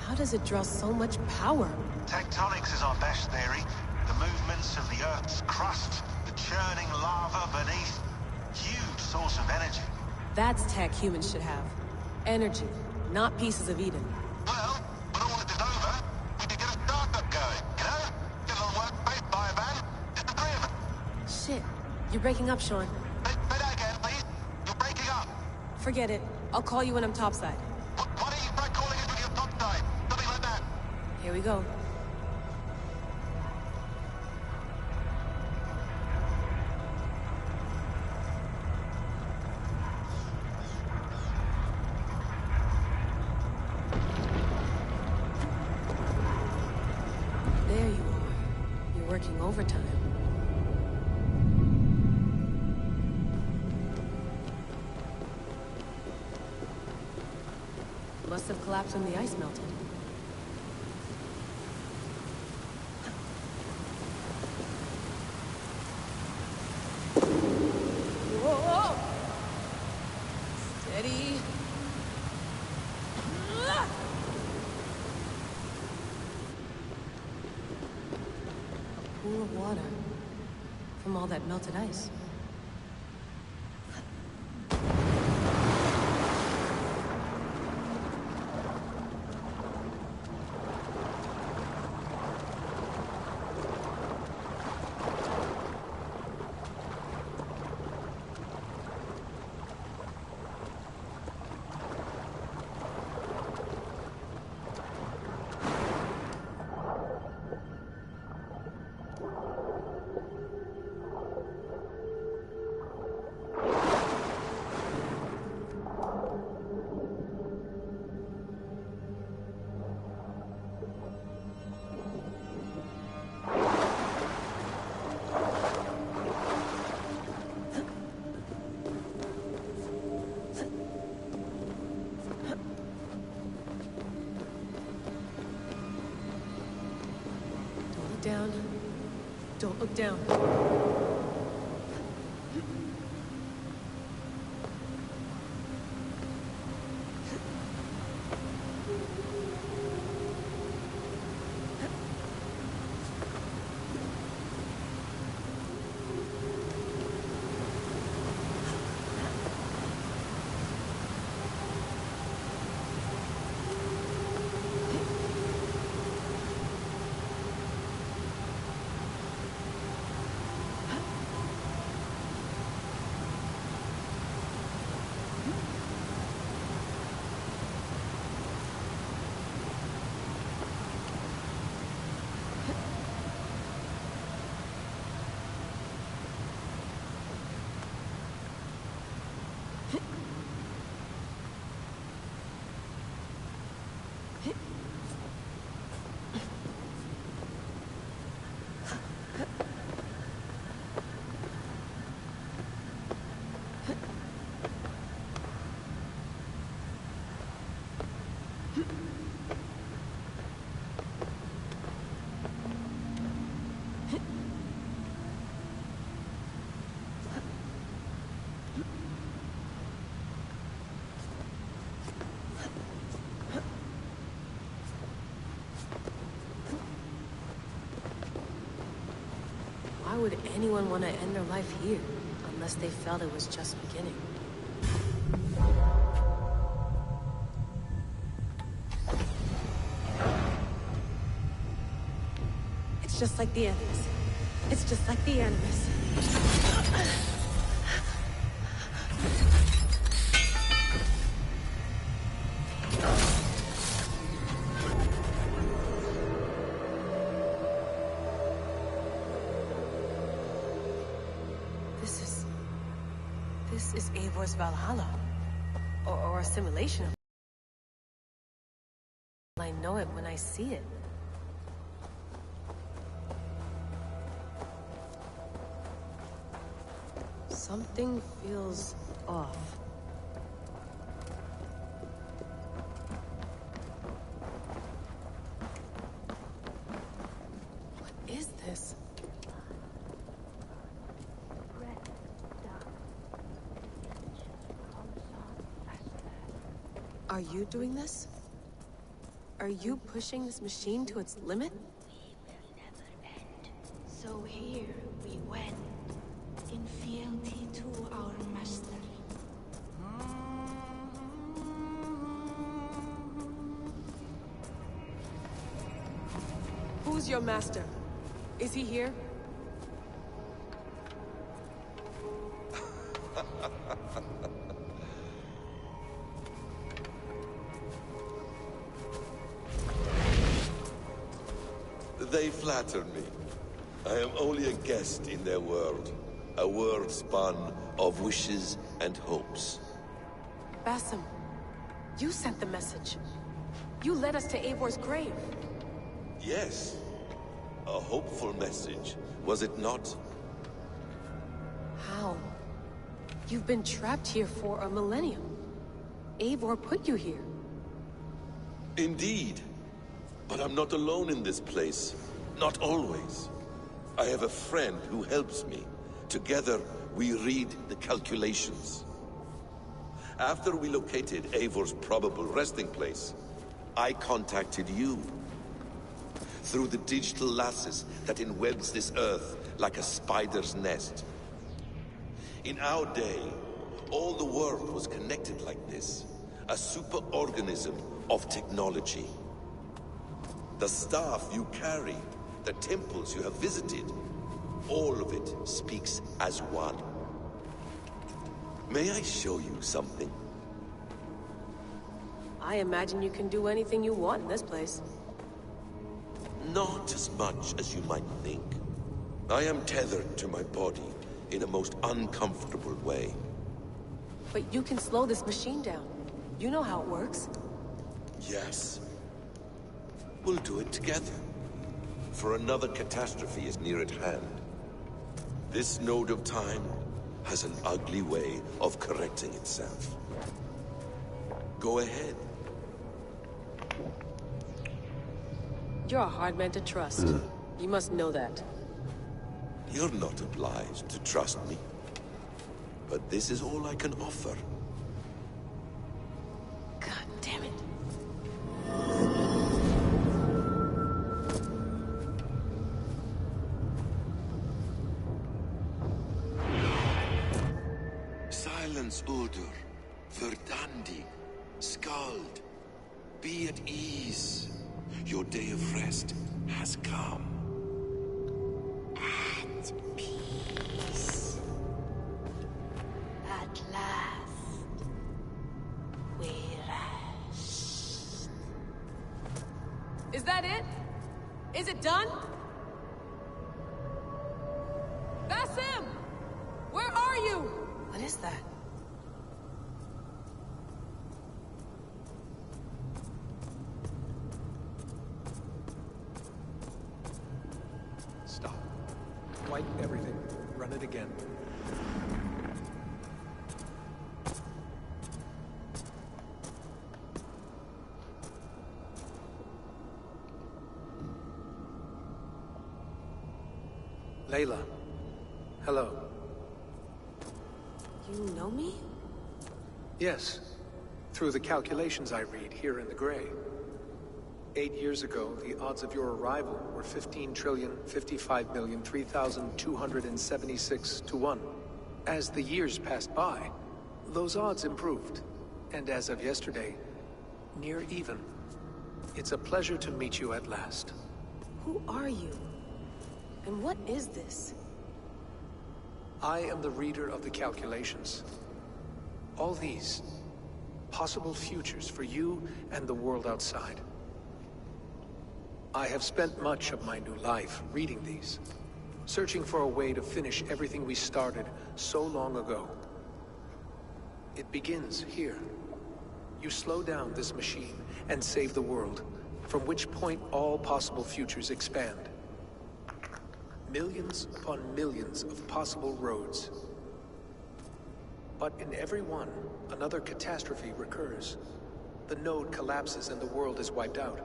How does it draw so much power? Tectonics is our best theory. The movements of the Earth's crust, the churning lava beneath. Huge source of energy. That's tech humans should have. Energy. not pieces of Eden. Well, when all this is over, we could get a startup going, you know? Get a little workspace, buy a van, just the three of us. Shit. You're breaking up, Sean. Say that again, please. You're breaking up. Forget it. I'll call you when I'm topside. Why don't you try calling us when you're topside? Something like that. Here we go. There you are. You're working overtime. Must have collapsed when the ice melted. Whoa! Steady. A pool of water from all that melted ice. Down. Don't look down. Why would anyone want to end their life here, unless they felt it was just beginning? It's just like the Animus. It's just like the Animus. This is Eivor's Valhalla. Or a simulation of it. I know it when I see it. Something feels off. What is this? Are you doing this? Are you pushing this machine to its limit? We will never end. So here we went, in fealty to our master. Who's your master? Is he here? They flatter me. I am only a guest in their world. A world spun of wishes and hopes. Basim, you sent the message. You led us to Eivor's grave. Yes. A hopeful message, was it not? How? You've been trapped here for a millennium. Eivor put you here. Indeed. But I'm not alone in this place. Not always. I have a friend who helps me. Together, we read the calculations. After we located Eivor's probable resting place, I contacted you. Through the digital lasses that enwebs this earth like a spider's nest. In our day, all the world was connected like this. A superorganism of technology. The staff you carry, the temples you have visited, all of it speaks as one. May I show you something? I imagine you can do anything you want in this place. Not as much as you might think. I am tethered to my body in a most uncomfortable way. But you can slow this machine down. You know how it works. Yes. We'll do it together. For another catastrophe is near at hand. This node of time has an ugly way of correcting itself. Go ahead. You're a hard man to trust. You must know that. You're not obliged to trust me. But this is all I can offer. God damn it. Silence, Udur. Verdandi. Skald. Be at ease. Your day of rest has come. At peace. At last. We rest. Is that it? Is it done? Basim! Where are you? What is that? Stop. Wipe everything. Run it again. Layla. Hello. You know me? Yes. Through the calculations I read here in the gray. 8 years ago, the odds of your arrival were 15,055,003,276 to 1. As the years passed by, those odds improved. And as of yesterday, near even. It's a pleasure to meet you at last. Who are you? And what is this? I am the reader of the calculations. All these, possible futures for you and the world outside. I have spent much of my new life reading these, searching for a way to finish everything we started so long ago. It begins here. You slow down this machine and save the world, from which point all possible futures expand. Millions upon millions of possible roads. But in every one, another catastrophe recurs. The node collapses and the world is wiped out.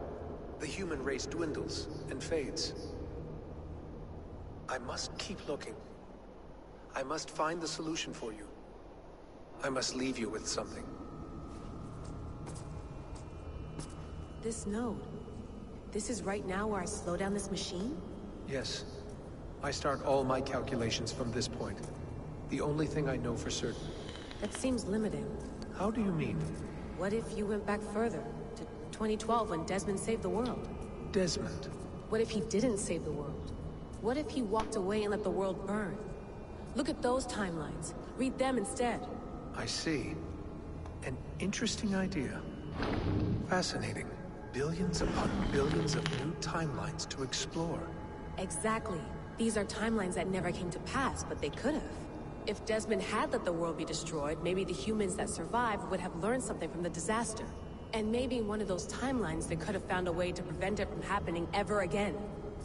The human race dwindles and fades. I must keep looking. I must find the solution for you. I must leave you with something. This node. This is right now where I slow down this machine? Yes. I start all my calculations from this point. The only thing I know for certain. That seems limiting. How do you mean? What if you went back further, to 2012 when Desmond saved the world? Desmond? What if he didn't save the world? What if he walked away and let the world burn? Look at those timelines. Read them instead. I see. An interesting idea. Fascinating. Billions upon billions of new timelines to explore. Exactly. These are timelines that never came to pass, but they could have. If Desmond had let the world be destroyed, maybe the humans that survived would have learned something from the disaster. And maybe in one of those timelines they could have found a way to prevent it from happening ever again.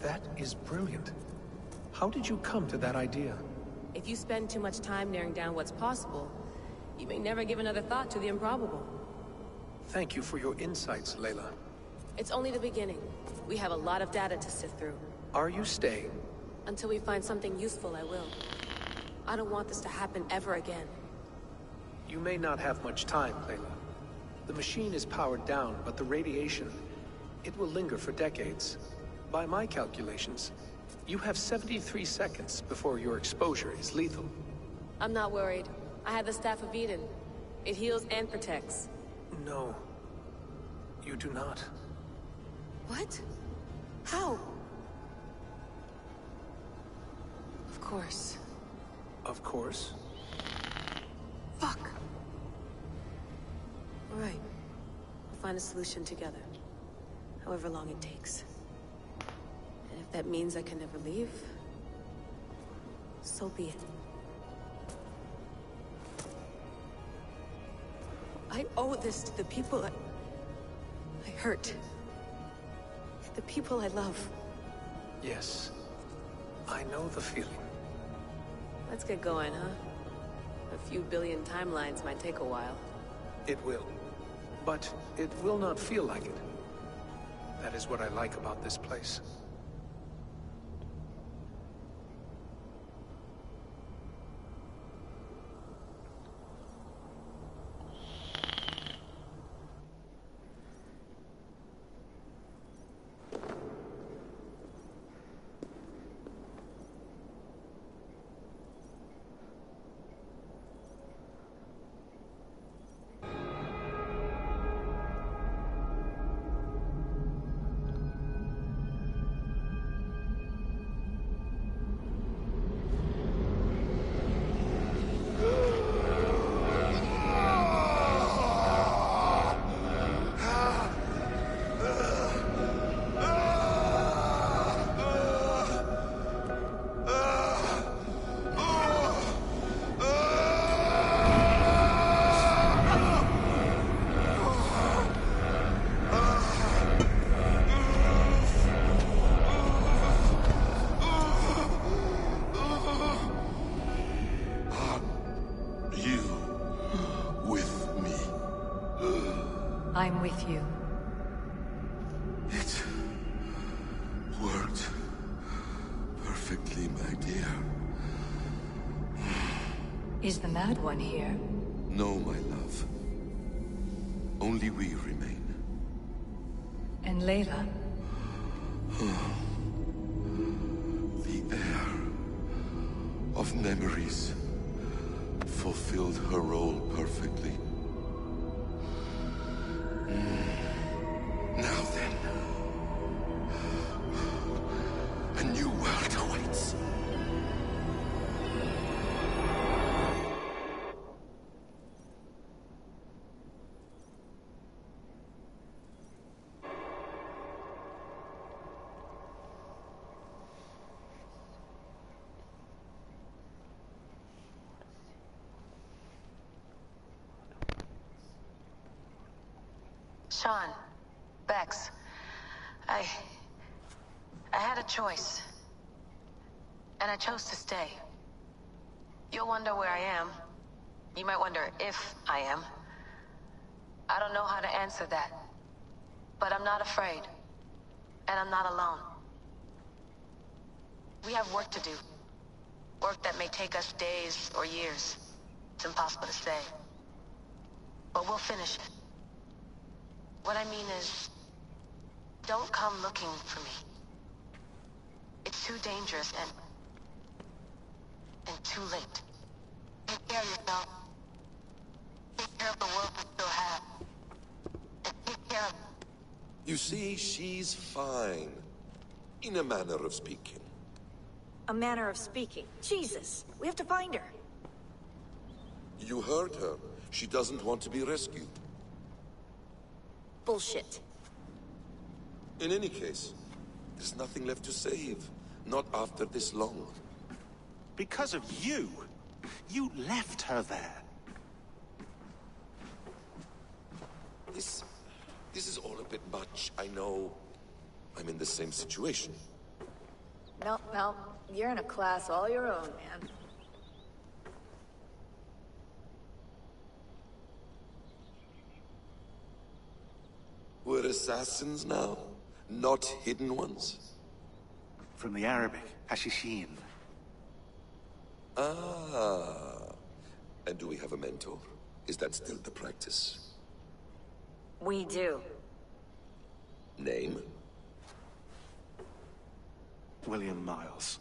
That is brilliant. How did you come to that idea? If you spend too much time narrowing down what's possible, you may never give another thought to the improbable. Thank you for your insights, Layla. It's only the beginning. We have a lot of data to sift through. Are you staying? Until we find something useful, I will. I don't want this to happen ever again. You may not have much time, Layla. The machine is powered down, but the radiation, it will linger for decades. By my calculations, you have 73 seconds before your exposure is lethal. I'm not worried. I have the Staff of Eden. It heals and protects. No. You do not. What? How? Of course. Of course. Fuck! All right. We'll find a solution together. However long it takes. And if that means I can never leave, so be it. I owe this to the people I hurt. The people I love. Yes. I know the feeling. Let's get going, huh? A few billion timelines might take a while. It will. But it will not feel like it. That is what I like about this place. I'm with you. It worked perfectly, my dear. Is the Mad One here? No, my love. Only we remain. And Layla? The air of memories fulfilled her role perfectly. Now then, a new world awaits. Sean, Bex, I had a choice. And I chose to stay. You'll wonder where I am. You might wonder if I am. I don't know how to answer that. But I'm not afraid. And I'm not alone. We have work to do. Work that may take us days or years. It's impossible to say. But we'll finish it. What I mean is, don't come looking for me. It's too dangerous and too late. Take care of yourself. Take care of the world we still have. And take care of... You see, she's fine. In a manner of speaking. A manner of speaking. Jesus, we have to find her. You heard her. She doesn't want to be rescued. Bullshit. In any case, there's nothing left to save. Not after this long. Because of you. You left her there. This is all a bit much. I know. I'm in the same situation. No, you're in a class all your own, man. We're assassins now, not hidden ones. From the Arabic, Hashishin. Ah. And do we have a mentor? Is that still the practice? We do. Name? William Miles.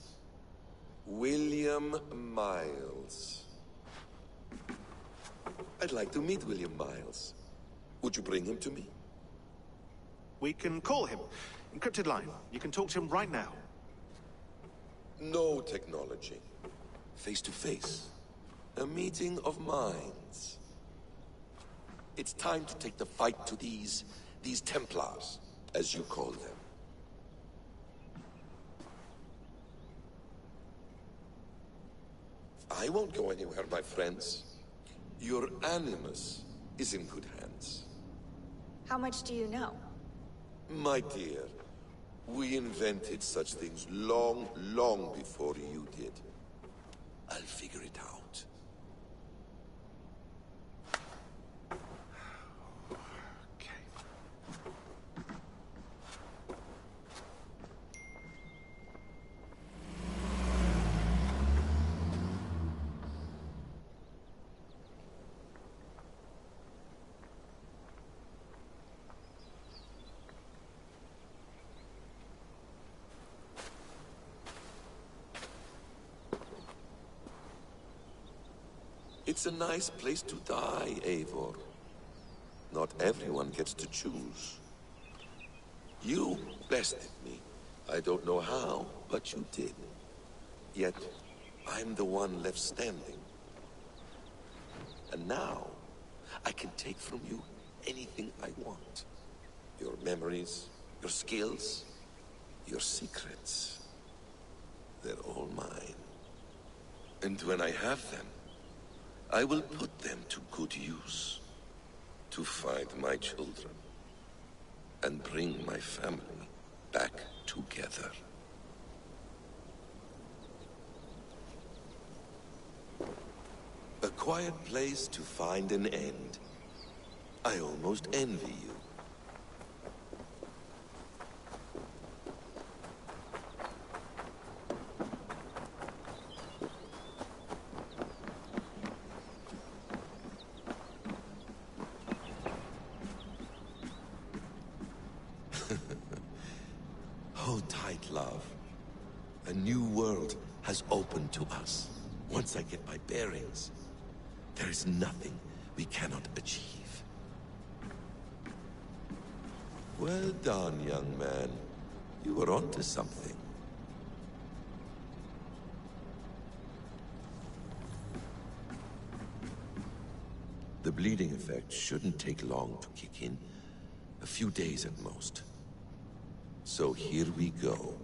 William Miles. I'd like to meet William Miles. Would you bring him to me? We can call him. Encrypted line. You can talk to him right now. No technology. Face to face. A meeting of minds. It's time to take the fight to these Templars, as you call them. I won't go anywhere, my friends. Your animus is in good hands. How much do you know? My dear, we invented such things long before you did. I'll figure it out. It's a nice place to die, Eivor. Not everyone gets to choose. You bested me. I don't know how, but you did. Yet, I'm the one left standing. And now, I can take from you anything I want. Your memories, your skills, your secrets. They're all mine. And when I have them, I will put them to good use. To find my children. And bring my family back together. A quiet place to find an end. I almost envy you. Hold tight, love. A new world has opened to us. Once I get my bearings, there is nothing we cannot achieve. Well done, young man. You were onto something. The bleeding effect shouldn't take long to kick in. A few days at most. So here we go.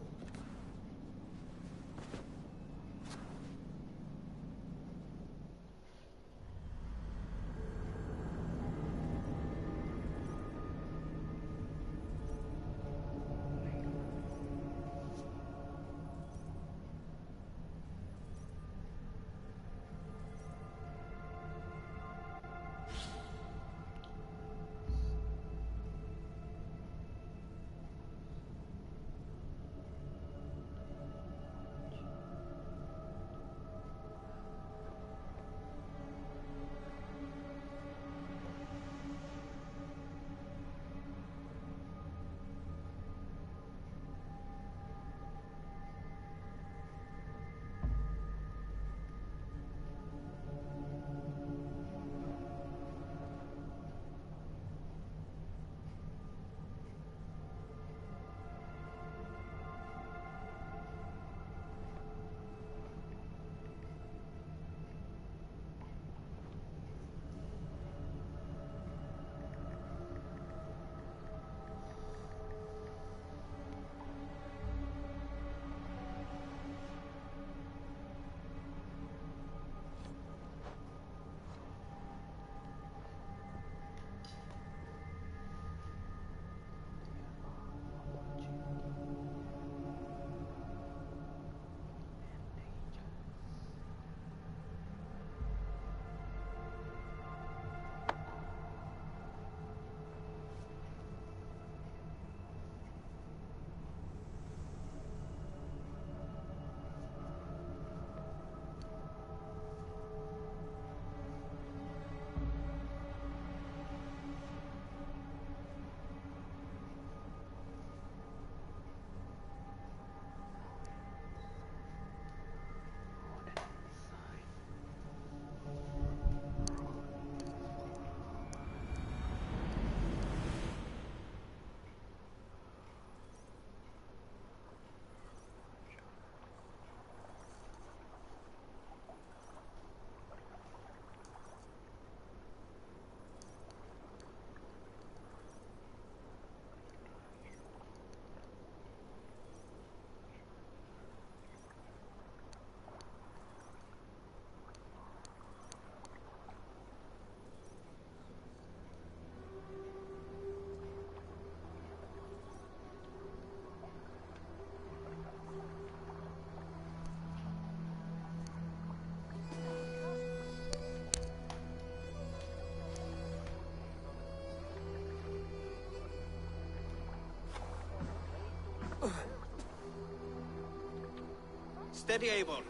Steady, Eivor.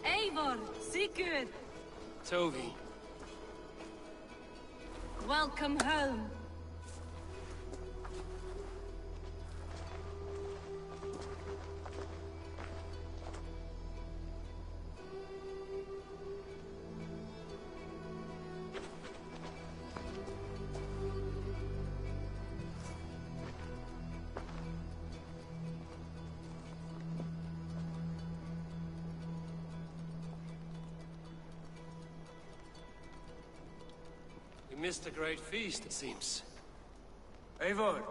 Eivor, Sigurd, Tovi. welcome home. We missed a great feast, it seems. Eivor!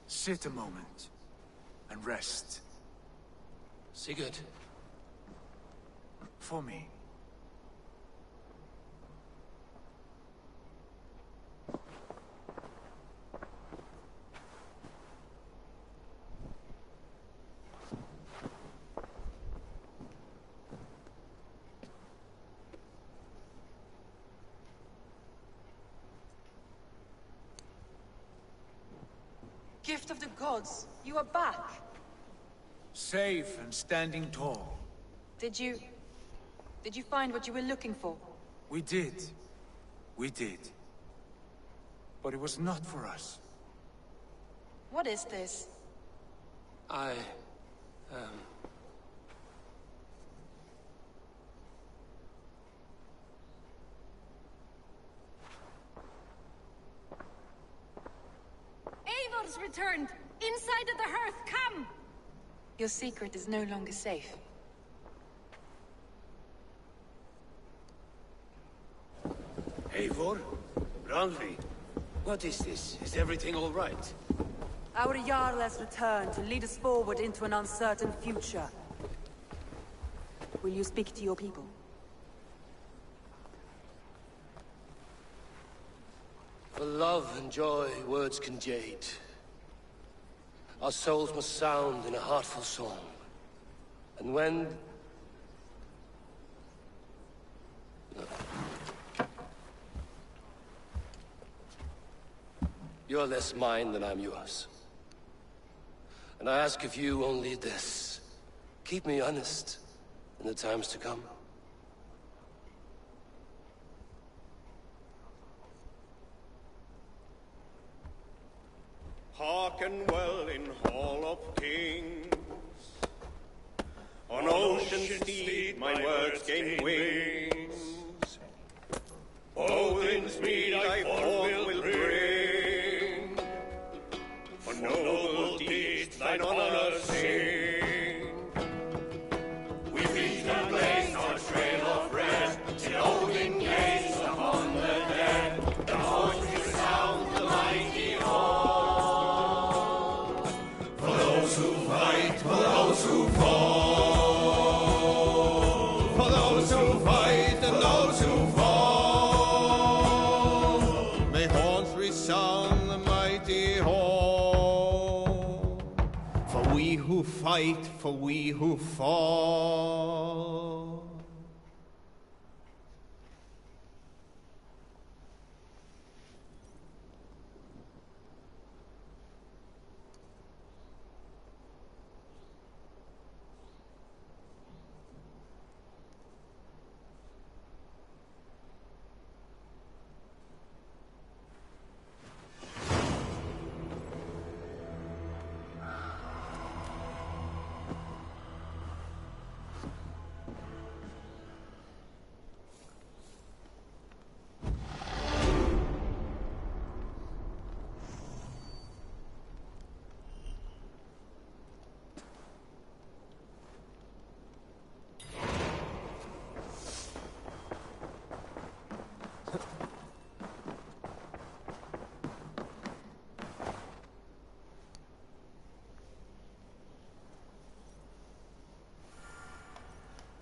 Sit a moment and rest. Sigurd. For me. Gift of the gods, you are back. Safe and standing tall. Did you find what you were looking for? We did. We did. But it was not for us. What is this? Eivor's returned! Inside of the hearth, come! Your secret is no longer safe. Eivor? Randvi? What is this? Is everything all right? Our Jarl has returned to lead us forward into an uncertain future. Will you speak to your people? For love and joy, words can jade. Our souls must sound in a heartful song. And when... You're less mine than I'm yours. And I ask of you only this. Keep me honest in the times to come. Hearken well in Hall of Kings. On ocean steed my words gain wings. Odin's mead I forth will bring. For noble deeds thine honor sing. We reach the place our trail of rest. Till Odin gazes upon the dead. The voice resounds the mighty hall. For those who fight, for those who fall. For those who fight and those who fall. May horns resound the mighty hall. For we who fight, for we who fall.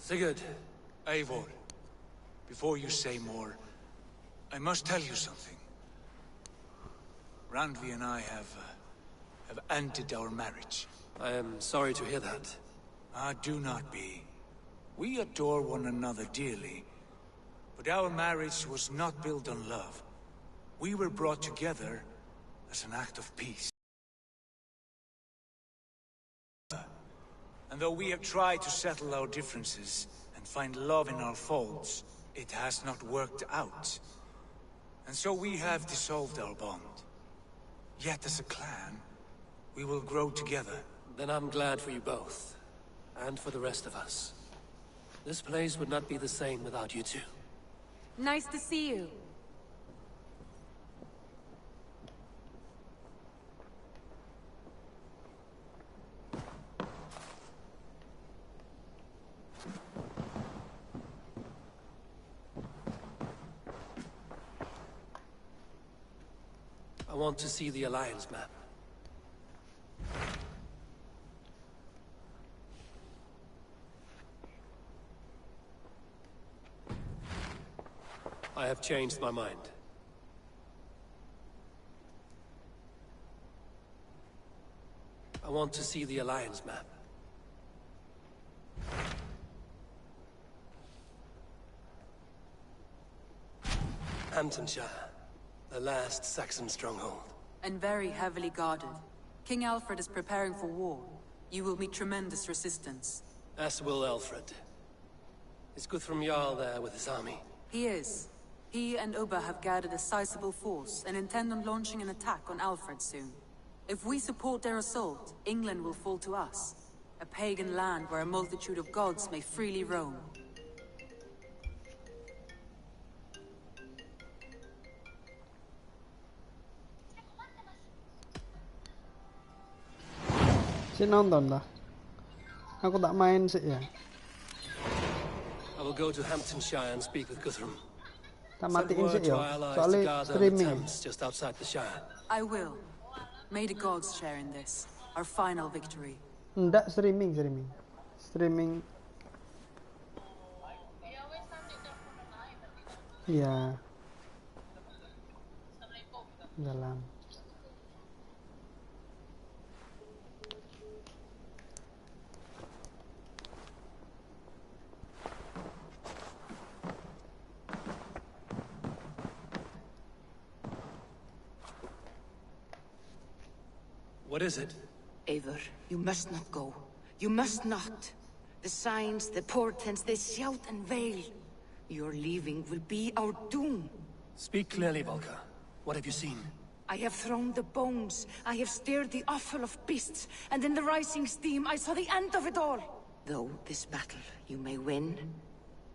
Sigurd. Eivor, before you say more, I must tell you something. Randvi and I have ended our marriage. I am sorry to hear that. Ah, do not be. We adore one another dearly, but our marriage was not built on love. We were brought together as an act of peace. And though we have tried to settle our differences and find love in our faults, it has not worked out. And so we have dissolved our bond. Yet as a clan, we will grow together. Then I'm glad for you both. And for the rest of us. This place would not be the same without you two. Nice to see you. I want to see the Alliance map. I have changed my mind. I want to see the Alliance map. Hamptonshire, the last Saxon stronghold. And very heavily guarded. King Alfred is preparing for war. You will meet tremendous resistance. As will Alfred. Is Guthrum Jarl there with his army? He is. He and Ubba have gathered a sizable force and intend on launching an attack on Alfred soon. If we support their assault, England will fall to us. A pagan land where a multitude of gods may freely roam. Si nonton dah. Aku tak main sih ya. I will go to Hamptonshire and speak with Guthrum. Tak Send matiin sih word to yo. our allies to Soalnya gather on the streaming. Thames just outside the Shire. I will. May the gods share in this, our final victory. Enggak streaming. Streaming. Iya. Dalam. What is it? Eivor, you must not go. You must not. The signs, the portents, they shout and wail. Your leaving will be our doom. Speak clearly, Volker. What have you seen? I have thrown the bones. I have stirred the offal of beasts. And in the rising steam, I saw the end of it all. Though this battle you may win,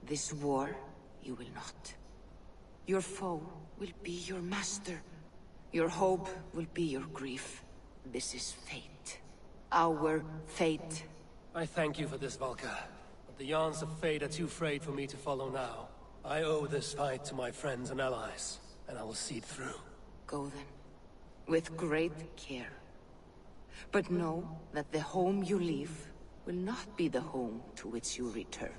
this war you will not. Your foe will be your master. Your hope will be your grief. This is fate. Our fate. I thank you for this, Volker. But the yarns of fate are too frayed for me to follow now. I owe this fight to my friends and allies, and I will see it through. Go then, with great care. But know that the home you leave will not be the home to which you return.